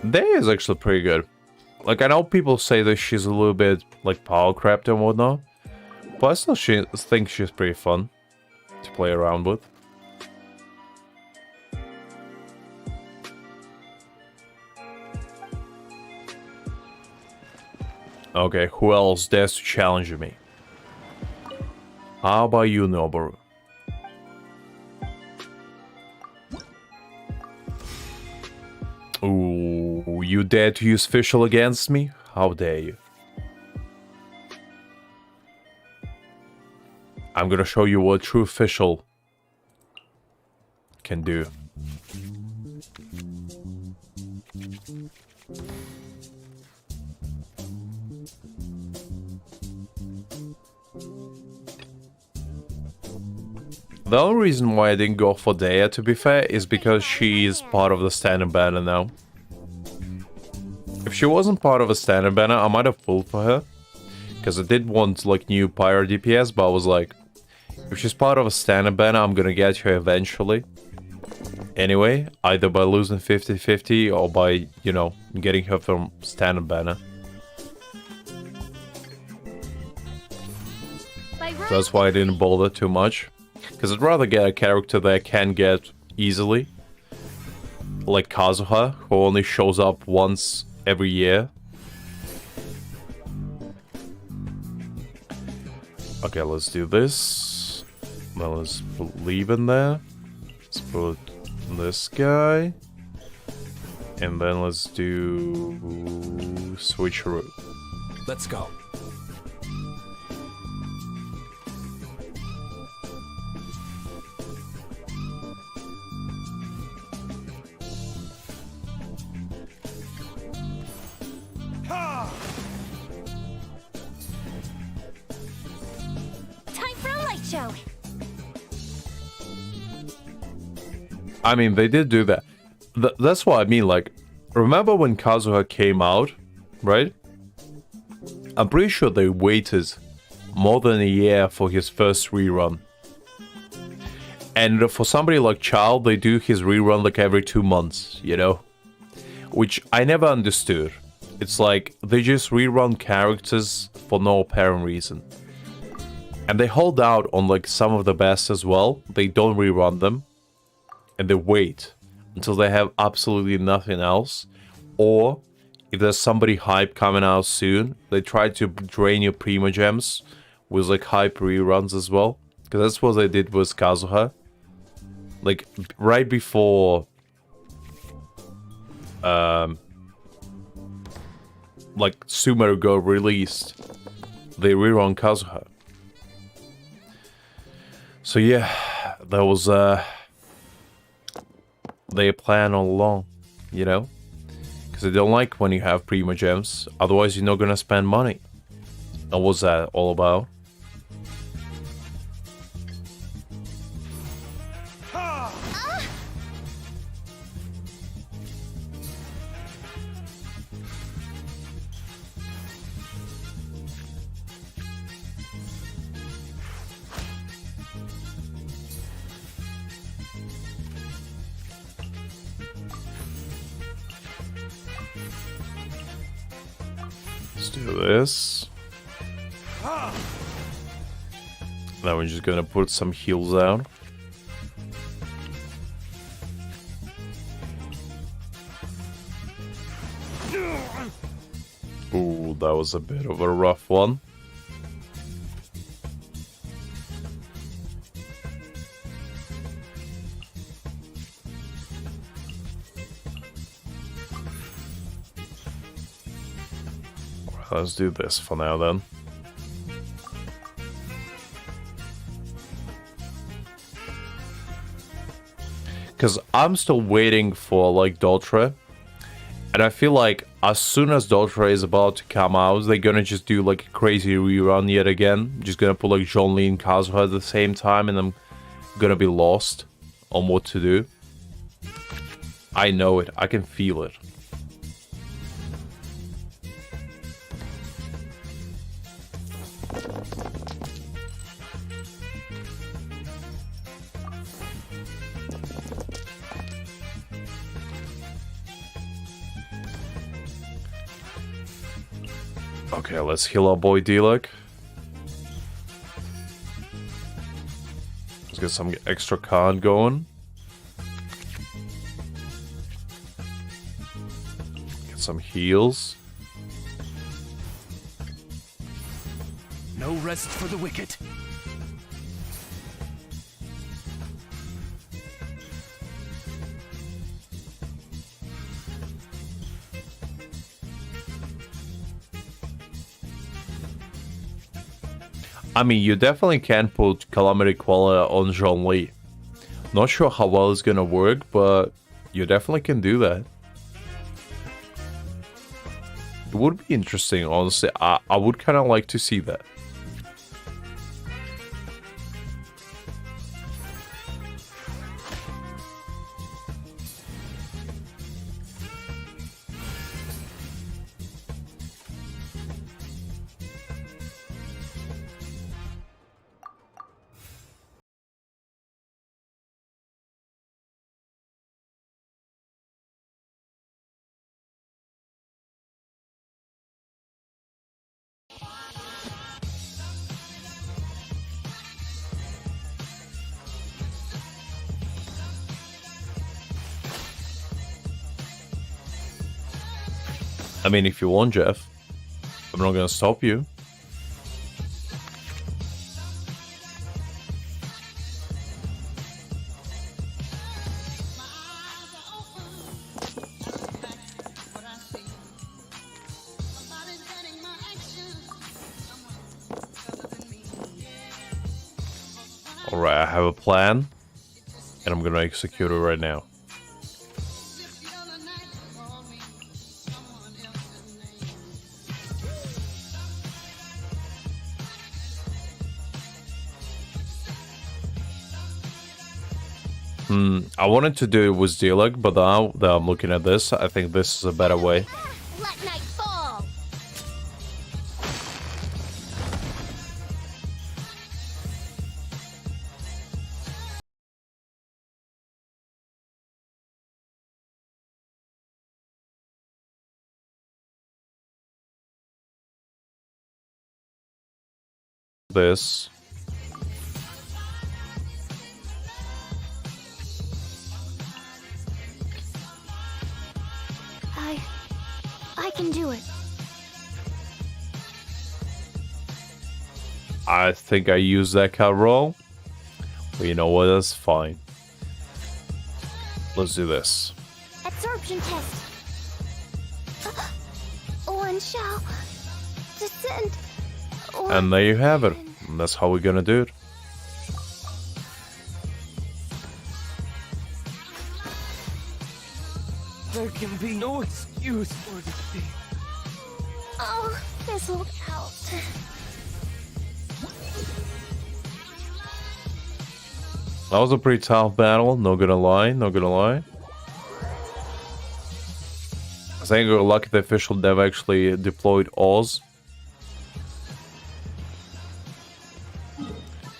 Day is actually pretty good. Like, I know people say that she's a little bit, like, power crept and whatnot, but I still think she's pretty fun to play around with. Okay, who else dares to challenge me? How about you, Noboru? Ooh, you dare to use Fischl against me? How dare you? I'm gonna show you what true Fischl can do. The only reason why I didn't go for Dea, to be fair, is because she is part of the standard banner now. If she wasn't part of a standard banner, I might have pulled for her. Because I did want, like, new Pyro DPS, but I was like, if she's part of a standard banner, I'm gonna get her eventually. Anyway, either by losing 50-50 or by, you know, getting her from standard banner. So that's why I didn't bother too much. Because I'd rather get a character that I can get easily. Like Kazuha, who only shows up once every year. Okay, let's do this. Then let's put Leave in there. Let's put this guy. And then let's do Switcheroo. Let's go. Show. I mean, they did do that. That's what I mean, like, remember when Kazuha came out, right? I'm pretty sure they waited more than a year for his first rerun And for somebody like Child, they do his rerun like every 2 months, you know? Which I never understood. It's like they just rerun characters for no apparent reason. And they hold out on like some of the best as well. They don't rerun them. And they wait until they have absolutely nothing else. Or if there's somebody hype coming out soon, they try to drain your Prima Gems with like hype reruns as well. Because that's what they did with Kazuha. Like right before like Sumeru Go released, they rerun Kazuha. So yeah, that was their plan all along, you know? Because they don't like when you have Prima Gems, otherwise you're not gonna spend money. And what's that all about? Let's do this. Now we're just gonna put some heals down. Ooh, that was a bit of a rough one. Let's do this for now then. Because I'm still waiting for like Doltra. And I feel like as soon as Doltra is about to come out, they're gonna just do like a crazy rerun yet again. Just gonna put like Zhongli and Kazuha at the same time, and I'm gonna be lost on what to do. I know it. I can feel it. Okay, let's heal our boy D-Luck. Let's get some extra con going. Get some heals. No rest for the wicked. I mean, you definitely can put Calamity Queller on Zhongli. Not sure how well it's gonna work, but you definitely can do that. It would be interesting, honestly. I would kind of like to see that. I mean, if you want, Jeff, I'm not gonna stop you. Alright, I have a plan, and I'm gonna execute it right now. I wanted to do it with D-Luck, but now that I'm looking at this, I think this is a better way. this. I can do it. I think I used that card wrong. But you know what? That's fine. Let's do this. Absorption test. One shall descend. And there you have it. And that's how we're gonna do it. There can be no excuse for defeat. Oh, fizzled out. That was a pretty tough battle, not gonna lie, not gonna lie. I think we're lucky the official dev actually deployed Oz.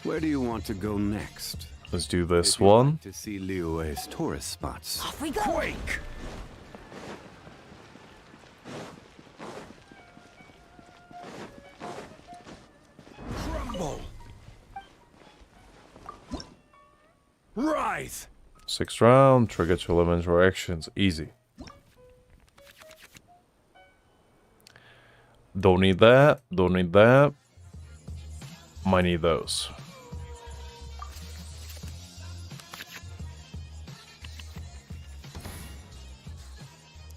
Where do you want to go next? Let's do this If you'd one. like to see Liyue's tourist spots. Off we go! Quake! Crumble! Rise! 6th round, trigger 2 elemental actions, easy. Don't need that, don't need that. Might need those.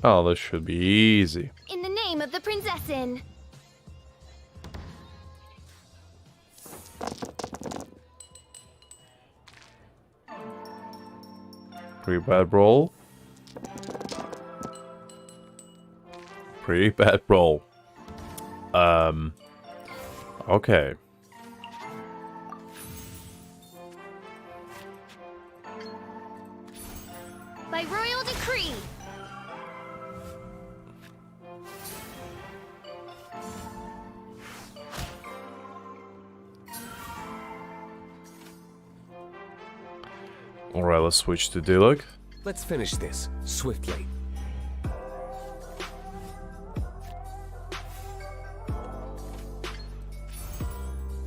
Oh, this should be easy. In the name of the Prinzessin. Pretty bad roll. Pretty bad roll. Okay. By royal decree. Alright, let's switch to Diluc. Let's finish this swiftly.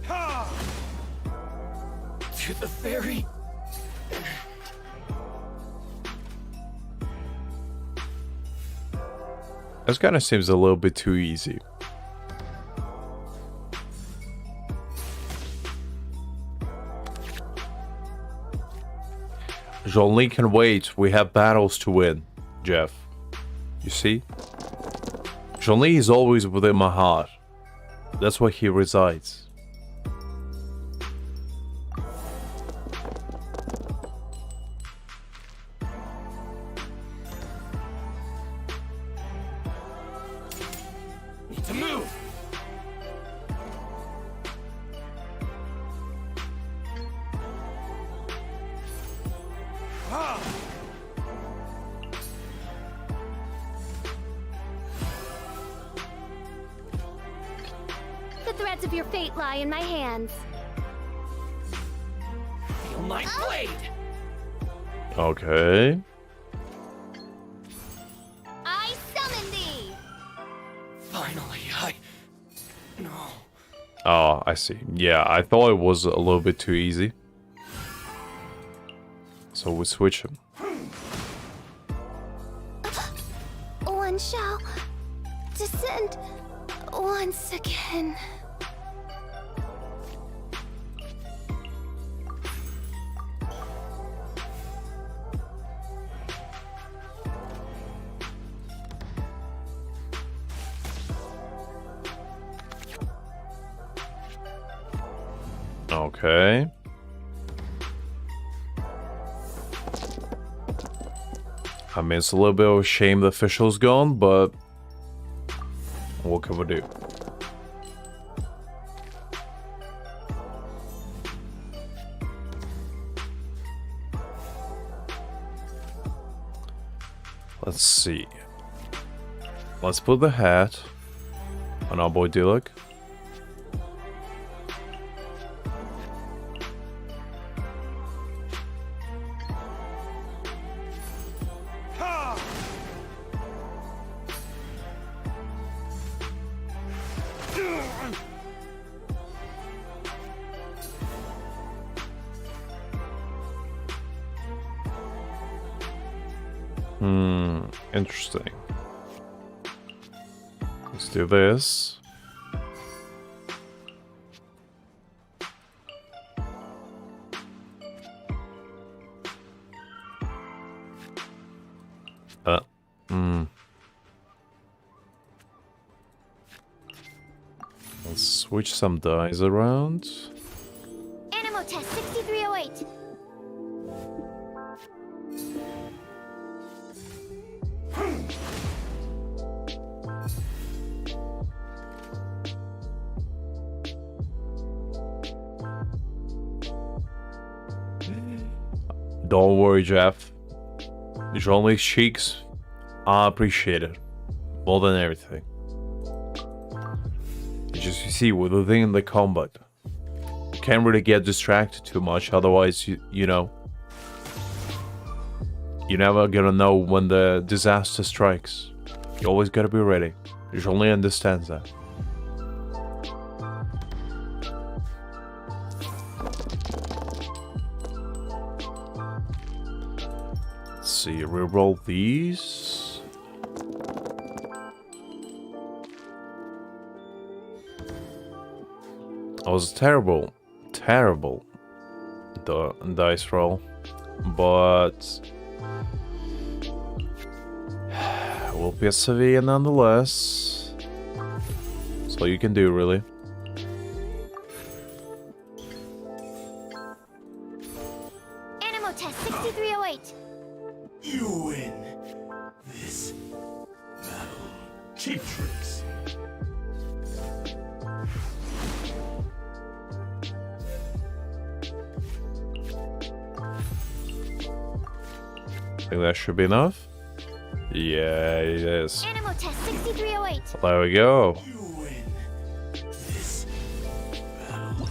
Ha! To the fairy. This kind of seems a little bit too easy. Jean-Lee can wait. We have battles to win, Jeff. You see? Jean-Lee is always within my heart. That's where he resides. Need to move. Ah! The threads of your fate lie in my hands. Feel my blade. Okay. I summon thee. Finally, no. Oh, I see. Yeah, I thought it was a little bit too easy. So we switch him. One shall descend once again. Okay. I mean, it's a little bit of a shame the official's gone, but what can we do? Let's see. Let's put the hat on our boy Diluc. Ha! Interesting. Let's do this. Let's switch some dice around. Animal test 6308. Don't worry, Jeff. These only cheeks. I appreciate it more than everything. You see, with the thing in the combat, you can't really get distracted too much. Otherwise, you know, you're never gonna know when the disaster strikes. You always gotta be ready. You only understands that. Let's see, reroll these. It was terrible the dice roll, but we'll persevere nonetheless. That's all you can do, really. Animal test 6308. You win this battle. Cheap tricks. I think that should be enough. Yeah, it is. Animal test 6308. There we go. You win this battle.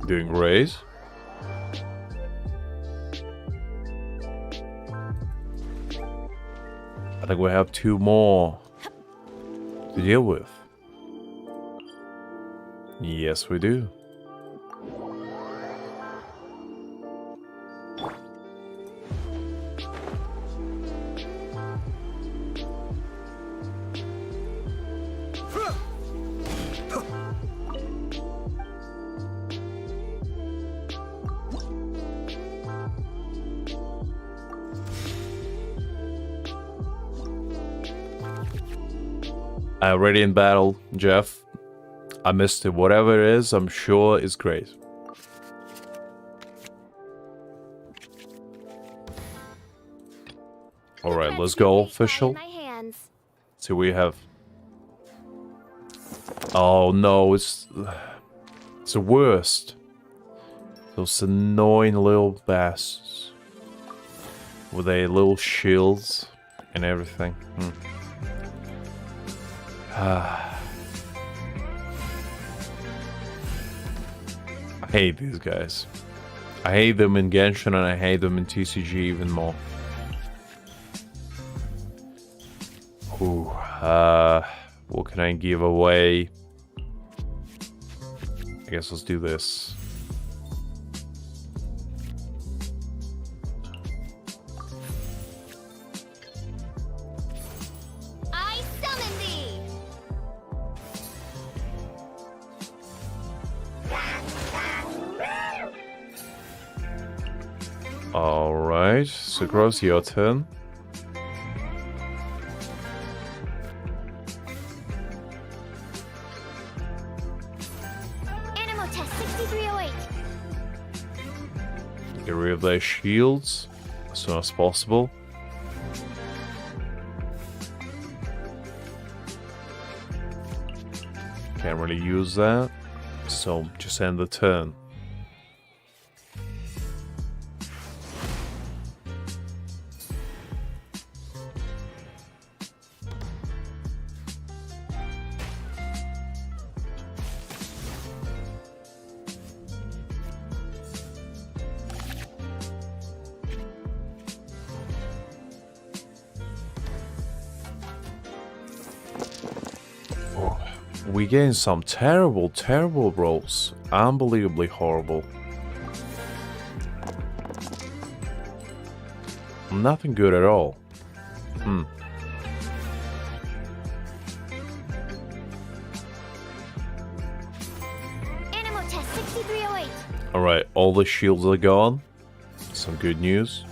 Doing great. I think we have 2 more to deal with. Yes, we do. Already in battle, Jeff. I missed it. Whatever it is, I'm sure it's great. Alright, let's go official. So we have... Oh no, it's the worst. Those annoying little bastards. With their little shields and everything. I hate these guys. I hate them in Genshin and I hate them in TCG even more. Ooh, what can I give away? I guess let's do this. I summon thee. Alright, so Gross, your turn. Animal test 6308. Get rid of their shields as soon as possible. Can't really use that, so just end the turn. We getting some terrible rolls. Unbelievably horrible. Nothing good at all. Animal test 6308. Alright, all the shields are gone. Some good news.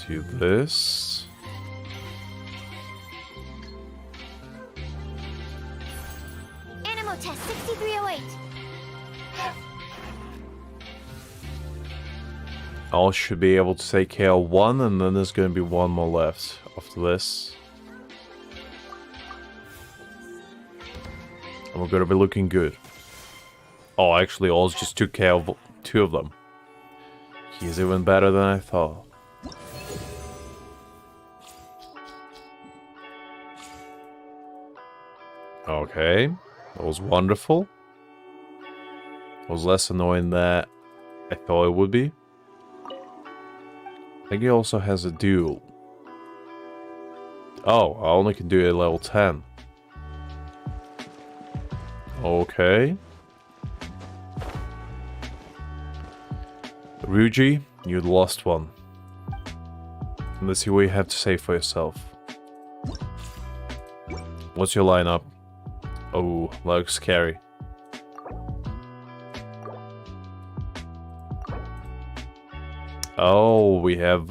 Do this. Animal test 6308. I should be able to take care of one, and then there's going to be one more left after this. And we're going to be looking good. Oh, actually, Oz just took care of 2 of them. He's even better than I thought. Okay, that was wonderful. It was less annoying than I thought it would be. I think he also has a duel. Oh, I only can do it at level 10. Okay. Ryuji, you lost one. Let's see what you have to say for yourself. What's your lineup? Oh, looks scary. Oh, we have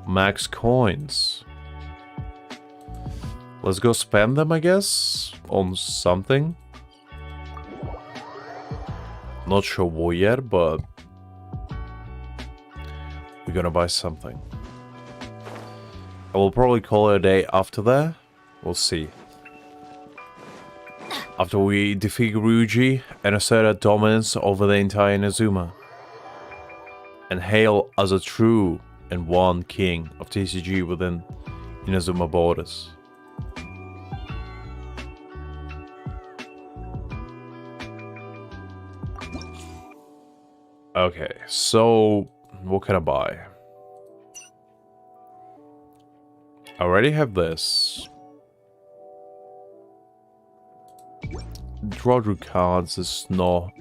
max coins. Let's go spend them, I guess, on something. Not sure what yet, but we're gonna buy something. I will probably call it a day after that. We'll see. After we defeat Ryuji and assert our dominance over the entire Inazuma. And hail as a true and one king of TCG within Inazuma borders. Okay, so what can I buy? I already have this. Draw through cards is not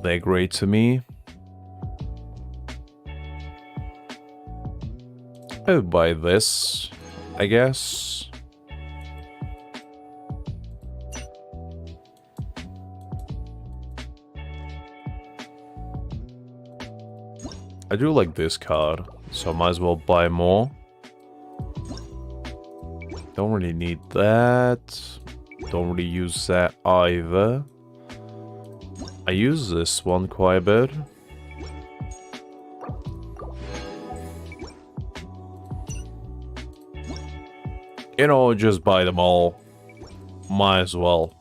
that great to me. I would buy this, I guess. I do like this card, so I might as well buy more. Don't really need that. Don't really use that either. I use this one quite a bit. You know, just buy them all. Might as well.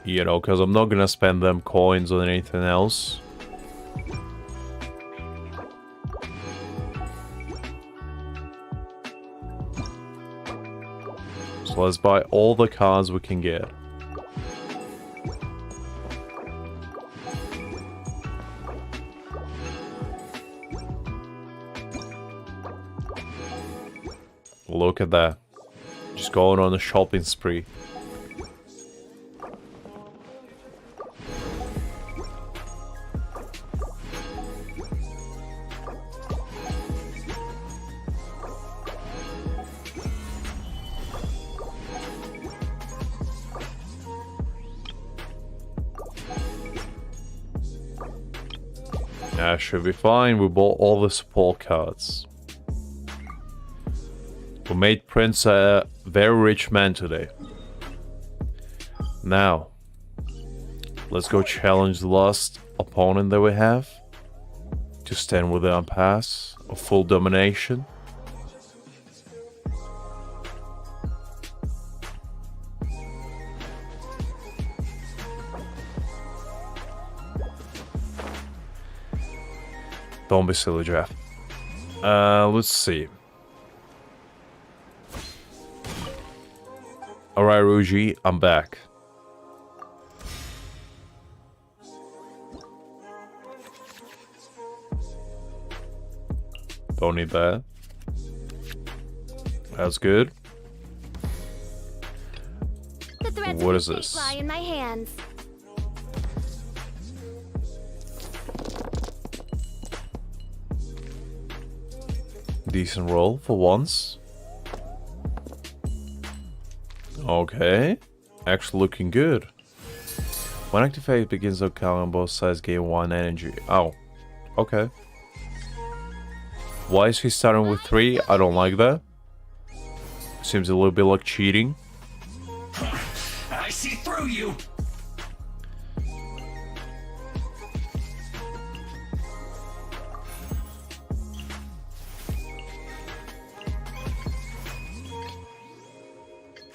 You know, because I'm not gonna spend them coins on anything else. So let's buy all the cards we can get. Look at that. Just going on a shopping spree. That should be fine. We bought all the support cards. We made Prince a very rich man today. Now, let's go challenge the last opponent that we have to stand within our pass of full domination. Don't be silly, Jeff. Let's see. Alright, Ryuji, I'm back. Don't need that. That's good. The threads What of is fate this? lie in my hands. Decent roll for once. Okay. Actually looking good. When activate begins to count on both sides gain 1 energy. Oh. Okay. Why is he starting with 3? I don't like that. Seems a little bit like cheating. I see through you!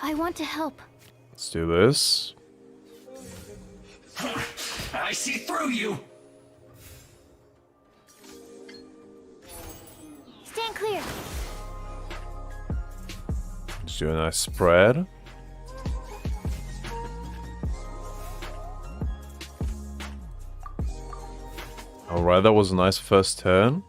I want to help. Let's do this. I see through you! Stand clear. Let's do a nice spread. Alright, that was a nice first turn.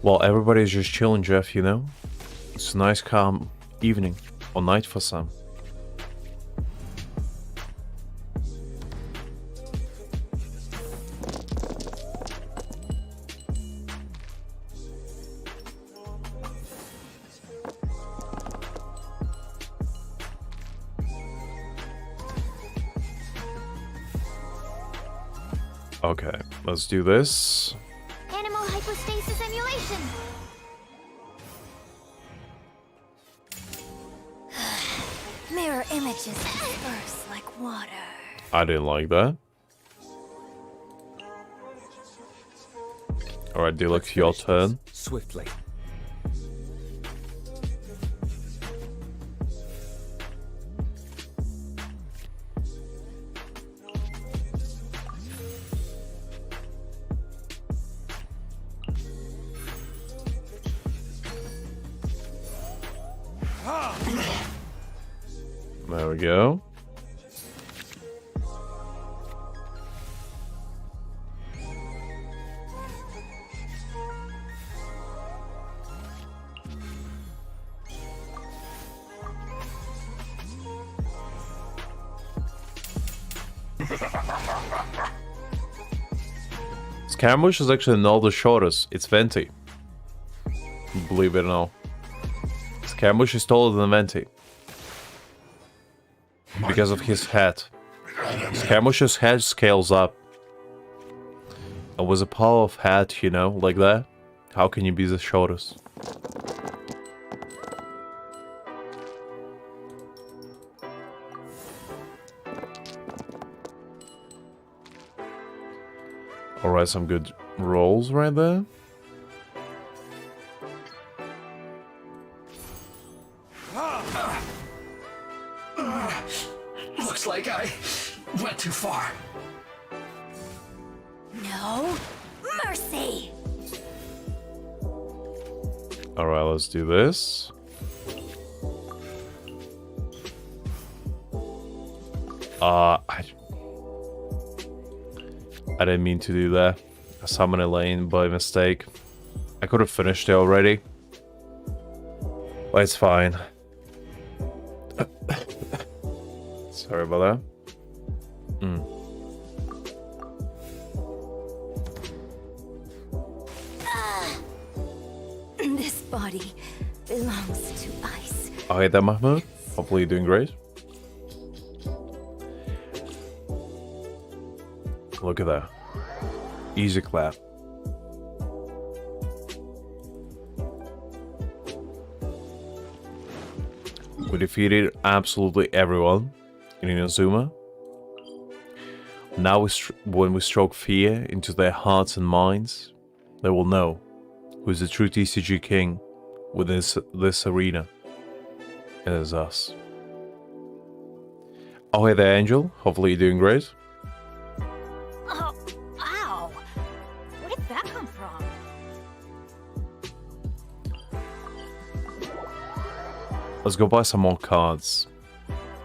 Well, everybody's just chilling, Jeff, you know? It's a nice calm evening or night for some. Okay, let's do this. Animal hypostasis emulation. Mirror images disperse like water. I didn't like that. Alright, Deluxe, your turn. Swiftly. There we go. Scaramouche is actually not the shortest, it's Venti. Believe it or not. Scaramouche is taller than Venti. Because of his head. Scaramouche's head scales up. And with a power of head, you know, like that, how can you be the shortest? Alright, some good rolls right there. Looks like I went too far. No mercy. Alright, let's do this. I didn't mean to do that. I summoned a lane by mistake. I could have finished it already. But it's fine. Sorry about that. This body belongs to ice. Okay, then Mahmoud. Hopefully you're doing great. Look at that. Easy clap. We defeated absolutely everyone in Inazuma. Now when we stroke fear into their hearts and minds, they will know who is the true TCG king within this arena. It is us. Oh, hey there, Angel. Hopefully you're doing great. Oh, ow! Where did that come from? Let's go buy some more cards.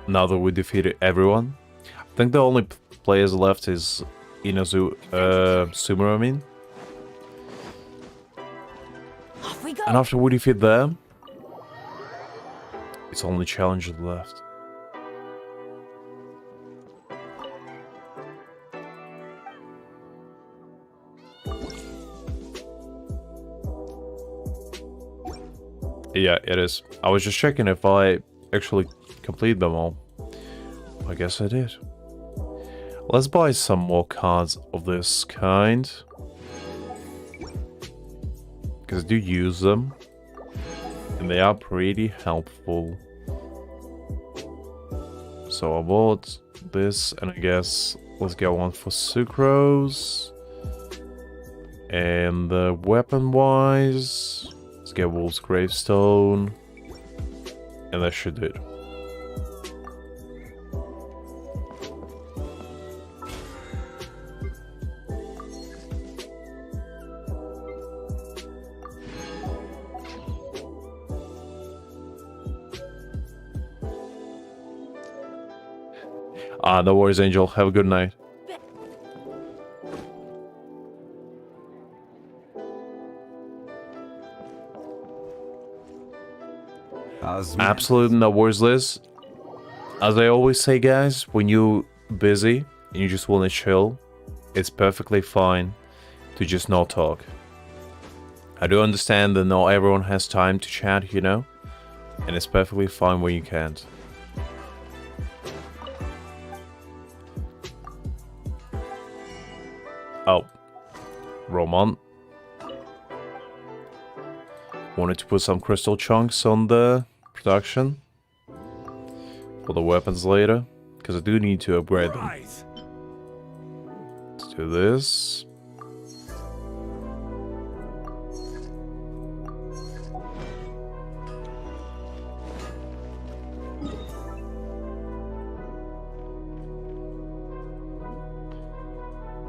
Now that we defeated everyone. I think the only players left is Sumeru, I mean. Off we go. And after we defeat them, it's only challengers left. Yeah, it is. I was just checking if I actually complete them all. I guess I did. Let's buy some more cards of this kind. Because I do use them. And they are pretty helpful. So I bought this, and I guess let's get one for Sucrose. And weapon-wise, let's get Wolf's Gravestone. And that should do it. No worries, Angel. Have a good night. Absolutely no worries, Liz. As I always say, guys, when you're busy and you just want to chill, it's perfectly fine to just not talk. I do understand that not everyone has time to chat, you know? And it's perfectly fine when you can't. Oh, Roman wanted to put some crystal chunks on the production for the weapons later, because I do need to upgrade them. Let's do this.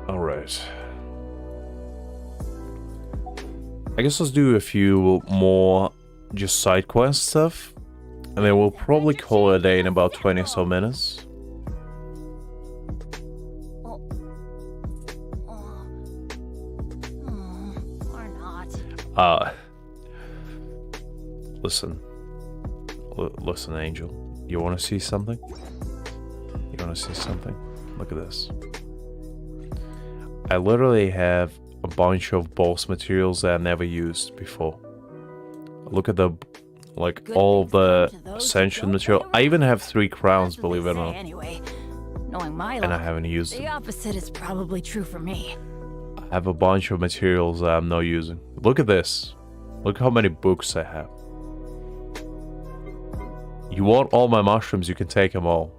Alright. I guess let's do a few more just side quest stuff. And then we'll probably call it a day in about 20 or so minutes. Or not. Listen. Listen, Angel. You want to see something? You want to see something? Look at this. I literally have a bunch of boss materials that I never used before. Look at the, like, all the Ascension material. I even have 3 crowns, believe it or not. Anyway, knowing my And I luck, haven't used the them. opposite is probably true for me. I have a bunch of materials that I'm not using. Look at this. Look how many books I have. You want all my mushrooms, you can take them all.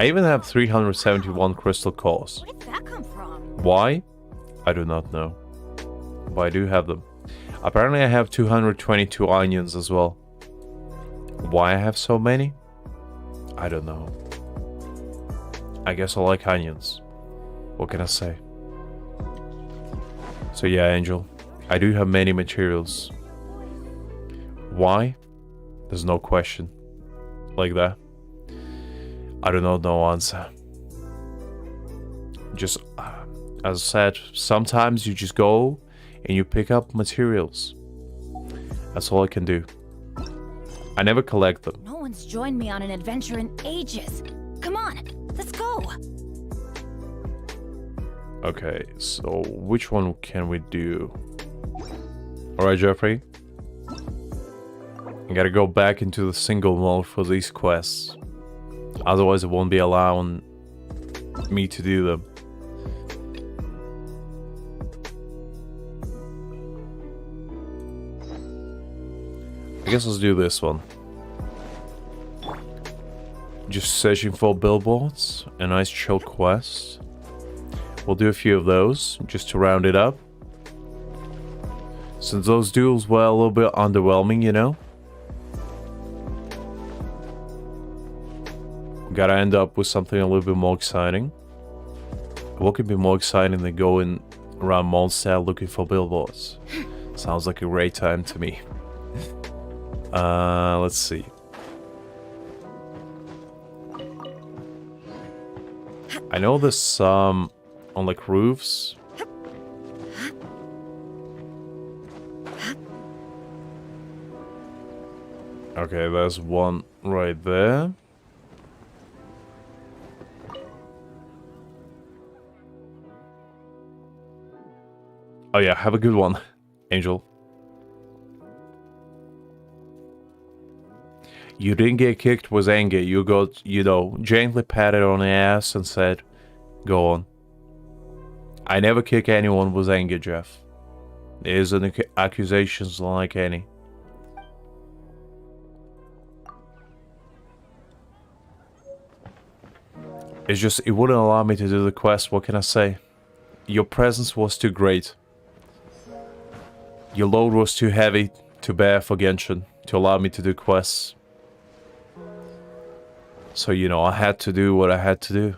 I even have 371 crystal cores. Where did that come from? Why? I do not know. But I do have them. Apparently I have 222 onions as well. Why I have so many? I don't know. I guess I like onions. What can I say? So yeah, Angel. I do have many materials. Why? There's no question. Like that. I do not know answer. Just, as I said, sometimes you just go and you pick up materials. That's all I can do. I never collect them. No one's joined me on an adventure in ages. Come on, let's go. Okay, so which one can we do? Alright, Jeffrey. I gotta go back into the single mode for these quests. Otherwise it won't be allowing me to do them. I guess let's do this one. Just searching for billboards. A nice chill quest. We'll do a few of those, just to round it up. Since those duels were a little bit underwhelming, you know? Gotta end up with something a little bit more exciting. What could be more exciting than going around Mondstadt looking for billboards? Sounds like a great time to me. Let's see. I know there's some on like roofs. Okay, there's one right there. Oh yeah, have a good one, Angel. You didn't get kicked with anger. You got, you know, gently patted on the ass and said, go on. I never kick anyone with anger, Jeff. There isn't accusations like any. It's just, it wouldn't allow me to do the quest, what can I say? Your presence was too great. Your load was too heavy to bear for Genshin to allow me to do quests. So, you know, I had to do what I had to do.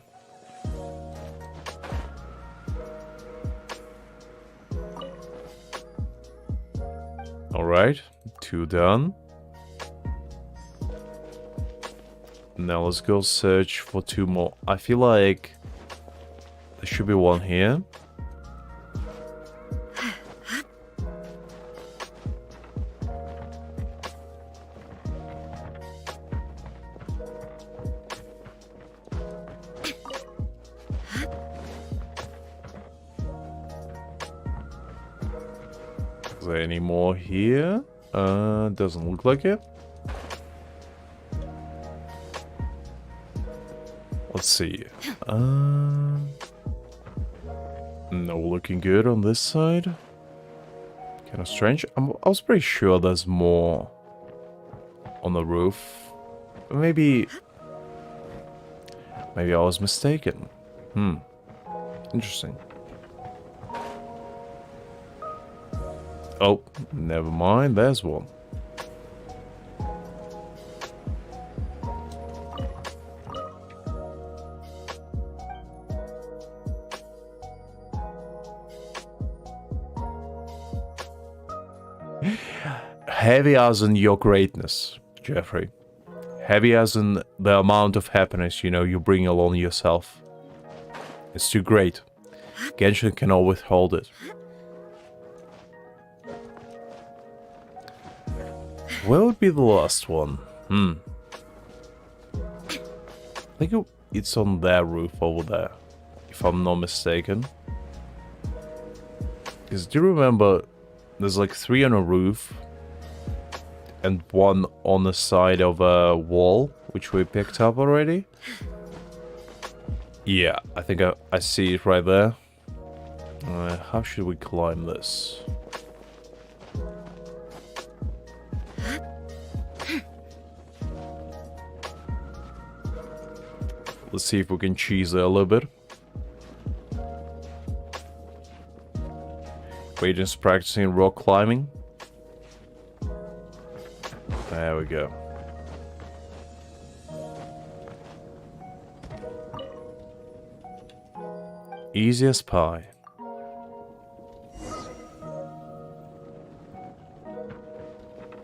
Alright, 2 done. Now let's go search for 2 more. I feel like there should be one here. Is there any more here? Doesn't look like it. Let's see. No, looking good on this side. Kind of strange. I was pretty sure there's more on the roof. Maybe I was mistaken. Interesting. Oh, never mind. There's one. Heavy as in your greatness, Jeffrey. Heavy as in the amount of happiness, you know, you bring along yourself. It's too great. Genshin cannot withhold it. Where would be the last one? I think it's on their roof over there, if I'm not mistaken. Because do you remember, there's like 3 on a roof and 1 on the side of a wall, which we picked up already. Yeah, I think I see it right there. How should we climb this? Let's see if we can cheese it a little bit. We're just practicing rock climbing. There we go. Easy as pie.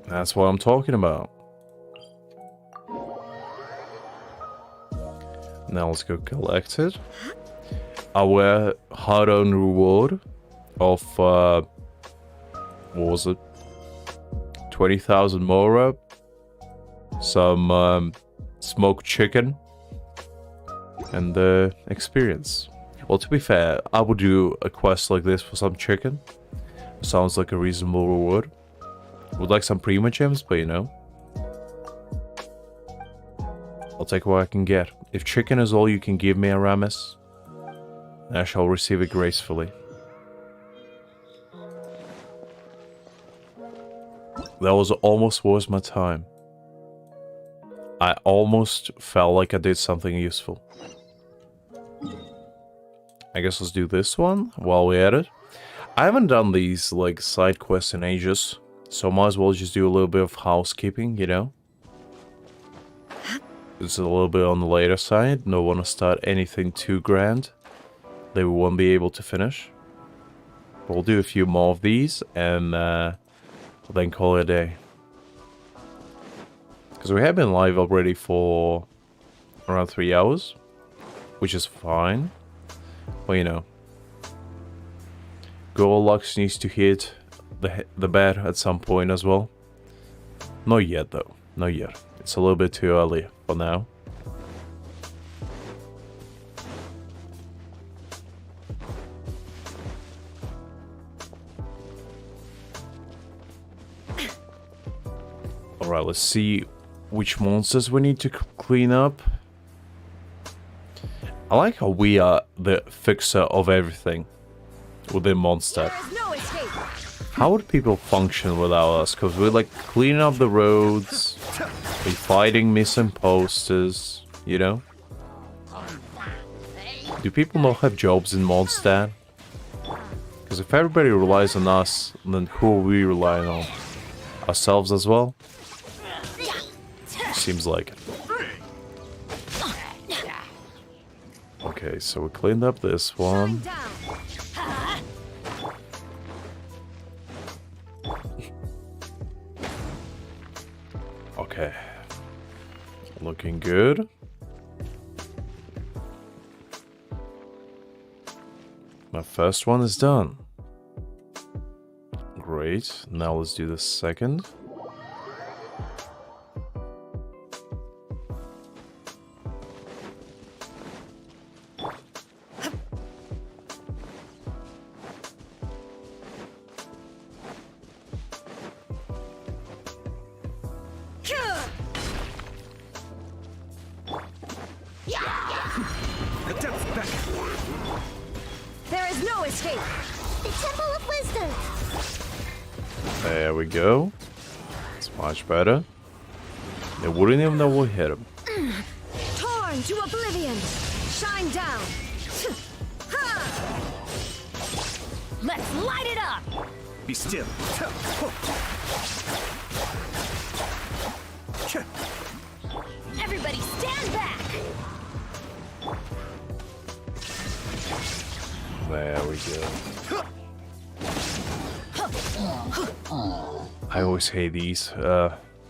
That's what I'm talking about. Now let's go collect it. Our hard-earned reward of, what was it? 20,000 Mora. Some smoked chicken. And experience. Well, to be fair, I would do a quest like this for some chicken. Sounds like a reasonable reward. Would like some prima gems, but you know. I'll take what I can get. If chicken is all you can give me, Aramis, I shall receive it gracefully. That was almost worth my time. I almost felt like I did something useful. I guess let's do this one while we're at it. I haven't done these like side quests in ages, so might as well just do a little bit of housekeeping, you know? It's a little bit on the later side. Don't want to start anything too grand that we won't be able to finish. But we'll do a few more of these and we'll then call it a day. Because we have been live already for around 3 hours. which is fine. But you know, Goldilocks needs to hit the bed at some point as well. Not yet though, not yet. It's a little bit too early for now. Alright, let's see which monsters we need to clean up. I like how we are the fixer of everything within Mondstadt. How would people function without us? Because we're like cleaning up the roads, we're fighting missing posters, you know? Do people not have jobs in Mondstadt? Because if everybody relies on us, then who are we relying on? Ourselves as well? Seems like it. Okay, so we cleaned up this one. Okay. Looking good. My first one is done. Great. Now let's do the second. There is no escape. The Temple of Wisdom. There we go. It's much better. They wouldn't even know we hit him. Torn to oblivion. Shine down. Let's light it up! Be still. Everybody stand back! There we go. I always hate these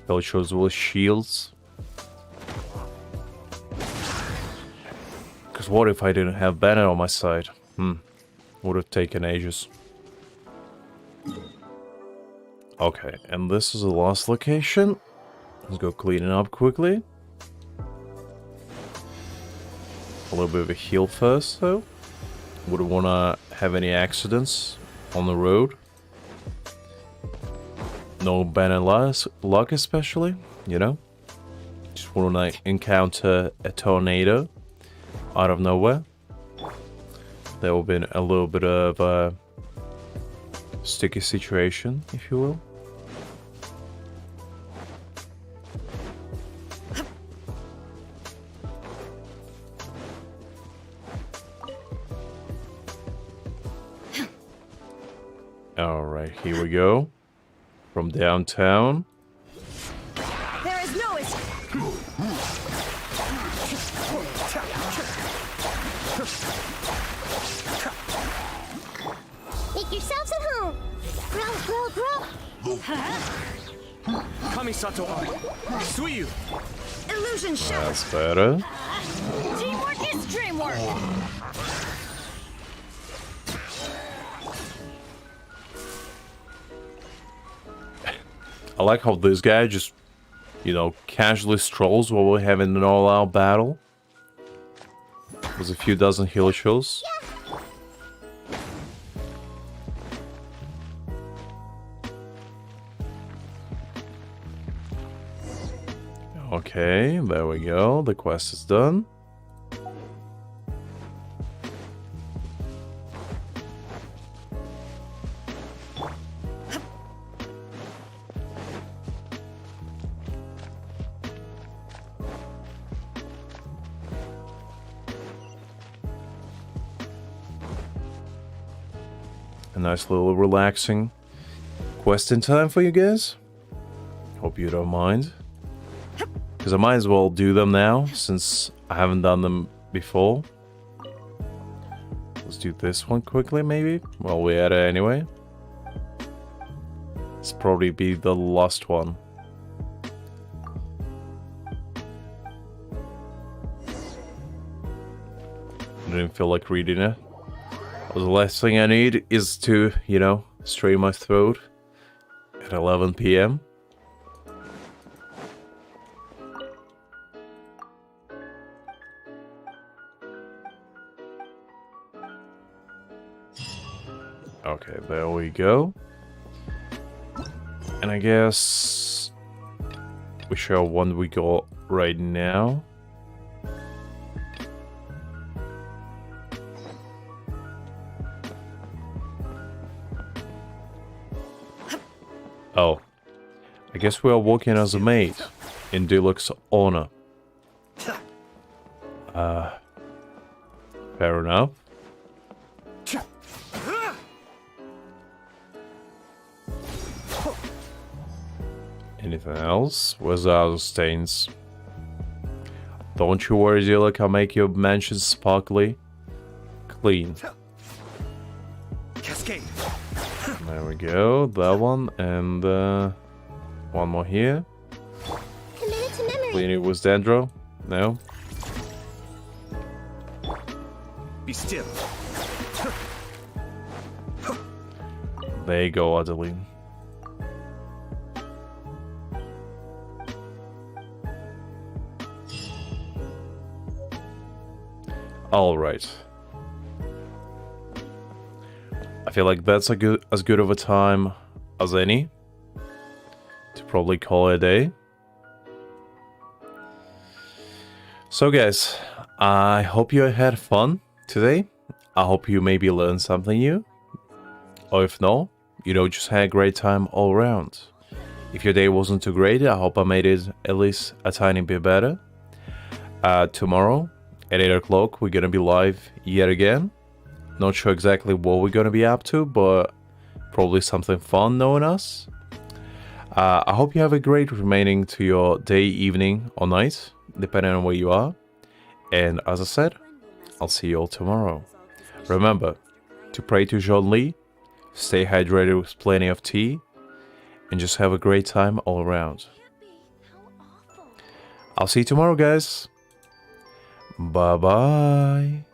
villagers with shields. Because what if I didn't have Bennett on my side? Would have taken ages. Okay, and this is the last location. Let's go clean it up quickly. A little bit of a heal first, though. Wouldn't want to have any accidents on the road. No bad luck, especially, you know. Just want to encounter a tornado out of nowhere. There will have been a little bit of a sticky situation, if you will. Alright, here we go. From downtown. There is no escape. Make yourselves at home. Grow. Kamisato, Suiyu. Illusion shattered. That's better. Teamwork is dreamwork! I like how this guy just, you know, casually strolls while we're having an all-out battle. There's a few dozen heal shows. Okay, there we go. The quest is done. A nice little relaxing quest in time for you guys. Hope you don't mind. Because I might as well do them now, since I haven't done them before. Let's do this one quickly, maybe, while we're at it anyway. It's probably be the last one. didn't feel like reading it. The last thing I need is to, you know, strain my throat at 11 p.m. Okay, there we go. And I guess we show one we got right now. Oh, I guess we are working as a maid in Deluxe honor. Fair enough. Anything else? Where's the other stains? Don't you worry, Deluxe, I'll make your mansion sparkly clean. Cascade. There we go, that one, and one more here. Committed to memory. Clean it with Dendro? No? Be still. There you go, Adeline. Alright. I feel like that's as good of a time as any to probably call it a day. So guys, I hope you had fun today. I hope you maybe learned something new. Or if not, you know, just had a great time all around. If your day wasn't too great, I hope I made it at least a tiny bit better. Tomorrow at 8 o'clock, we're gonna be live yet again. Not sure exactly what we're gonna be up to, but probably something fun knowing us. I hope you have a great remaining to your day, evening, or night, depending on where you are. And as I said, I'll see you all tomorrow. Remember to pray to John Lee, stay hydrated with plenty of tea, and just have a great time all around. I'll see you tomorrow, guys. Bye-bye.